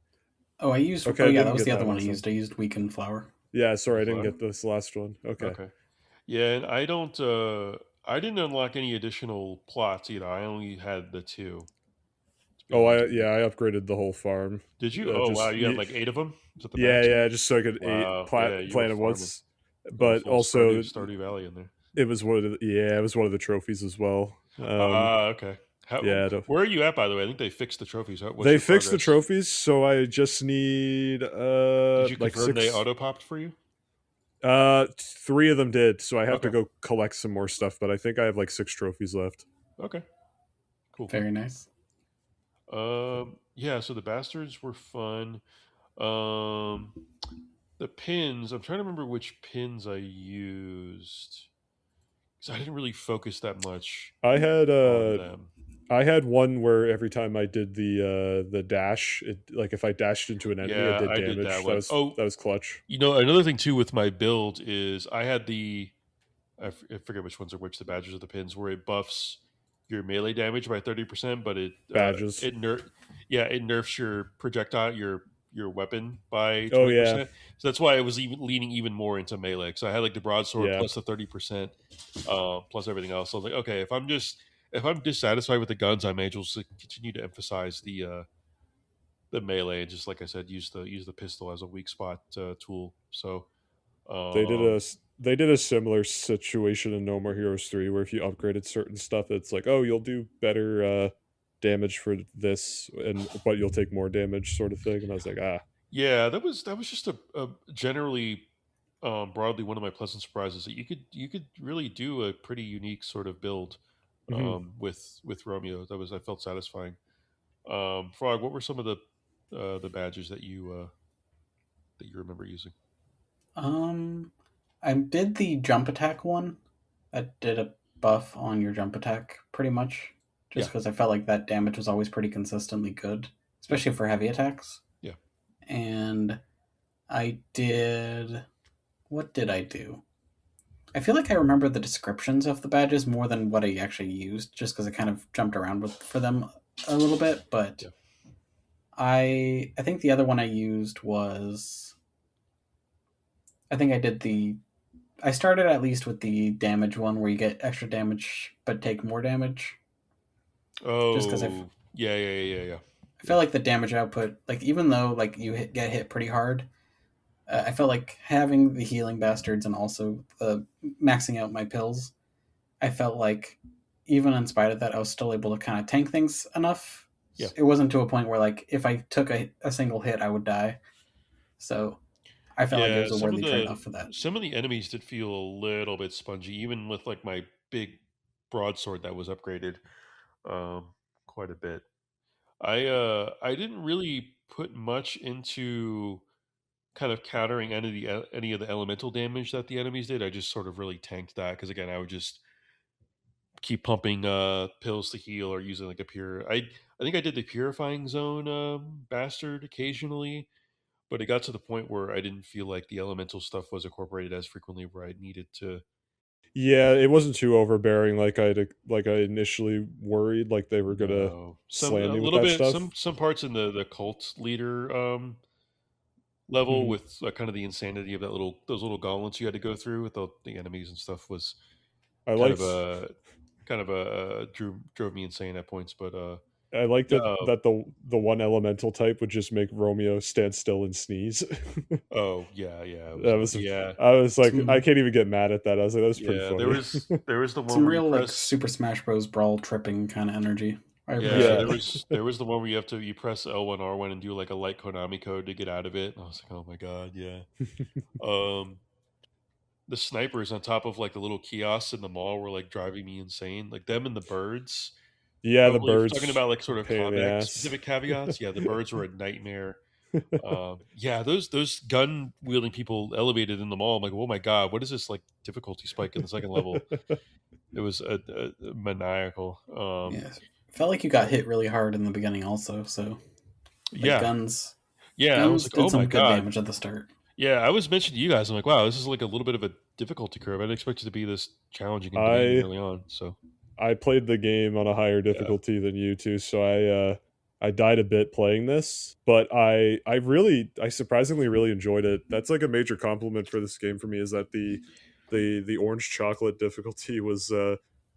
oh, I used Okay, oh I yeah, that didn't was get the other that one one. I So used. I used Weakened Flower. yeah, sorry, Weekend I didn't Flower. get this last one. Okay. Okay. Yeah, and I don't. I didn't unlock any additional plots either. I only had the two. To be Oh, honest I with you. yeah, I upgraded the whole farm. Did you? Oh wow, you had like 8 of them. Is that the Yeah, max? yeah, just so I could Wow. Yeah, you were plan it farming. once. Going But full also, Stardew Valley in there. it was one of the yeah, it was one of the trophies as well. Ah, okay. Yeah, Where are you at, by the way? I think they fixed the trophies. What's they your fixed the progress? trophies, so I just need Did you like confirm they six. auto popped for you? Three of them did, so I have to Okay. go collect some more stuff. But I think I have like six trophies left. Okay. Cool. Cool. Very nice. Yeah. So the bastards were fun. Um, the pins. I'm trying to remember which pins I used because I didn't really focus that much I had on them. I had one where every time I did the dash, it like if I dashed into an enemy, it Yeah, did I did that damage. one. Oh, That was clutch. you know, another thing too with my build is I had I forget which ones are which, the badges or the pins, where it buffs your melee damage by 30%, but Badges. it nerfs your projectile your weapon by Oh yeah, 20%. So that's why I was even leaning even more into melee. So I had like the broadsword yeah. plus the 30%, plus everything else. So I was like, okay, if I'm dissatisfied with the guns, I may as well just continue to emphasize the melee and just like I said, use the pistol as a weak spot tool. So They did a um, they did a similar situation in No More Heroes 3 where if you upgraded certain stuff, it's like, oh, you'll do better damage for this, and but you'll take more damage, sort of thing. And I was like, ah, yeah, that was just a generally broadly one of my pleasant surprises that you could really do a pretty unique sort of build mhm. with Romeo. I felt satisfying. Frog, what were some of the badges that you remember using? Um, I did the jump attack one. I did a buff on your jump attack pretty much, just Yeah, because I felt like that damage was always pretty consistently good, yeah, especially for heavy attacks. yeah. And I did. What did I do? I feel like I remember the descriptions of the badges more than what I actually used, just because I kind of jumped around for them a little bit. But Yeah. I think the other one I used was I think I did the I started at least with the damage one where you get extra damage but take more damage. Just because Oh, yeah. I Yeah. feel like the damage output, like even though like get hit pretty hard, I felt like having the healing bastards and also the maxing out my pills. I felt like even in spite of that, I was still able to kind of tank things enough. Yeah. It wasn't to a point where like if I took a single hit, I would die. So I felt like it Yeah, was a worthy trade off for that. some of the enemies did feel a little bit spongy, even with like my big broadsword that was upgraded um, quite a bit. I didn't really put much into kind of countering any of the elemental damage that the enemies did. I just sort of really tanked that because again, I would just keep pumping pills to heal or using like a pure. I think I did the purifying zone bastard occasionally, but it got to the point where I didn't feel like the elemental stuff was incorporated as frequently where I needed to. Yeah, it wasn't too overbearing like I initially worried like they were gonna No, some slam a me with little that bit, stuff. some parts in the cult leader level Mhm. with kind of the insanity of that little those little gauntlets you had to go through with the enemies and stuff was I kind of liked a drove me insane at points, but I liked yeah, it that the one elemental type would just make Romeo stand still and sneeze. oh yeah, yeah, it was That was yeah, I was like I Some can't even get mad at that. I was like that was pretty yeah. funny. There was the one some where you real like press. Super Smash Bros. Brawl tripping kind of energy. I Yeah, Yeah. appreciate it. there was the one where you press L1 R1 and do like a light Konami code to get out of it. And I was like, oh my god, yeah. Um, the snipers on top of like the little kiosks in the mall were like driving me insane. Like them and the birds. Yeah, the Well, if you're talking birds about like sort of pain in the combat ass. specific caveats, yeah, the birds were a nightmare. Yeah, those gun wielding people elevated in the mall. I'm like, oh my god, what is this like difficulty spike in the second level? It was a maniacal. Yeah, felt like you got hit really hard in the beginning also. So like Yeah, guns I was like, did oh my some good god. damage at the start. Yeah, I was mentioning to you guys. I'm like, wow, this is like a little bit of a difficulty curve. I didn't expect it to be this challenging in the beginning I early on. So I played the game on a higher yeah, difficulty than you two, so I died a bit playing this, but I surprisingly really enjoyed it. That's like a major compliment for this game for me is that the orange chocolate difficulty was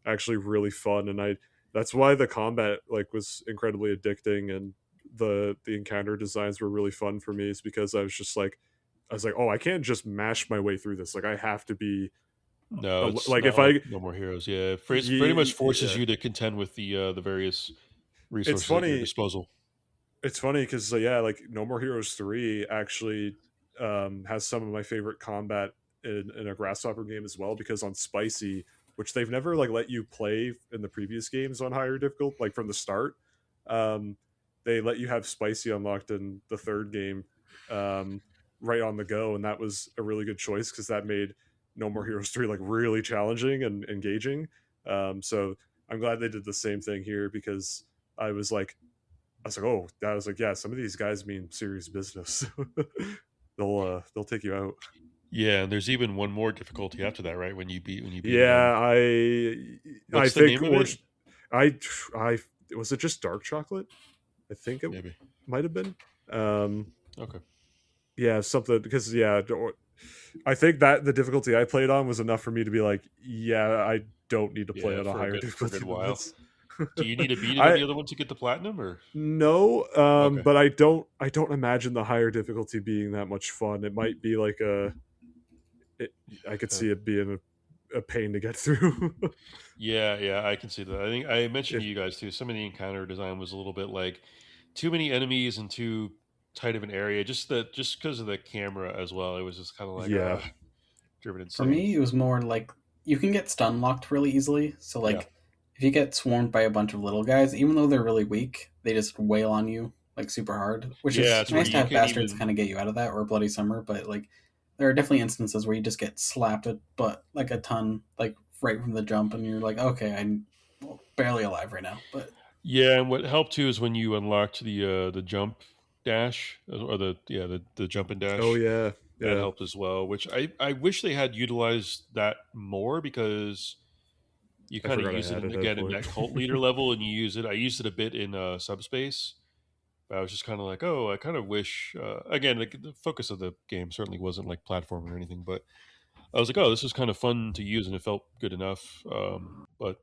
actually really fun, and I that's why the combat like was incredibly addicting, and the encounter designs were really fun for me is because I was like, oh, I can't just mash my way through this. Like I have to be no, it's like not if like I No More Heroes. Yeah, it pretty much forces yeah. you to contend with the various It's resources at your funny disposal. It's funny because yeah, like No More Heroes 3 actually has some of my favorite combat in a Grasshopper game as well. Because on Spicy, which they've never like let you play in the previous games on higher difficult, like from the start, um, they let you have Spicy unlocked in the third game, um, right on the go, and that was a really good choice because that made No More Heroes 3 like really challenging and engaging. So I'm glad they did the same thing here because I was like I was like, oh, that was like, yeah, some of these guys mean serious business. They'll take you out. Yeah, and there's even one more difficulty after that, right? When you beat them, Yeah, I what's the think name of it? orange. I was it just dark chocolate? I think it Maybe. might have been. Um, Okay. yeah, something because yeah, I think that the difficulty I played on was enough for me to be like, yeah, I don't need to play Yeah, on a higher for a good difficulty than while. this. Do you need to beat it on I the other one to get the platinum, or no, okay? but I don't imagine the higher difficulty being that much fun. It might be like it, I could Uh, see it being a pain to get through. Yeah, yeah, I can see that. I think I mentioned to if you guys too. Some of the encounter design was a little bit like too many enemies and too tight of an area. Just because of the camera as well. It was just kind of like yeah, driven For insane. me, it was more like you can get stun locked really easily. So Yeah, like if you get swarmed by a bunch of little guys, even though they're really weak, they just wail on you like super hard, which yeah, is it's where nice to you have can't bastards to even. kind of get you out of that or bloody summer. But like there are definitely instances where you just get slapped at but like a ton like right from the jump, and you're like, okay, I'm barely alive right now. But Yeah, and what helped too is when you unlocked the jump dash or the jump and oh dash. yeah, That yeah. helped as well. Which I wish they had utilized that more because you I kind of forgot I use it had in, it at again in point. that cult leader level, and you use it. I used it a bit in subspace. But I was just kind of like, oh, I kind of wish. Again, the focus of the game certainly wasn't like platforming or anything, but I was like, oh, this is kind of fun to use, and it felt good enough. But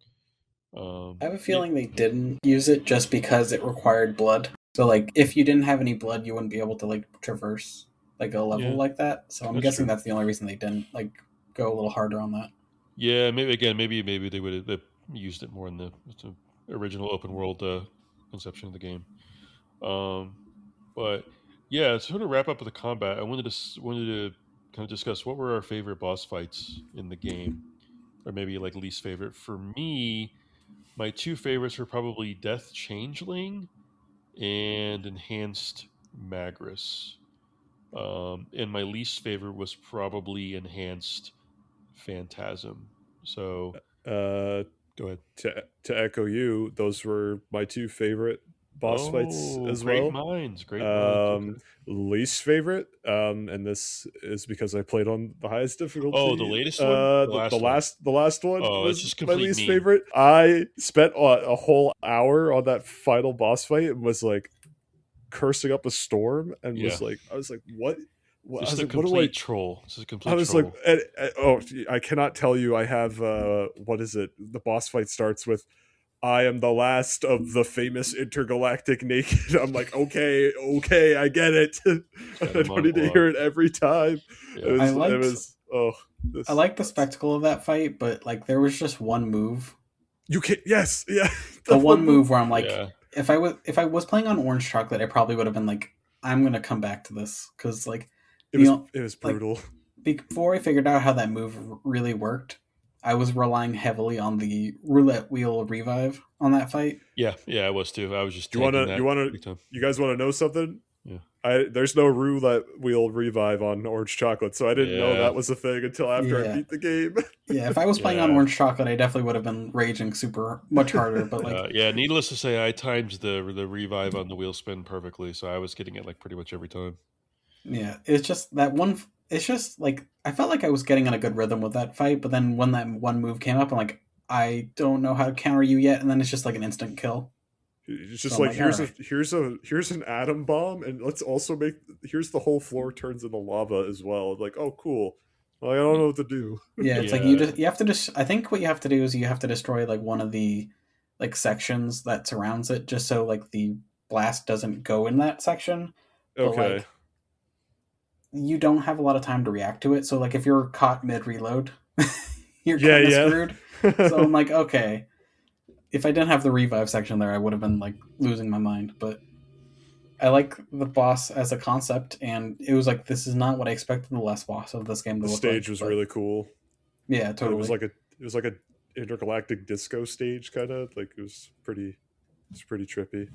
I have a yeah, feeling they didn't use it just because it required blood. So like if you didn't have any blood, you wouldn't be able to like traverse like a level yeah, like that. So I'm that's guessing true. that's the only reason they didn't like go a little harder on that. Yeah, maybe again, maybe they would have used it more in the original open world conception of the game. Um, but yeah, to sort of wrap up with the combat, I wanted to kind of discuss what were our favorite boss fights in the game, or maybe like least favorite. For me, my two favorites were probably Death Changeling and Enhanced Magris. And my least favorite was probably Enhanced Phantasm. So Uh, go Go ahead. to echo you, those were my two favorite boss fights Oh, as great well. minds, great minds. Okay. Least favorite, and this is because I played on the highest Oh, the difficulty. latest one, the last one. The last one Oh, it's was just my complete least meme. favorite. I spent a whole hour on that final boss fight and was like cursing up a storm, and Yeah, I was like, what? I just was a like, what do I? complete troll. Just a I complete was like, troll. oh, I cannot tell you. I have what is it? The boss fight starts with, "I am the last of the famous intergalactic naked." I'm like, okay, I get it. I Got a don't need to hear it every time. Yeah. I It liked was. Oh, I this. liked the spectacle of that fight, but like there was just one move. You can yes, yeah. The The one one move. move where I'm like, Yeah. if I was playing on orange chocolate, I probably would have been like, I'm gonna come back to this because like It was like brutal. before I figured out how that move really worked, I was relying heavily on the roulette wheel revive on that fight. Yeah, I was too. I was just You tanking wanna that you wanna big time. you guys wanna know something? Yeah. There's no roulette wheel revive on orange chocolate, so I didn't know Yeah. that was a thing until after I Yeah, beat the game. yeah. If I was playing on Yeah. orange chocolate, I definitely would have been raging super much harder. But like, Yeah. Needless to say, I timed the revive on the wheel spin perfectly, so I was getting it like pretty much every time. yeah, it's just that one. It's just like I felt like I was getting in a good rhythm with that fight, but then when that one move came up, I'm like, I don't know how to counter you yet, and then it's just like an instant kill. It's So just I'm like like, all right, here's an atom bomb, and let's also make here's the whole floor turns into lava as well. Like, oh cool. Well, I don't know what to do. yeah. It's like Yeah. you have to just. I think what you have to do is you have to destroy like one of the like sections that surrounds it, just so like the blast doesn't go in that section. But Okay. like you don't have a lot of time to react to it. So like if you're caught mid reload, you're Yeah, kind of yeah. screwed. So I'm like, okay, if I didn't have the revive section there, I would have been like losing my mind. But I like the boss as a concept, and it was like this is not what I expected the last boss of this game to The look like. stage was But really cool. yeah, totally. It was like a intergalactic disco stage kind of like it's pretty trippy.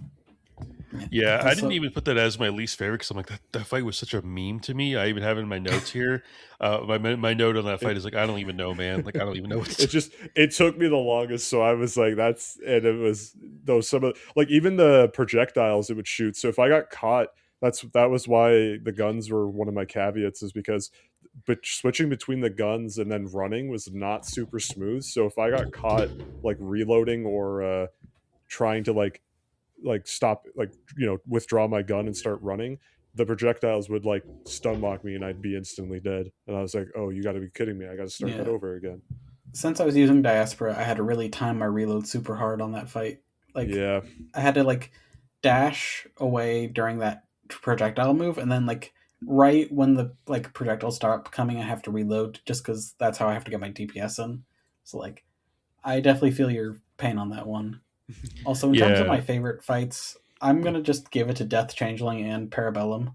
Yeah, I didn't Also, even put that as my least favorite because I'm like that fight was such a meme to me. I even have it in my notes here. My note on that fight It, is like I don't even know, man. Like I don't even know what it to. just it took me the longest, so I was like that's and it was those some of like even the projectiles it would shoot. So if I got caught, that was why the guns were one of my caveats is because but switching between the guns and then running was not super smooth. So if I got caught like reloading or trying to stop withdraw my gun and start running, the projectiles would like stun lock me and I'd be instantly dead. And I was like, oh, you got to be kidding me, I got to start that yeah, over again. since I was using Diaspora, I had to really time my reload super hard on that fight. Like Yeah. I had to like dash away during that projectile move, and then like right when the like projectiles start coming, I have to reload just because that's how I have to get my DPS in. So like I definitely feel your pain on that one. Also, in terms of Yeah, my favorite fights, I'm gonna just give it to Death Changeling and Parabellum.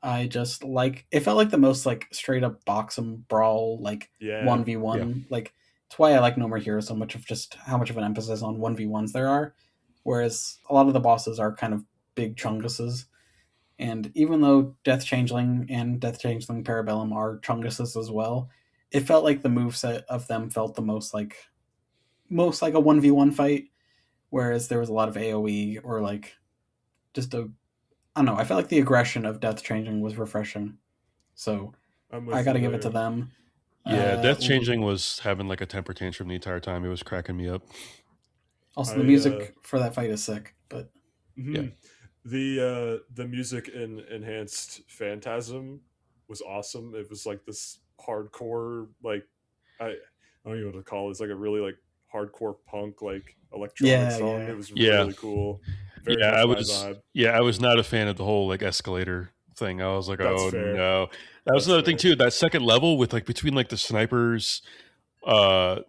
I just like it felt like the most like straight up box and brawl like Yeah. one v yeah, one like it's why I like No More Heroes so much of just how much of an emphasis on 1v1s there are, whereas a lot of the bosses are kind of big chunguses. And even though Death Changeling and Death Changeling Parabellum are chunguses as well, it felt like the moveset of them felt the most like a 1v1 fight, whereas there was a lot of AoE or like just a I don't know. I felt like the aggression of Death Changing was refreshing, so I'm I with got you to give it to there. them. yeah. Uh, Death Changing was having like a temper tantrum the entire time. It was cracking me up. Also, the I music for that fight is sick, but Yeah, mhm. The music in Enhanced Phantasm was awesome. It was like this hardcore like I don't even know what to call it. It's like a really like hardcore punk like electronic yeah, song. It yeah, was yeah, really cool. Very yeah. much my vibe. I was not a fan of the whole like escalator thing. I was like, That's oh fair. no. That was That's another thing fair. too. That second level with like between like the snipers, uh,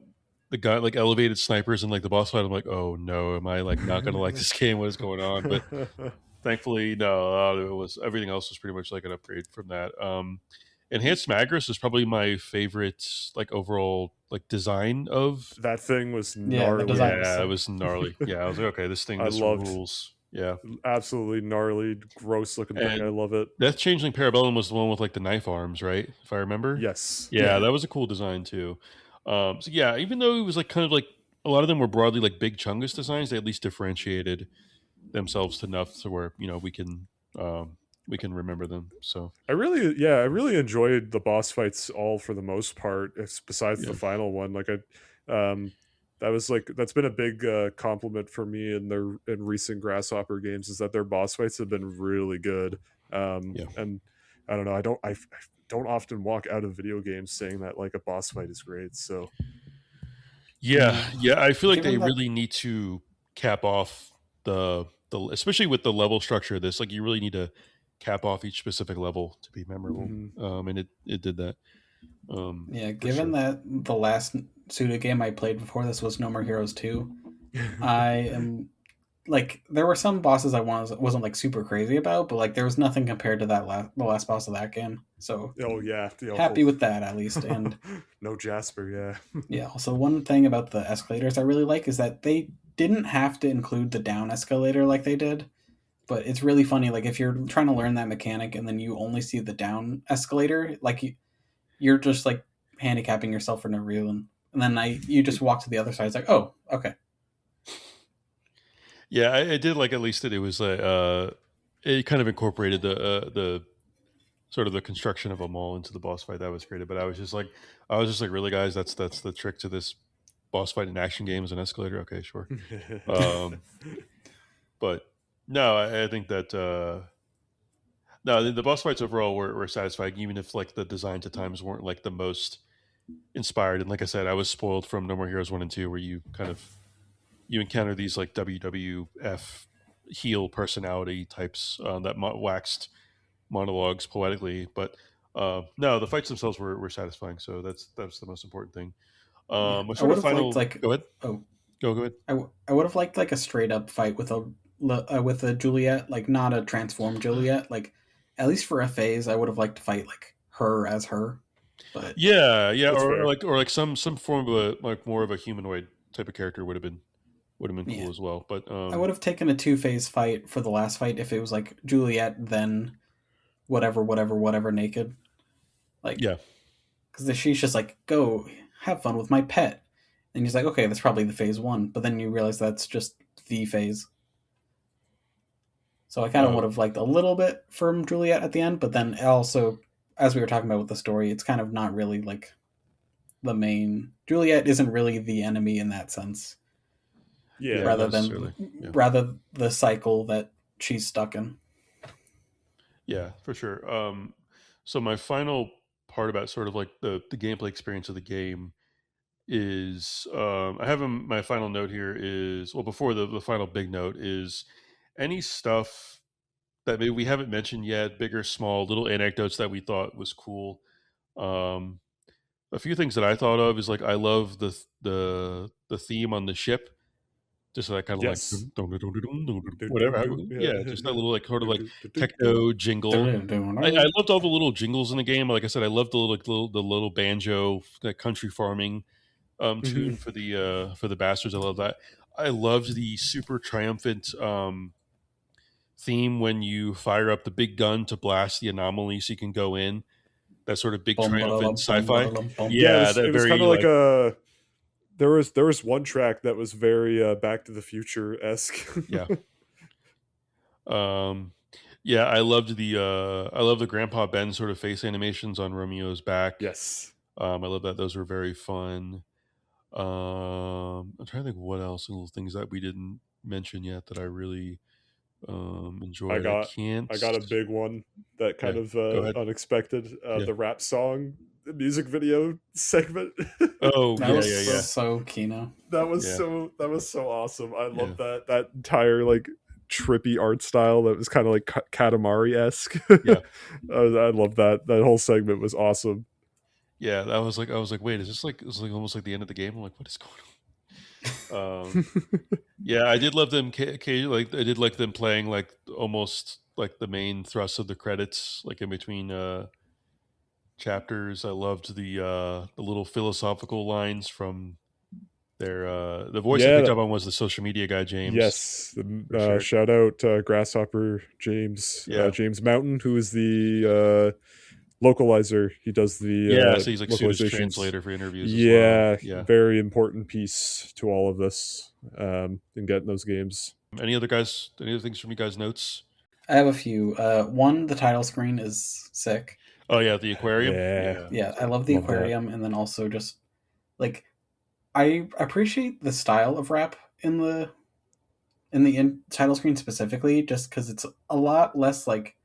the guy like elevated snipers and like the boss fight. I'm like, oh no, am I like not gonna like this game? What is going on? But thankfully, no. It was everything else was pretty much like an upgrade from that. Enhanced Magris is probably my favorite, like overall, like design of. That thing was yeah. The design gnarly. was Yeah, it sick. was gnarly. Yeah, I was like, okay, I this loved rules. Yeah, absolutely gnarly, gross looking thing. I and love it. Death Changeling Parabellum was the one with like the knife arms, right? If I remember. Yes. Yeah, Yeah, that was a cool design too. So yeah, even though it was like kind of like a lot of them were broadly like big Chungus designs. They at least differentiated themselves enough to where um, we can remember them. So I really enjoyed the boss fights all for the most part, besides the yeah, final one. That was like that's been a big compliment for me in recent Grasshopper games is that their boss fights have been really good. yeah, And I don't know, I don't often walk out of video games saying that like a boss fight is great. So yeah, Yeah. yeah. I feel like they Given that, really need to cap off the especially with the level structure of this. Like you really need to cap off each specific level to be memorable. mhm. And it did that yeah, for given sure. that the last Suda game I played before this was No More Heroes 2, I am like there were some bosses I wasn't like super crazy about, but like there was nothing compared to the last boss of that game. So Oh yeah, happy with that at least. And no Jasper, yeah. yeah, also one thing about the escalators I really like is that they didn't have to include the down escalator like they did. But it's really funny, like if you're trying to learn that mechanic and then you only see the down escalator, like you're just like handicapping yourself for no reason. And then you just walk to the other side. It's like, oh, okay, Yeah, I did like at least that it was it kind of incorporated the sort of the construction of a mall into the boss fight that was created. But I was just like, really, guys, that's the trick to this boss fight in action games, an escalator. Okay, sure. Um, but no, I think that no, the boss fights overall were satisfying, even if like the designs at times weren't like the most inspired. And like I said, I was spoiled from No More Heroes 1 and 2, where you kind of you encounter these like WWF heel personality types that waxed monologues poetically. But no, the fights themselves were satisfying. So that's the most important thing. yeah. My I sort would of have liked final. like, Go ahead. oh, Go ahead. I would have liked like a straight up fight with a Juliet, like not a transformed Juliet. Like at least for a phase, I would have liked to fight like her as her. But Yeah, yeah, That's fair. or like some form of a like more of a humanoid type of character would have been yeah, cool as well. But I would have taken a two phase fight for the last fight if it was like Juliet then whatever naked. Like yeah, because she's just like, go have fun with my pet. And he's like, okay, that's probably the phase one. But then you realize that's just the phase. So I kind of uh, would have liked a little bit from Juliet at the end, but then also, as we were talking about with the story, it's kind of not really like the main. Juliet isn't really the enemy in that sense, Yeah. yeah, not rather necessarily. than Yeah, rather the cycle that she's stuck in. yeah, for sure. So my final part about sort of like the gameplay experience of the game is I have my final note here is well before the final big note is any stuff that maybe we haven't mentioned yet, big or small, little anecdotes that we thought was cool. Um, a few things that I thought of is like I love the theme on the ship, just that kind of like Yes. Do, do, whatever. do. Yeah. Yeah, just that little like sort of Do, like do, do, do, do. techno jingle. I loved all the little jingles in the game. Like I said, I loved the little banjo, that country farming Mhm. tune for the bastards. I love that. I loved the super triumphant theme when you fire up the big gun to blast the anomaly so you can go in. That sort of big Bum ba triumphant bum ba sci-fi. bum. Yeah, Yeah, it that was kind very of like like a there was one track that was very Back to the Future esque. yeah. Um yeah, I love the Grandpa Ben sort of face animations on Romeo's back. Yes, I love that those were very fun. I'm trying to think what else little things that we didn't mention yet that I really I enjoyed. I got can't. I got a big one that Yeah, kind of go ahead. unexpected. Yeah. The rap song, the music video segment. Oh That yeah, was yeah, yeah, so Kino. yeah, that was so awesome. I yeah, love that entire like trippy art style that was kind of like Katamari esque. yeah, I love that whole segment was awesome. yeah. That was like I was like, wait, is this like it's like almost like the end of the game? I'm like, what is going on? Yeah, I did love them. Like I did like them playing like almost like the main thrust of the credits, like in between chapters. I loved the little philosophical lines from their the voice I Yeah, picked up on was the social media guy James yes. for sure. Shout out Grasshopper James Yeah, James Mountain, who is the localizer. He does Yeah, the so he's like Suda's localizations. translator for interviews as well. Yeah, Yeah. very important piece to all of this in getting those games. Any other guys? Any other things from you guys' notes? I have a few. One, the title screen is sick. Oh yeah, the aquarium. Yeah, Yeah, Yeah, that's I right. love the love that. aquarium, and then also just like I appreciate the style of rap in the title screen specifically, just because it's a lot less like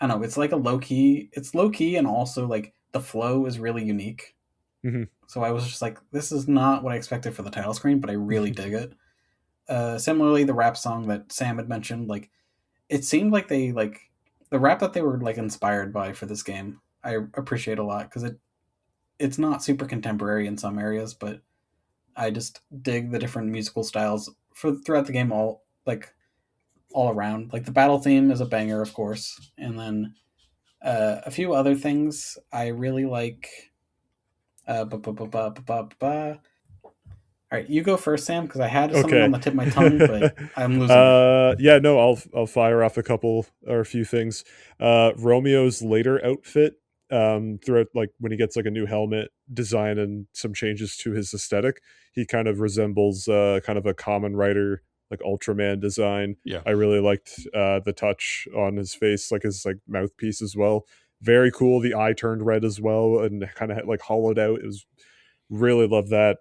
I don't know. It's like a low key. It's low key, and also like the flow is really unique. Hmm. So I was just like, this is not what I expected for the title screen, but I really dig it. Similarly, the rap song that Sam had mentioned, like it seemed like they like the rap that they were like inspired by for this game. I appreciate a lot because it's not super contemporary in some areas, but I just dig the different musical styles for throughout the game all around. Like the battle theme is a banger, of course, and then a few other things I really like. All right, you go first, Sam, because I had something on Okay. the tip of my tongue, but I'm losing it. Yeah, no, I'll fire off a couple or a few things. Romeo's later outfit, throughout like when he gets like a new helmet design and some changes to his aesthetic, he kind of resembles kind of a common rider like Ultraman design. Yeah. I really liked the touch on his face, like his like mouthpiece as well. Very cool. The eye turned red as well and kind of like hollowed out. It was really love that.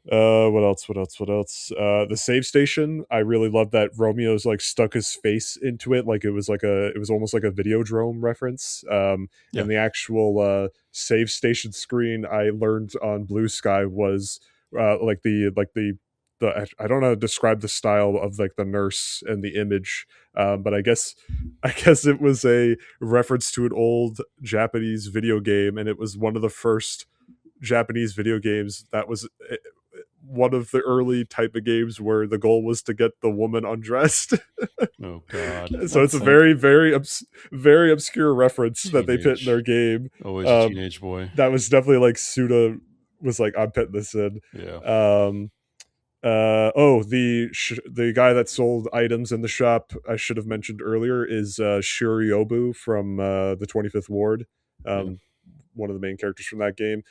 What else? What else? What else? The save station. I really love that Romeo's like stuck his face into it, like it was almost like a Videodrome reference. Yeah. And the actual save station screen I learned on Blue Sky was the I don't know how to describe the style of like the nurse and the image, but I guess it was a reference to an old Japanese video game, and it was one of the first Japanese video games that was one of the early type of games where the goal was to get the woman undressed. Oh God. So it's That's a sick. very obscure reference that they put in their Teenage. game. Always a teenage boy. That was definitely like Suda was like, I'm putting this in. Yeah. The guy that sold items in the shop I should have mentioned earlier is Shiriobu from the 25th Ward. Yeah. One of the main characters from that game.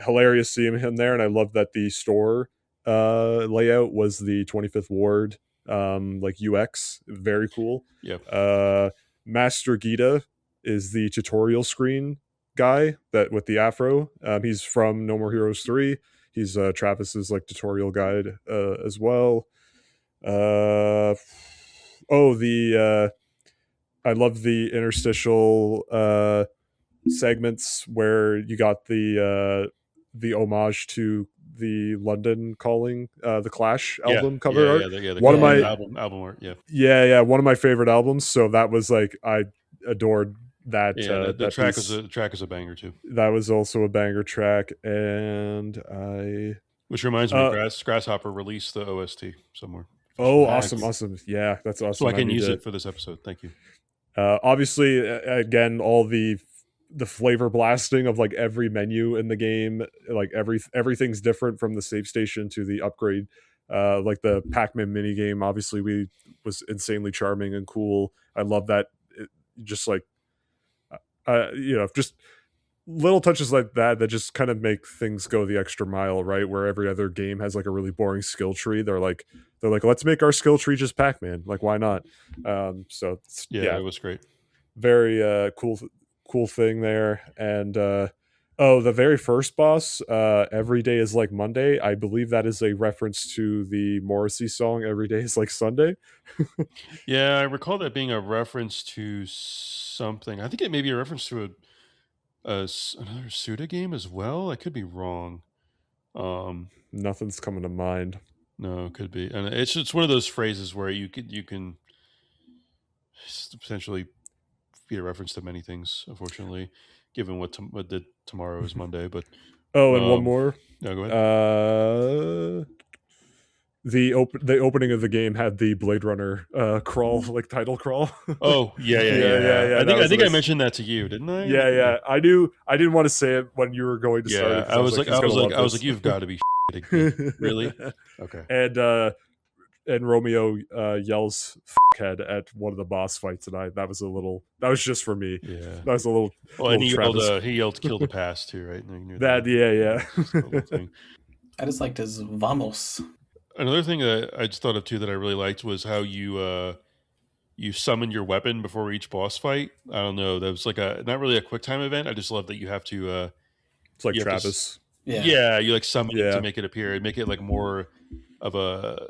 Hilarious seeing him there, and I love that the store layout was the 25th Ward like UX. Very cool. Yeah. Master Gita is the tutorial screen guy that with the afro. He's from No More Heroes 3. He's Travis's like tutorial guide as well. I love the interstitial segments where you got the homage to the London Calling, the Clash Yeah. album cover Yeah. art. Yeah. The One of Yeah, cover my yeah. album art. Yeah. yeah, one of my favorite albums. So that was like I adored Yeah. The that track was piece. the track is a banger too. That was also a banger track, and Which reminds me, Grasshopper released the OST somewhere. awesome, Facts. awesome, yeah, that's So awesome. I I can need use to it for this episode. Thank you. obviously again all the flavor blasting of like every menu in the game, like everything's different from the save station to the upgrade. Like the Pac-Man mini game obviously we was insanely charming and cool. I love that. Just like just little touches like that that just kind of make things go the extra mile, right? Where every other game has like a really boring skill tree. They're like let's make our skill tree just Pac-Man, like why not? So Yeah, yeah, it was great. very cool thing there. And the very first boss, every day is like Monday. I believe that is a reference to the Morrissey song Every Day is Like Sunday. Yeah, I recall that being a reference to something. I think it may be a reference to another Suda game as well. I could be wrong. Nothing's coming to mind. No, it could be, and it's one of those phrases where you can potentially be a reference to many things. Unfortunately, given what the tomorrow is Monday, but And one more. no, go ahead. The opening of the game had the Blade Runner crawl, like title crawl. Oh yeah, yeah, Yeah, yeah. yeah. I That think I was a think I nice. mentioned that to you, didn't I? Yeah. I knew. I didn't want to say it when you were going to start it Yeah, because I was like, he's gonna love I was this. like, you've got to be shitting me. Really? Okay. And and Romeo yells "head" at one of the boss fights, and that was just for me. Yeah. That was a Well, and little Travis. he yelled "kill the past" too, right? Near the That end. yeah Just a little yeah. thing. I just liked his vamos. Another thing that I just thought of too that I really liked was how you summon your weapon before each boss fight. I don't know. That was like a not really a quick time event. I just love that It's like you have to Travis. Yeah. yeah, you like summon it to Yeah. make it appear and make it like more of a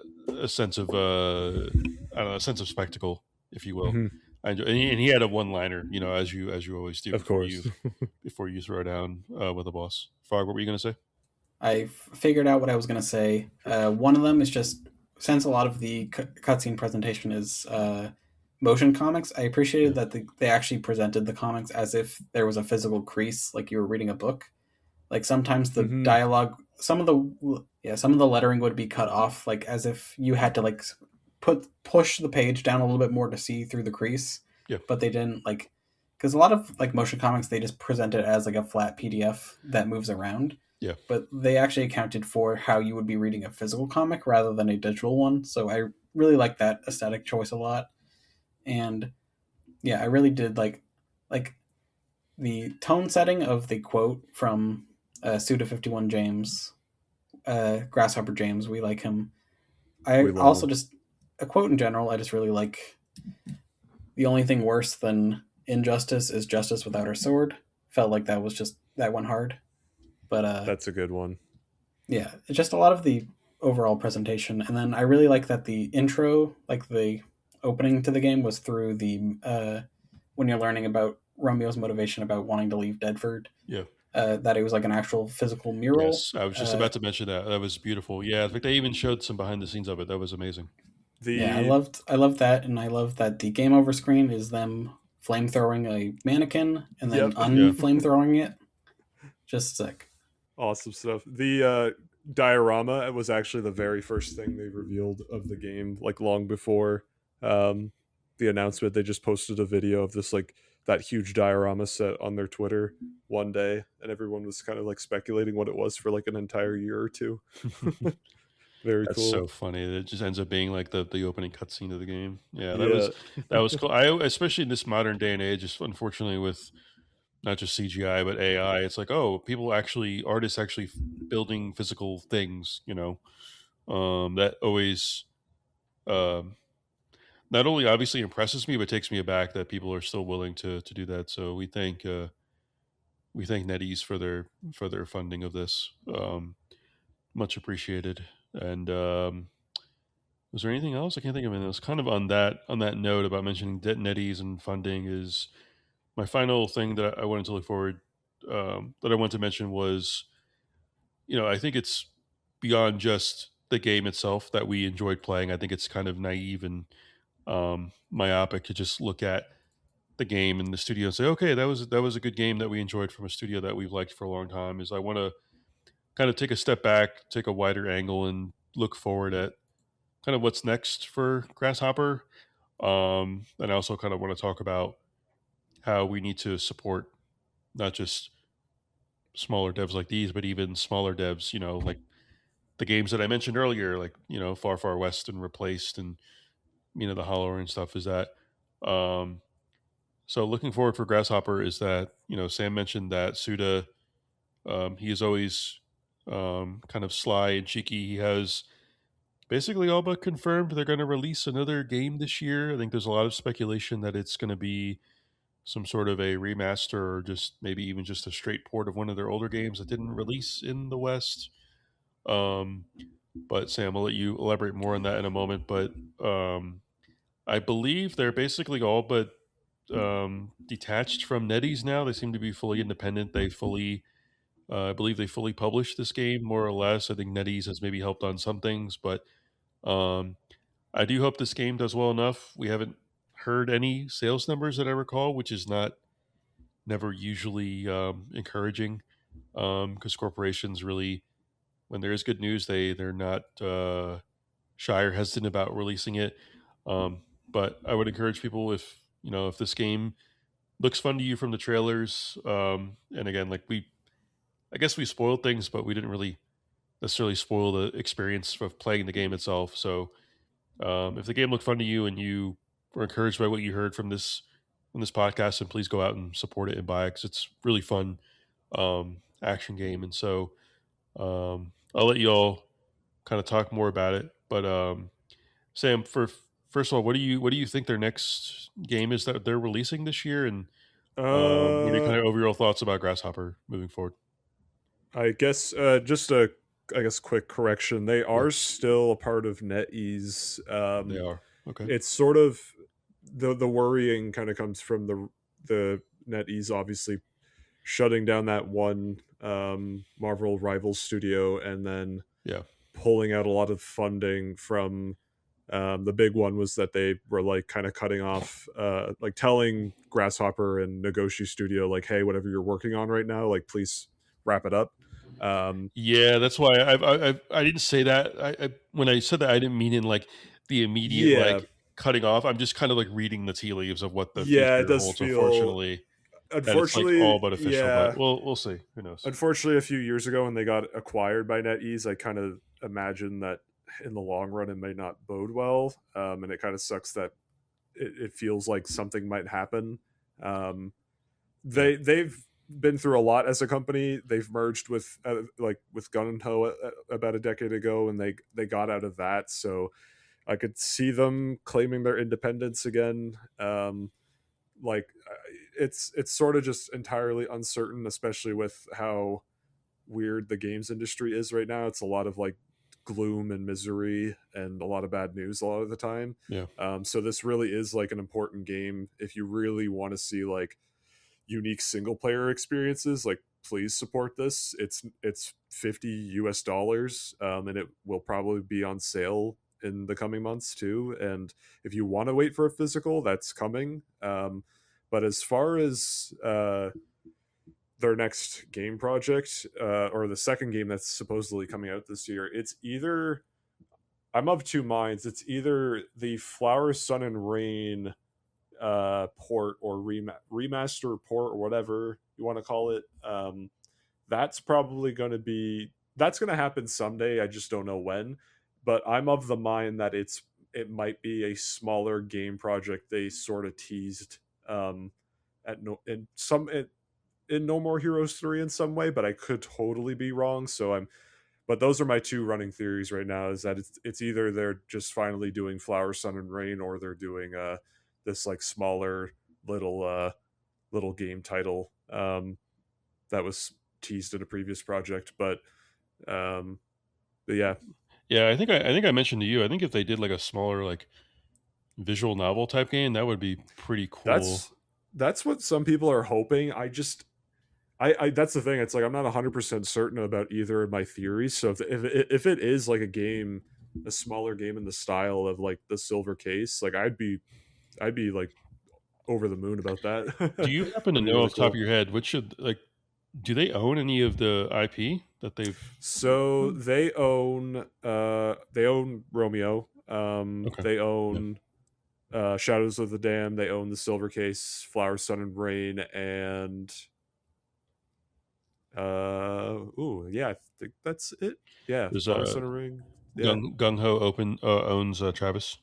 sense of I don't know, a sense of spectacle, if you will. Hmm. I enjoy, and he had a one liner, as you always do Of course. before you throw down with a boss. Frog, what were you gonna say? I figured out what I was going to say. One of them is just since a lot of the cutscene presentation is motion comics, I Yeah, appreciated that they actually presented the comics as if there was a physical crease, like you were reading a book. Like sometimes the Hmm. dialogue, some of the lettering would be cut off, like as if you had to like push the page down a little bit more to see through the crease, yeah, but they didn't like because a lot of like motion comics they just present it as like a flat PDF that moves around, yeah. but they actually accounted for how you would be reading a physical comic rather than a digital one. So I really like that aesthetic choice a lot, and yeah, I really did like the tone setting of the quote from Suda 51 James, Grasshopper James. We like him. I We love also him. just a quote in general. I just really like the only thing worse than injustice is justice without her sword. Felt like that was just that went hard, but That's a good one. yeah, it's just a lot of the overall presentation, and then I really like that the intro, like the opening to the game, was through the when you're learning about Romeo's motivation about wanting to leave Deadford. Yeah. That it was like an actual physical mural. Yes, I was just about to mention that. That was beautiful. Yeah, in fact, they even showed some behind the scenes of it. That was amazing. Yeah, The I loved that, and I love that the game over screen is them flamethrowing a mannequin and then Yep. Yeah, unflamethrowing it. Just sick. Awesome stuff. The diorama was actually the very first thing they revealed of the game, like long before um, the announcement. They just posted a video of this like that huge diorama set on their Twitter one day, and everyone was kind of like speculating what it was for like an entire year or two. Very that's cool. so funny. It just ends up being like the opening cutscene of the game. Yeah, Yeah. that was cool. I especially in this modern day and age, just unfortunately with not just CGI but AI, it's like artists actually building physical things. That always um, not only obviously impresses me, but takes me aback that people are still willing to do that. So we thank NetEase for their funding of this. Much appreciated. And was there anything else? I can't think of anything else. Kind of on that note about mentioning NetEase and funding is my final thing that I wanted to look forward that I wanted to mention was I think it's beyond just the game itself that we enjoyed playing. I think it's kind of naive and myopic to just look at the game in the studio and say, okay, that was a good game that we enjoyed from a studio that we've liked for a long time. Is I want to kind of take a step back, take a wider angle, and look forward at kind of what's next for Grasshopper. And I also kind of want to talk about how we need to support not just smaller devs like these, but even smaller devs. Like the games that I mentioned earlier, like Far Far West and Replaced, and the Hollow and stuff. Is that um, so? Looking forward for Grasshopper is that Sam mentioned that Suda. He is always kind of sly and cheeky. He has basically all but confirmed they're going to release another game this year. I think there's a lot of speculation that it's going to be some sort of a remaster or just maybe even just a straight port of one of their older games that didn't release in the West. Um, but Sam, I'll let you elaborate more on that in a moment. But I believe they're basically all but detached from NetEase now. They seem to be fully independent. I believe they fully published this game more or less. I think NetEase has maybe helped on some things, but um, I do hope this game does well enough. We haven't heard any sales numbers that I recall, which is not never usually encouraging because corporations really, when there is good news, they're not shy or hesitant about releasing it. But I would encourage people if this game looks fun to you from the trailers, and again, I guess we spoiled things, but we didn't really necessarily spoil the experience of playing the game itself. So If the game looked fun to you and you were encouraged by what you heard from this podcast, then please go out and support it and buy it because it's really fun action game. And so I'll let you all kind of talk more about it. But Sam, for first of all, what do you think their next game is that they're releasing this year, and what are your Uh, kind of overall thoughts about Grasshopper moving forward? I guess just a quick correction. They Yeah, are still a part of NetEase. they are. Okay. It's sort of the worrying kind of comes from the NetEase obviously shutting down that one Marvel Rivals studio and then Yeah. pulling out a lot of funding from the big one was that they were like kind of cutting off like telling Grasshopper and Nagoshi Studio like, hey, whatever you're working on right now, like please wrap it up. um Yeah, that's why I didn't say that. When I said that, I didn't mean in like the immediate yeah, like cutting off. I'm just kind of like reading the tea leaves of what the yeah, it future does holds. feel, Unfortunately, that it's like unfortunately, all but official, but yeah, we'll see. Who knows? unfortunately, a few years ago when they got acquired by NetEase, I kind of imagine that in the long run it may not bode well, and it kind of sucks that it feels like something might happen. um, Yeah. they've been through a lot as a company. They've merged with like with Gun Ho about a decade ago, and they got out of that. So I could see them claiming their independence again. Like it's sort of just entirely uncertain, especially with how weird the games industry is right now. It's a lot of like gloom and misery and a lot of bad news a lot of the time. Yeah. So this really is like an important game if you really want to see like unique single player experiences. Like please support this. It's $50 and it will probably be on sale in the coming months too. And if you want to wait for a physical, that's coming. But as far as their next game project, or the second game that's supposedly coming out this year, it's either, I'm of two minds. It's either the Flower, Sun, and Rain port or remaster port or whatever you want to call it. That's probably going to be, that's going to happen someday. I just don't know when. But I'm of the mind that it might be a smaller game project they sort of teased at no in some in No More Heroes 3 in some way, but I could totally be wrong. So I'm, but those are my two running theories right now, is that it's either they're just finally doing Flower, Sun, and Rain, or they're doing this like smaller little little game title that was teased in a previous project. Um but yeah, Yeah, I think I mentioned to you. I think if they did like a smaller like visual novel type game, that would be pretty cool. that's that's what some people are hoping. I just I that's the thing. It's like I'm not 100% certain about either of my theories. So if it is like a game, a smaller game in the style of like the Silver Case, like I'd be like over the moon about that. Do you happen to That'd be know really off the top of cool. your head which should like do they own any of the IP that they've So they own Romeo. Okay. They Yeah. own Shadows of the Dam. They own the Silver Case, Flower, Sun, and Rain, and ooh, yeah, I think that's it. Yeah, There's Flower, Sun, and Rain. Yeah. Gung Ho Open owns Travis,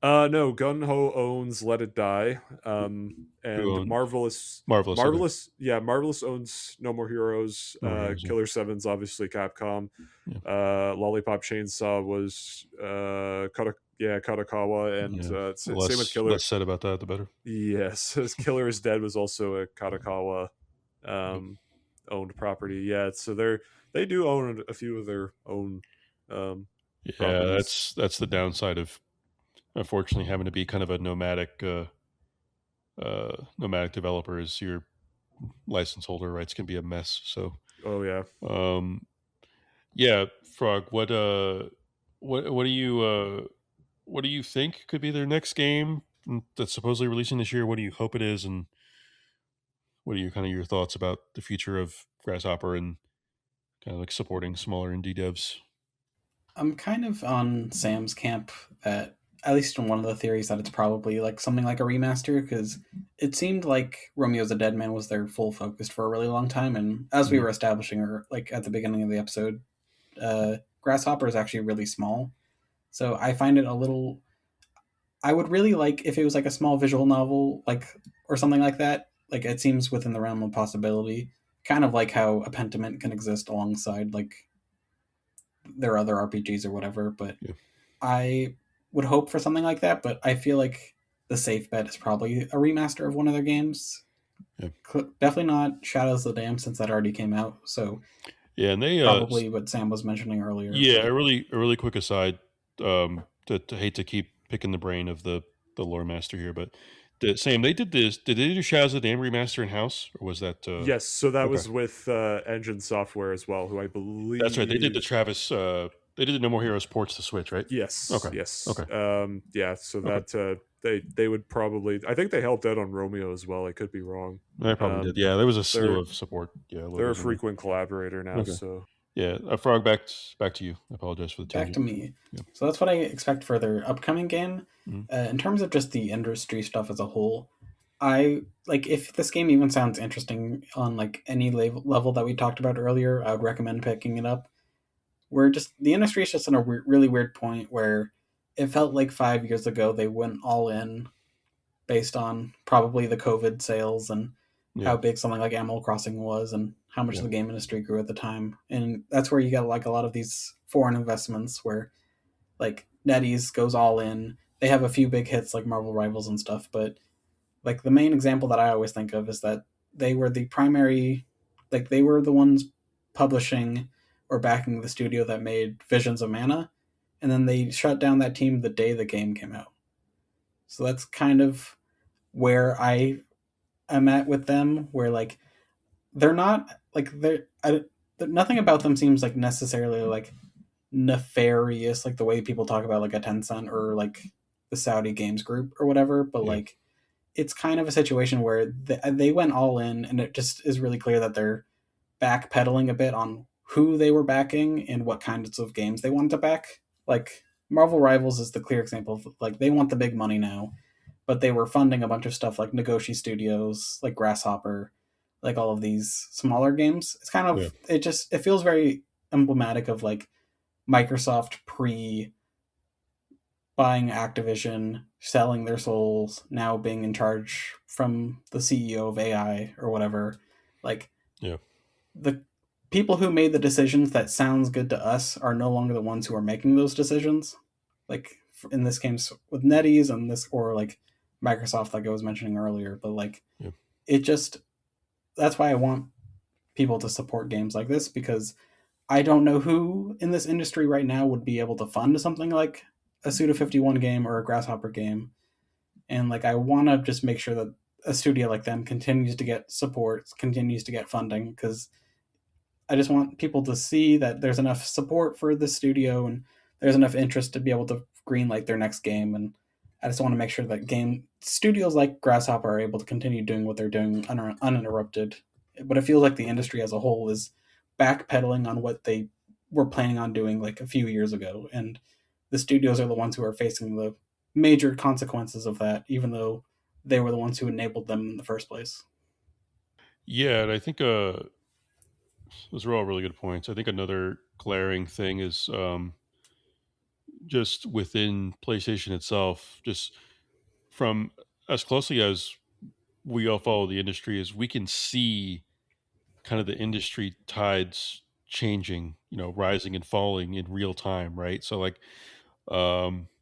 No, Gun Ho owns Let It Die. who And owned Marvelous, Marvelous. Okay. Marvelous owns No More Heroes. No More Heroes. Yeah. Killer Seven's obviously Capcom. Yeah. Lollipop Chainsaw was Katakawa, and Yeah. same with Killer. Less said about that, the better. Yes, Killer is Dead was also a Katakawa Yep. um, owned property. Yeah, so they do own a few of their own um, Yeah, properties. that's the downside of unfortunately having to be kind of a nomadic developer is your license holder rights can be a mess. So Oh yeah. um, yeah, Frog, what do you think could be their next game that's supposedly releasing this year? What do you hope it is, and what are your kind of your thoughts about the future of Grasshopper and kind of like supporting smaller indie devs? I'm kind of on Sam's camp that, at least in one of the theories, that it's probably like something like a remaster, because it seemed like Romeo's a Dead Man was their full focus for a really long time, and as we Mhm. were establishing, or like at the beginning of the episode, Grasshopper is actually really small. So I find it a little. I would really like if it was like a small visual novel, like or something like that. Like it seems within the realm of possibility, kind of like how a Pentiment can exist alongside like their other RPGs or whatever. But Yeah. I would hope for something like that. But I feel like the safe bet is probably a remaster of one of their games. Yeah. Definitely not Shadows of the Dam since that already came out. So Yeah, and they probably what Sam was mentioning earlier. yeah, But a really quick aside. To hate to keep picking the brain of the lore master here, but Sam, they did this. Did they do Shaz the Dam remaster in house, or was that Yes, so that okay? was with Engine Software as well, who I That's right. They did the believe. Travis. They did the No More Heroes ports to Switch, right? Yes, Okay. yes. Okay. Yeah, so Okay. that they would probably. I think they helped out on Romeo as well. I could be wrong. I probably did. Um, Yeah, there was a slew they're of support. Yeah, a little they're a bit more. frequent collaborator now, Okay. so Yeah, a frog back to you. I apologize for the back tangent. to me. Yeah. So that's what I expect for their upcoming game. Mhm. In terms of just the industry stuff as a whole, I like if this game even sounds interesting on like any level that we talked about earlier, I would recommend picking it up. We're just the industry is just in a really weird point where it felt like 5 years ago they went all in based on probably the COVID sales and Yeah. how big something like Animal Crossing was and how much Yeah. the game industry grew at the time. And that's where you get like a lot of these foreign investments where like NetEase goes all in. They have a few big hits like Marvel Rivals and stuff, but like the main example that I always think of is that they were the primary, like they were the ones publishing or backing the studio that made Visions of Mana, and then they shut down that team the day the game came out. So that's kind of where I am at with them, where like they're not like nothing about them seems like necessarily like nefarious, like the way people talk about like a Tencent or like the Saudi Games Group or whatever. But Yeah. like it's kind of a situation where they went all in, and it just is really clear that they're backpedaling a bit on who they were backing and what kinds of games they wanted to back. Like Marvel Rivals is the clear example of like they want the big money now, but they were funding a bunch of stuff like Nagoshi Studios, like Grasshopper, like all of these smaller games. It's kind Yeah. of it feels very emblematic of like Microsoft pre buying Activision, selling their souls, now being in charge from the CEO of AI or whatever. Like Yeah. the people who made the decisions that sounds good to us are no longer the ones who are making those decisions. Like in this case with NetEase and this or like Microsoft, like I was mentioning earlier. But like Yeah. it just that's why I want people to support games like this because I don't know who in this industry right now would be able to fund something like a Suda 51 game or a Grasshopper game. And like I want to just make sure that a studio like them continues to get support, continues to get funding because I just want people to see that there's enough support for the studio and there's enough interest to be able to greenlight their next game. And I just want to make sure that game studios like Grasshopper are able to continue doing what they're doing uninterrupted. But it feels like the industry as a whole is backpedaling on what they were planning on doing like a few years ago, and the studios are the ones who are facing the major consequences of that, even though they were the ones who enabled them in the first place. Yeah, and I think those are all really good points. I think another glaring thing is just within PlayStation itself, just from as closely as we all follow the industry, is we can see kind of the industry tides changing, rising and falling in real time, right? So like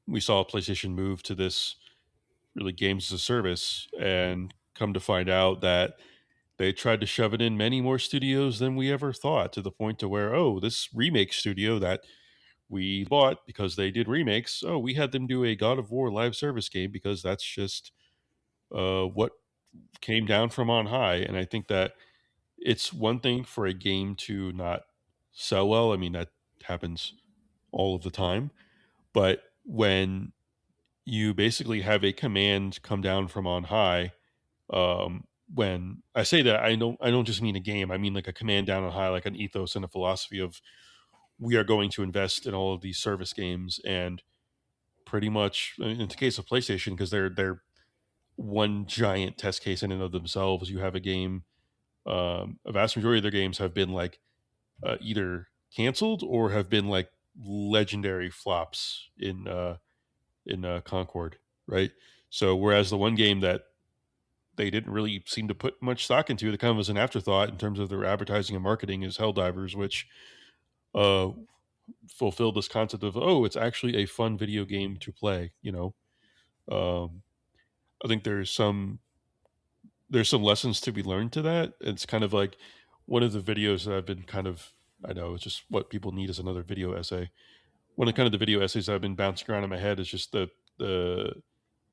we saw PlayStation move to this really games as a service and come to find out that they tried to shove it in many more studios than we ever thought, to the point to where, oh, this remake studio that we bought because they did remakes, oh, we had them do a God of War live service game because that's just what came down from on high. And I think that it's one thing for a game to not sell well. I mean, that happens all of the time. But when you basically have a command come down from on high, when I say that, I don't just mean a game. I mean like a command down on high, like an ethos and a philosophy of we are going to invest in all of these service games. And pretty much in the case of PlayStation, because they're one giant test case in and of themselves. You have a game. A vast majority of their games have been like either canceled or have been like legendary flops in Concord, right? So whereas the one game that they didn't really seem to put much stock into, that kind of was an afterthought in terms of their advertising and marketing, is Helldivers, which uh, fulfilled this concept of, oh, it's actually a fun video game to play. Um, I think there's some lessons to be learned to that. It's kind of like one of the videos that I've been kind of, I know it's just what people need is another video essay. One of kind of the video essays I've been bouncing around in my head is just the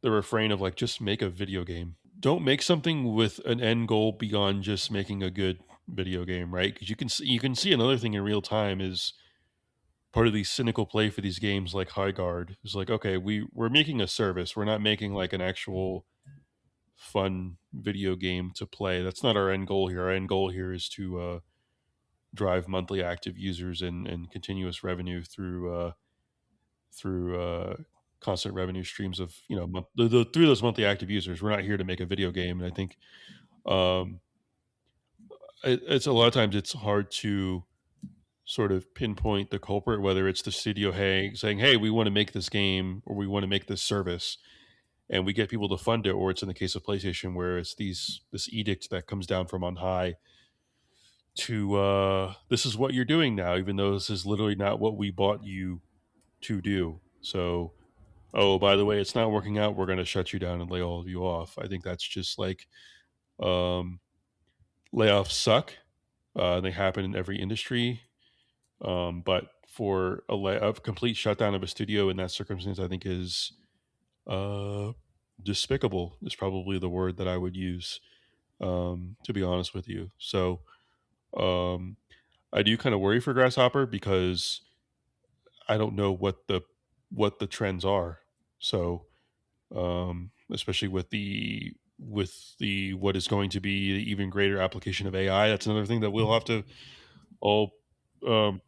the refrain of like, just make a video game. Don't make something with an end goal beyond just making a good video game, right? Because you can see another thing in real time is part of the cynical play for these games like High Guard is like, okay, we're making a service. We're not making like an actual fun video game to play. That's not our end goal here. Our end goal here is to drive monthly active users and continuous revenue through constant revenue streams of through those monthly active users. We're not here to make a video game, and I think um, it's a lot of times it's hard to sort of pinpoint the culprit, whether it's the studio saying, hey, we want to make this game or we want to make this service and we get people to fund it, or it's in the case of PlayStation where it's this edict that comes down from on high to this is what you're doing now, even though this is literally not what we bought you to do. So, oh, by the way, it's not working out, we're going to shut you down and lay all of you off. I think that's just like um, layoffs suck. They happen in every industry. But for a complete shutdown of a studio in that circumstance, I think is uh, despicable, is probably the word that I would use, to be honest with you. So um, I do kind of worry for Grasshopper because I don't know what the trends are. So especially with the what is going to be the even greater application of AI, that's another thing that we'll have to all um,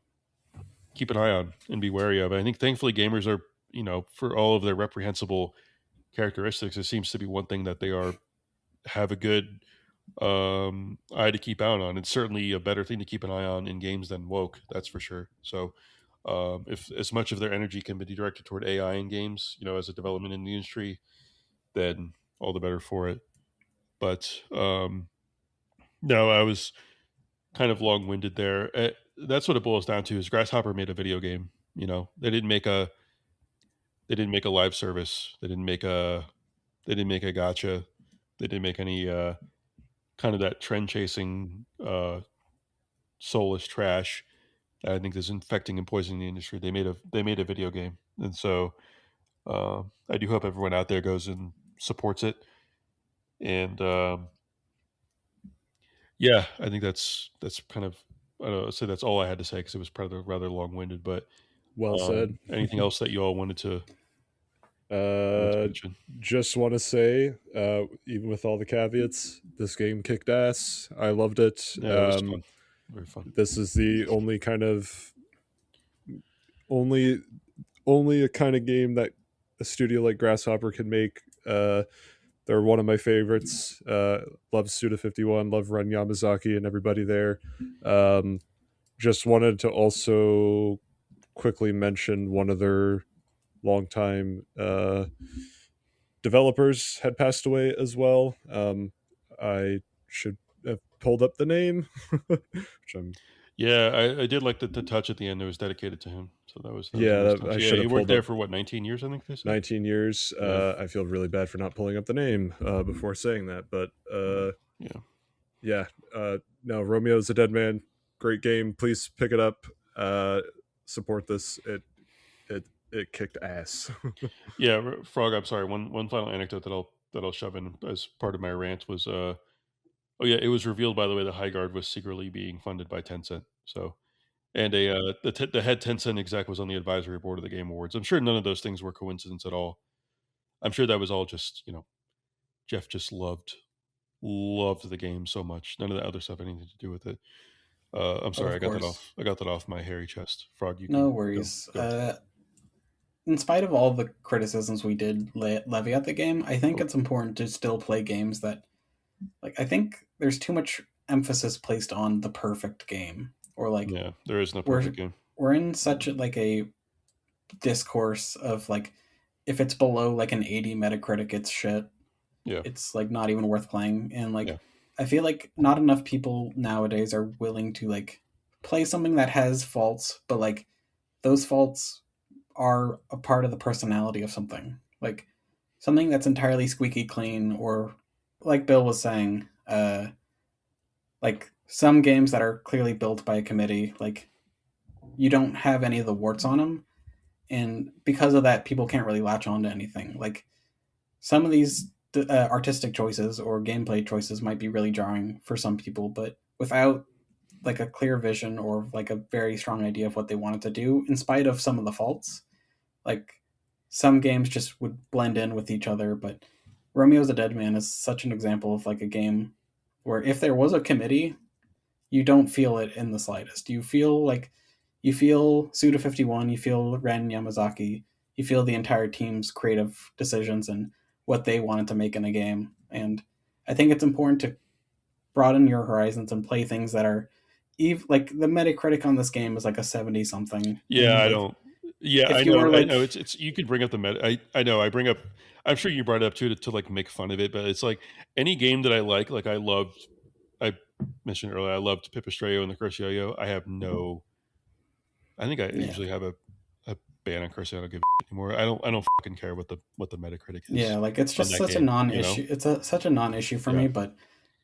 keep an eye on and be wary of. I think thankfully gamers are, for all of their reprehensible characteristics, it seems to be one thing that they are have a good eye to keep out on. It's certainly a better thing to keep an eye on in games than woke, that's for sure. So if as much of their energy can be directed toward AI in games, as a development in the industry, then all the better for it. But no, I was kind of long-winded there. That's what it boils down to: is Grasshopper made a video game. They didn't make a live service. They didn't make a gotcha. They didn't make any kind of that trend chasing soulless trash that I think is infecting and poisoning the industry. They made a video game, and so I do hope everyone out there goes and supports it. And yeah, I think that's kind of, I don't know, I'd say that's all I had to say because it was rather long winded. But Well said. anything else that you all wanted to Uh, mention? just want to say, even with all the caveats, this game kicked ass. I loved it. Yeah, it was fun, very fun. This is the only kind of only only a kind of game that a studio like Grasshopper can make. They're one of my favorites. Love Suda 51, love Ren Yamazaki and everybody there. Just wanted to also quickly mention one of their longtime developers had passed away as well. I should have pulled up the name, which I'm Yeah, I did like the touch at the end that was dedicated to him. So that was a yeah, nice touch. I Yeah, should he have worked pulled there up for what, 19 years, I think they said. 19 years. Yeah. I feel really bad for not pulling up the name before saying that, but Yeah. yeah. No, Romeo's a Dead Man. Great game. Please pick it up. Support this. It kicked ass. Yeah, Frog. I'm sorry. One final anecdote that I'll shove in as part of my rant was oh yeah, it was revealed, by the way, that High Guard was secretly being funded by Tencent. So, and the head Tencent exec was on the advisory board of the Game Awards. I'm sure none of those things were coincidence at all. I'm sure that was all just, Jeff just loved the game so much. None of the other stuff had anything to do with it. I'm sorry, Of course. I got that off my hairy chest. Frog, you No can worries. go. In spite of all the criticisms we did levy at the game, I think it's important to still play games that, like, I think there's too much emphasis placed on the perfect game, or like Yeah, there is no we're perfect game. we're in such like a discourse of like, if it's below like an 80 Metacritic, it's shit. Yeah. It's like not even worth playing. And Yeah. like, I feel like not enough people nowadays are willing to like play something that has faults, but like those faults are a part of the personality of something. Like something that's entirely squeaky clean, or like Bill was saying, like some games that are clearly built by a committee, like you don't have any of the warts on them, and because of that, people can't really latch on to anything. Like some of these artistic choices or gameplay choices might be really jarring for some people, but without like a clear vision or like a very strong idea of what they wanted to do, in spite of some of the faults, like some games just would blend in with each other. But Romeo's a Dead Man is such an example of like a game where if there was a committee, you don't feel it in the slightest. You feel Suda 51, you feel Ren Yamazaki, you feel the entire team's creative decisions and what they wanted to make in a game. And I think it's important to broaden your horizons and play things that are like the Metacritic on this game is like a 70 something. Yeah, And I like don't. Yeah, if you are I like know. It's. You could bring up the meta. I know. I bring up. I'm sure you brought it up too to like make fun of it, but it's like any game that I like. Like I loved. I mentioned earlier. I loved Pipistrello and the Curse Yo-Yo. I have no. I think I yeah. usually have a ban on Curse. I don't give anymore. I don't fucking care what the Metacritic Yeah, is like it's on just that such a game. You know. non-issue. It's such a non-issue for Yeah. me, but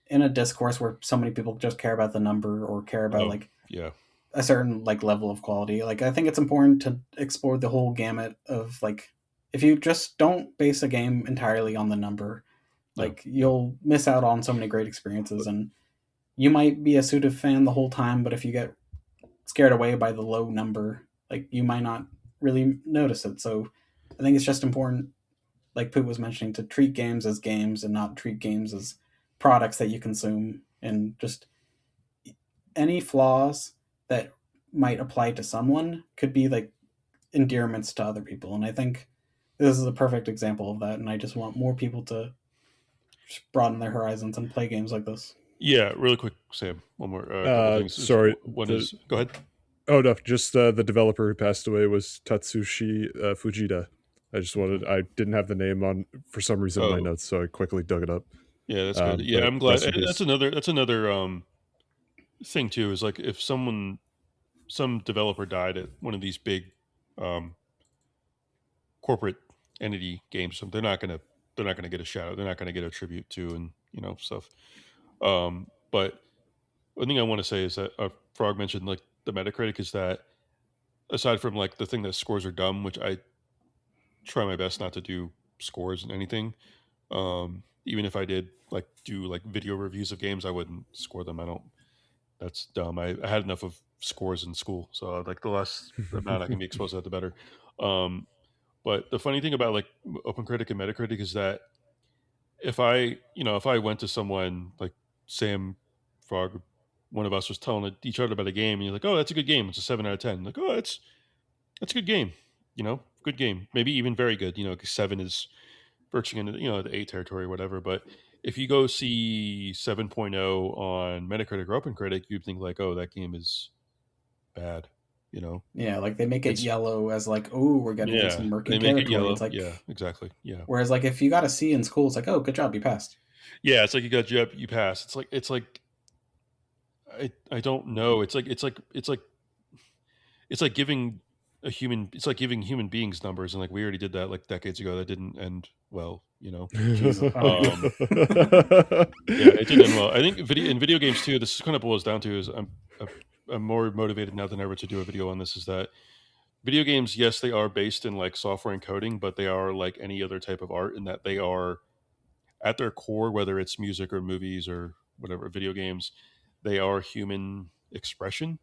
in a discourse where so many people just care about the number or care about Oh like yeah. a certain like level of quality. Like I think it's important to explore the whole gamut of like, if you just don't base a game entirely on the number, Yeah. like you'll miss out on so many great experiences. And you might be a Suda fan the whole time, but if you get scared away by the low number, like you might not really notice it. So I think it's just important, like Poot was mentioning, to treat games as games and not treat games as products that you consume. And just any flaws that might apply to someone could be like endearments to other people. And I think this is a perfect example of that. And I just want more people to just broaden their horizons and play games like this. Yeah. Really quick, Sam. One more. A couple things. Is Sorry. one is. Go ahead. Oh no, just the developer who passed away was Tatsushi Fujita. I didn't have the name on for some reason in my Oh. notes, so I quickly dug it up. Yeah, that's good. Yeah, But I'm glad. rest in That's peace. another. That's another thing too. Is like if some developer died at one of these big um, corporate entity games, so they're not gonna get a shout out. They're not gonna get a tribute to and stuff. But one thing I want to say is that Frog mentioned like the Metacritic is that aside from like the thing that scores are dumb, which I try my best not to do scores and anything. Even if I did like do like video reviews of games, I wouldn't score them. I don't. That's dumb. I had enough of scores in school, so like the less amount I can be exposed to that, the better. Um, but the funny thing about like OpenCritic and Metacritic is that if I went to someone like Sam Frog, one of us was telling each other about a game, and you're like, "Oh, that's a good game. It's a 7 out of 10." Like, "Oh, that's a good game." Good game. Maybe even very good. 'Cause 7 is virtually into the 8 territory or whatever. But if you go see 7.0 on Metacritic or OpenCritic, you'd think like, oh, that game is bad. You know, Yeah, like they make it it's yellow as like, oh, we're getting in yeah, some murky they make it territory. It's yellow. like, Yeah, exactly. Yeah, whereas like if you got a C in school, it's like, oh, good job, you passed. yeah. It's like you pass. It's like I don't know. It's like giving a human. It's like giving human beings numbers, and like we already did that like decades ago. That didn't end well. Jesus. Okay. Um, Yeah, it didn't end well. I think video games too. This kind of boils down to is I'm more motivated now than ever to do a video on this. Is that video games? Yes, they are based in like software and coding, but they are like any other type of art in that they are at their core, whether it's music or movies or whatever video games, they are human expression,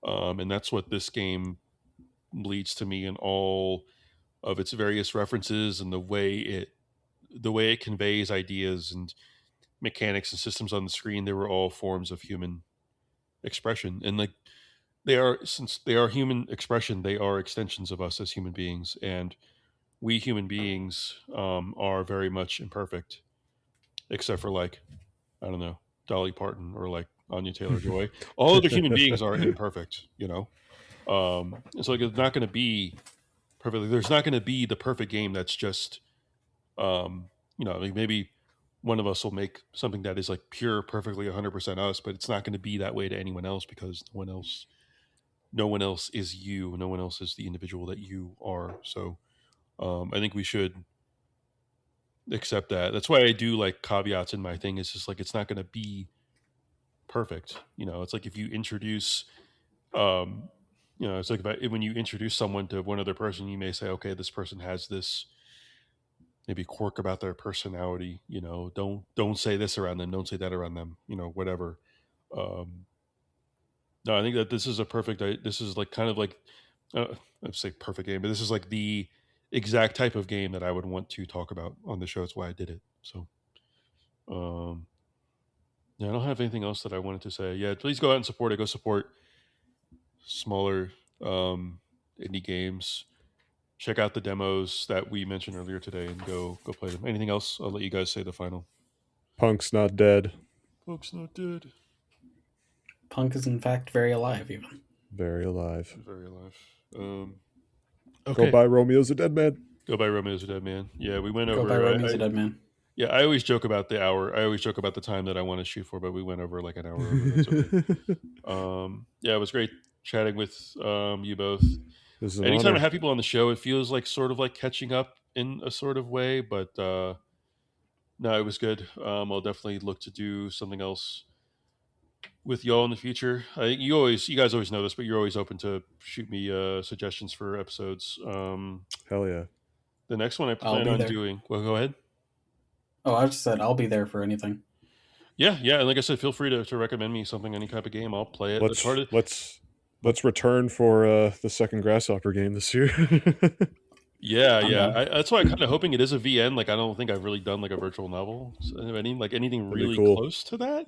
and that's what this game leads to me in all of its various references and the way it conveys ideas and mechanics and systems on the screen. They were all forms of human expression, and like since they are human expression, they are extensions of us as human beings, and we human beings are very much imperfect, except for like I don't know, Dolly Parton or like Anya Taylor Joy. All other human beings are imperfect. It's like it's not going to be perfectly. There's not going to be the perfect game that's just, like maybe one of us will make something that is like pure, perfectly 100% us, but it's not going to be that way to anyone else because no one else is you. No one else is the individual that you are. So I think we should accept that. That's why I do like caveats in my thing. It's just like it's not going to be perfect. It's like if you introduce, it's like when you introduce someone to one other person, you may say, okay, this person has this maybe quirk about their personality. Don't say this around them. Don't say that around them. Whatever. Um, no, I think that this is a perfect. This is like kind of like I'd say perfect game, but this is like the exact type of game that I would want to talk about on the show. That's why I did it. So, yeah, I don't have anything else that I wanted to say. Yeah, please go out and support it. Go support smaller indie games. Check out the demos that we mentioned earlier today and go play them. Anything else? I'll let you guys say the final. Punk's not dead. Punk's not dead. Punk is in fact very alive, even. Very alive. Very alive. Okay. Go buy Romeo's a Dead Man. Go buy Romeo's a Dead Man. Yeah, we went over. Go buy Romeo's a Dead Man. Yeah, I always joke about the hour. I always joke about the time that I want to shoot for, but we went over like an hour. Okay. Yeah, it was great chatting with you both. Anytime honor. I have people on the show, it feels like sort of like catching up in a sort of way, but no, it was good. I'll definitely look to do something else with y'all in the future. I think you guys always know this, but you're always open to shoot me suggestions for episodes. Hell yeah. The next one I plan on doing. Well, go ahead. Oh, I just said I'll be there for anything. Yeah, and like I said, feel free to recommend me something, any type of game. I'll play it. Let's return for the second Grasshopper game this year. Yeah. That's why I'm kind of hoping it is a VN. Like I don't think I've really done like a virtual novel, anything really close to that.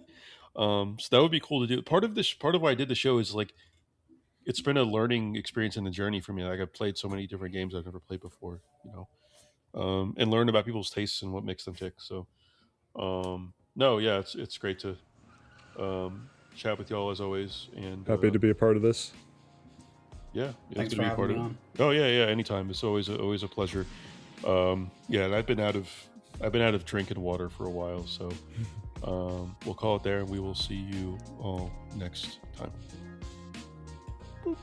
So that would be cool to do. Part of why I did the show is like it's been a learning experience in the journey for me. Like I've played so many different games I've never played before, and learn about people's tastes and what makes them tick. So, no, yeah, it's great to chat with y'all as always. And happy to be a part of this. Yeah, thanks for having me on. Oh yeah, anytime. It's always a pleasure. Yeah, and I've been out of drink and water for a while, so we'll call it there, and we will see you all next time. Boop.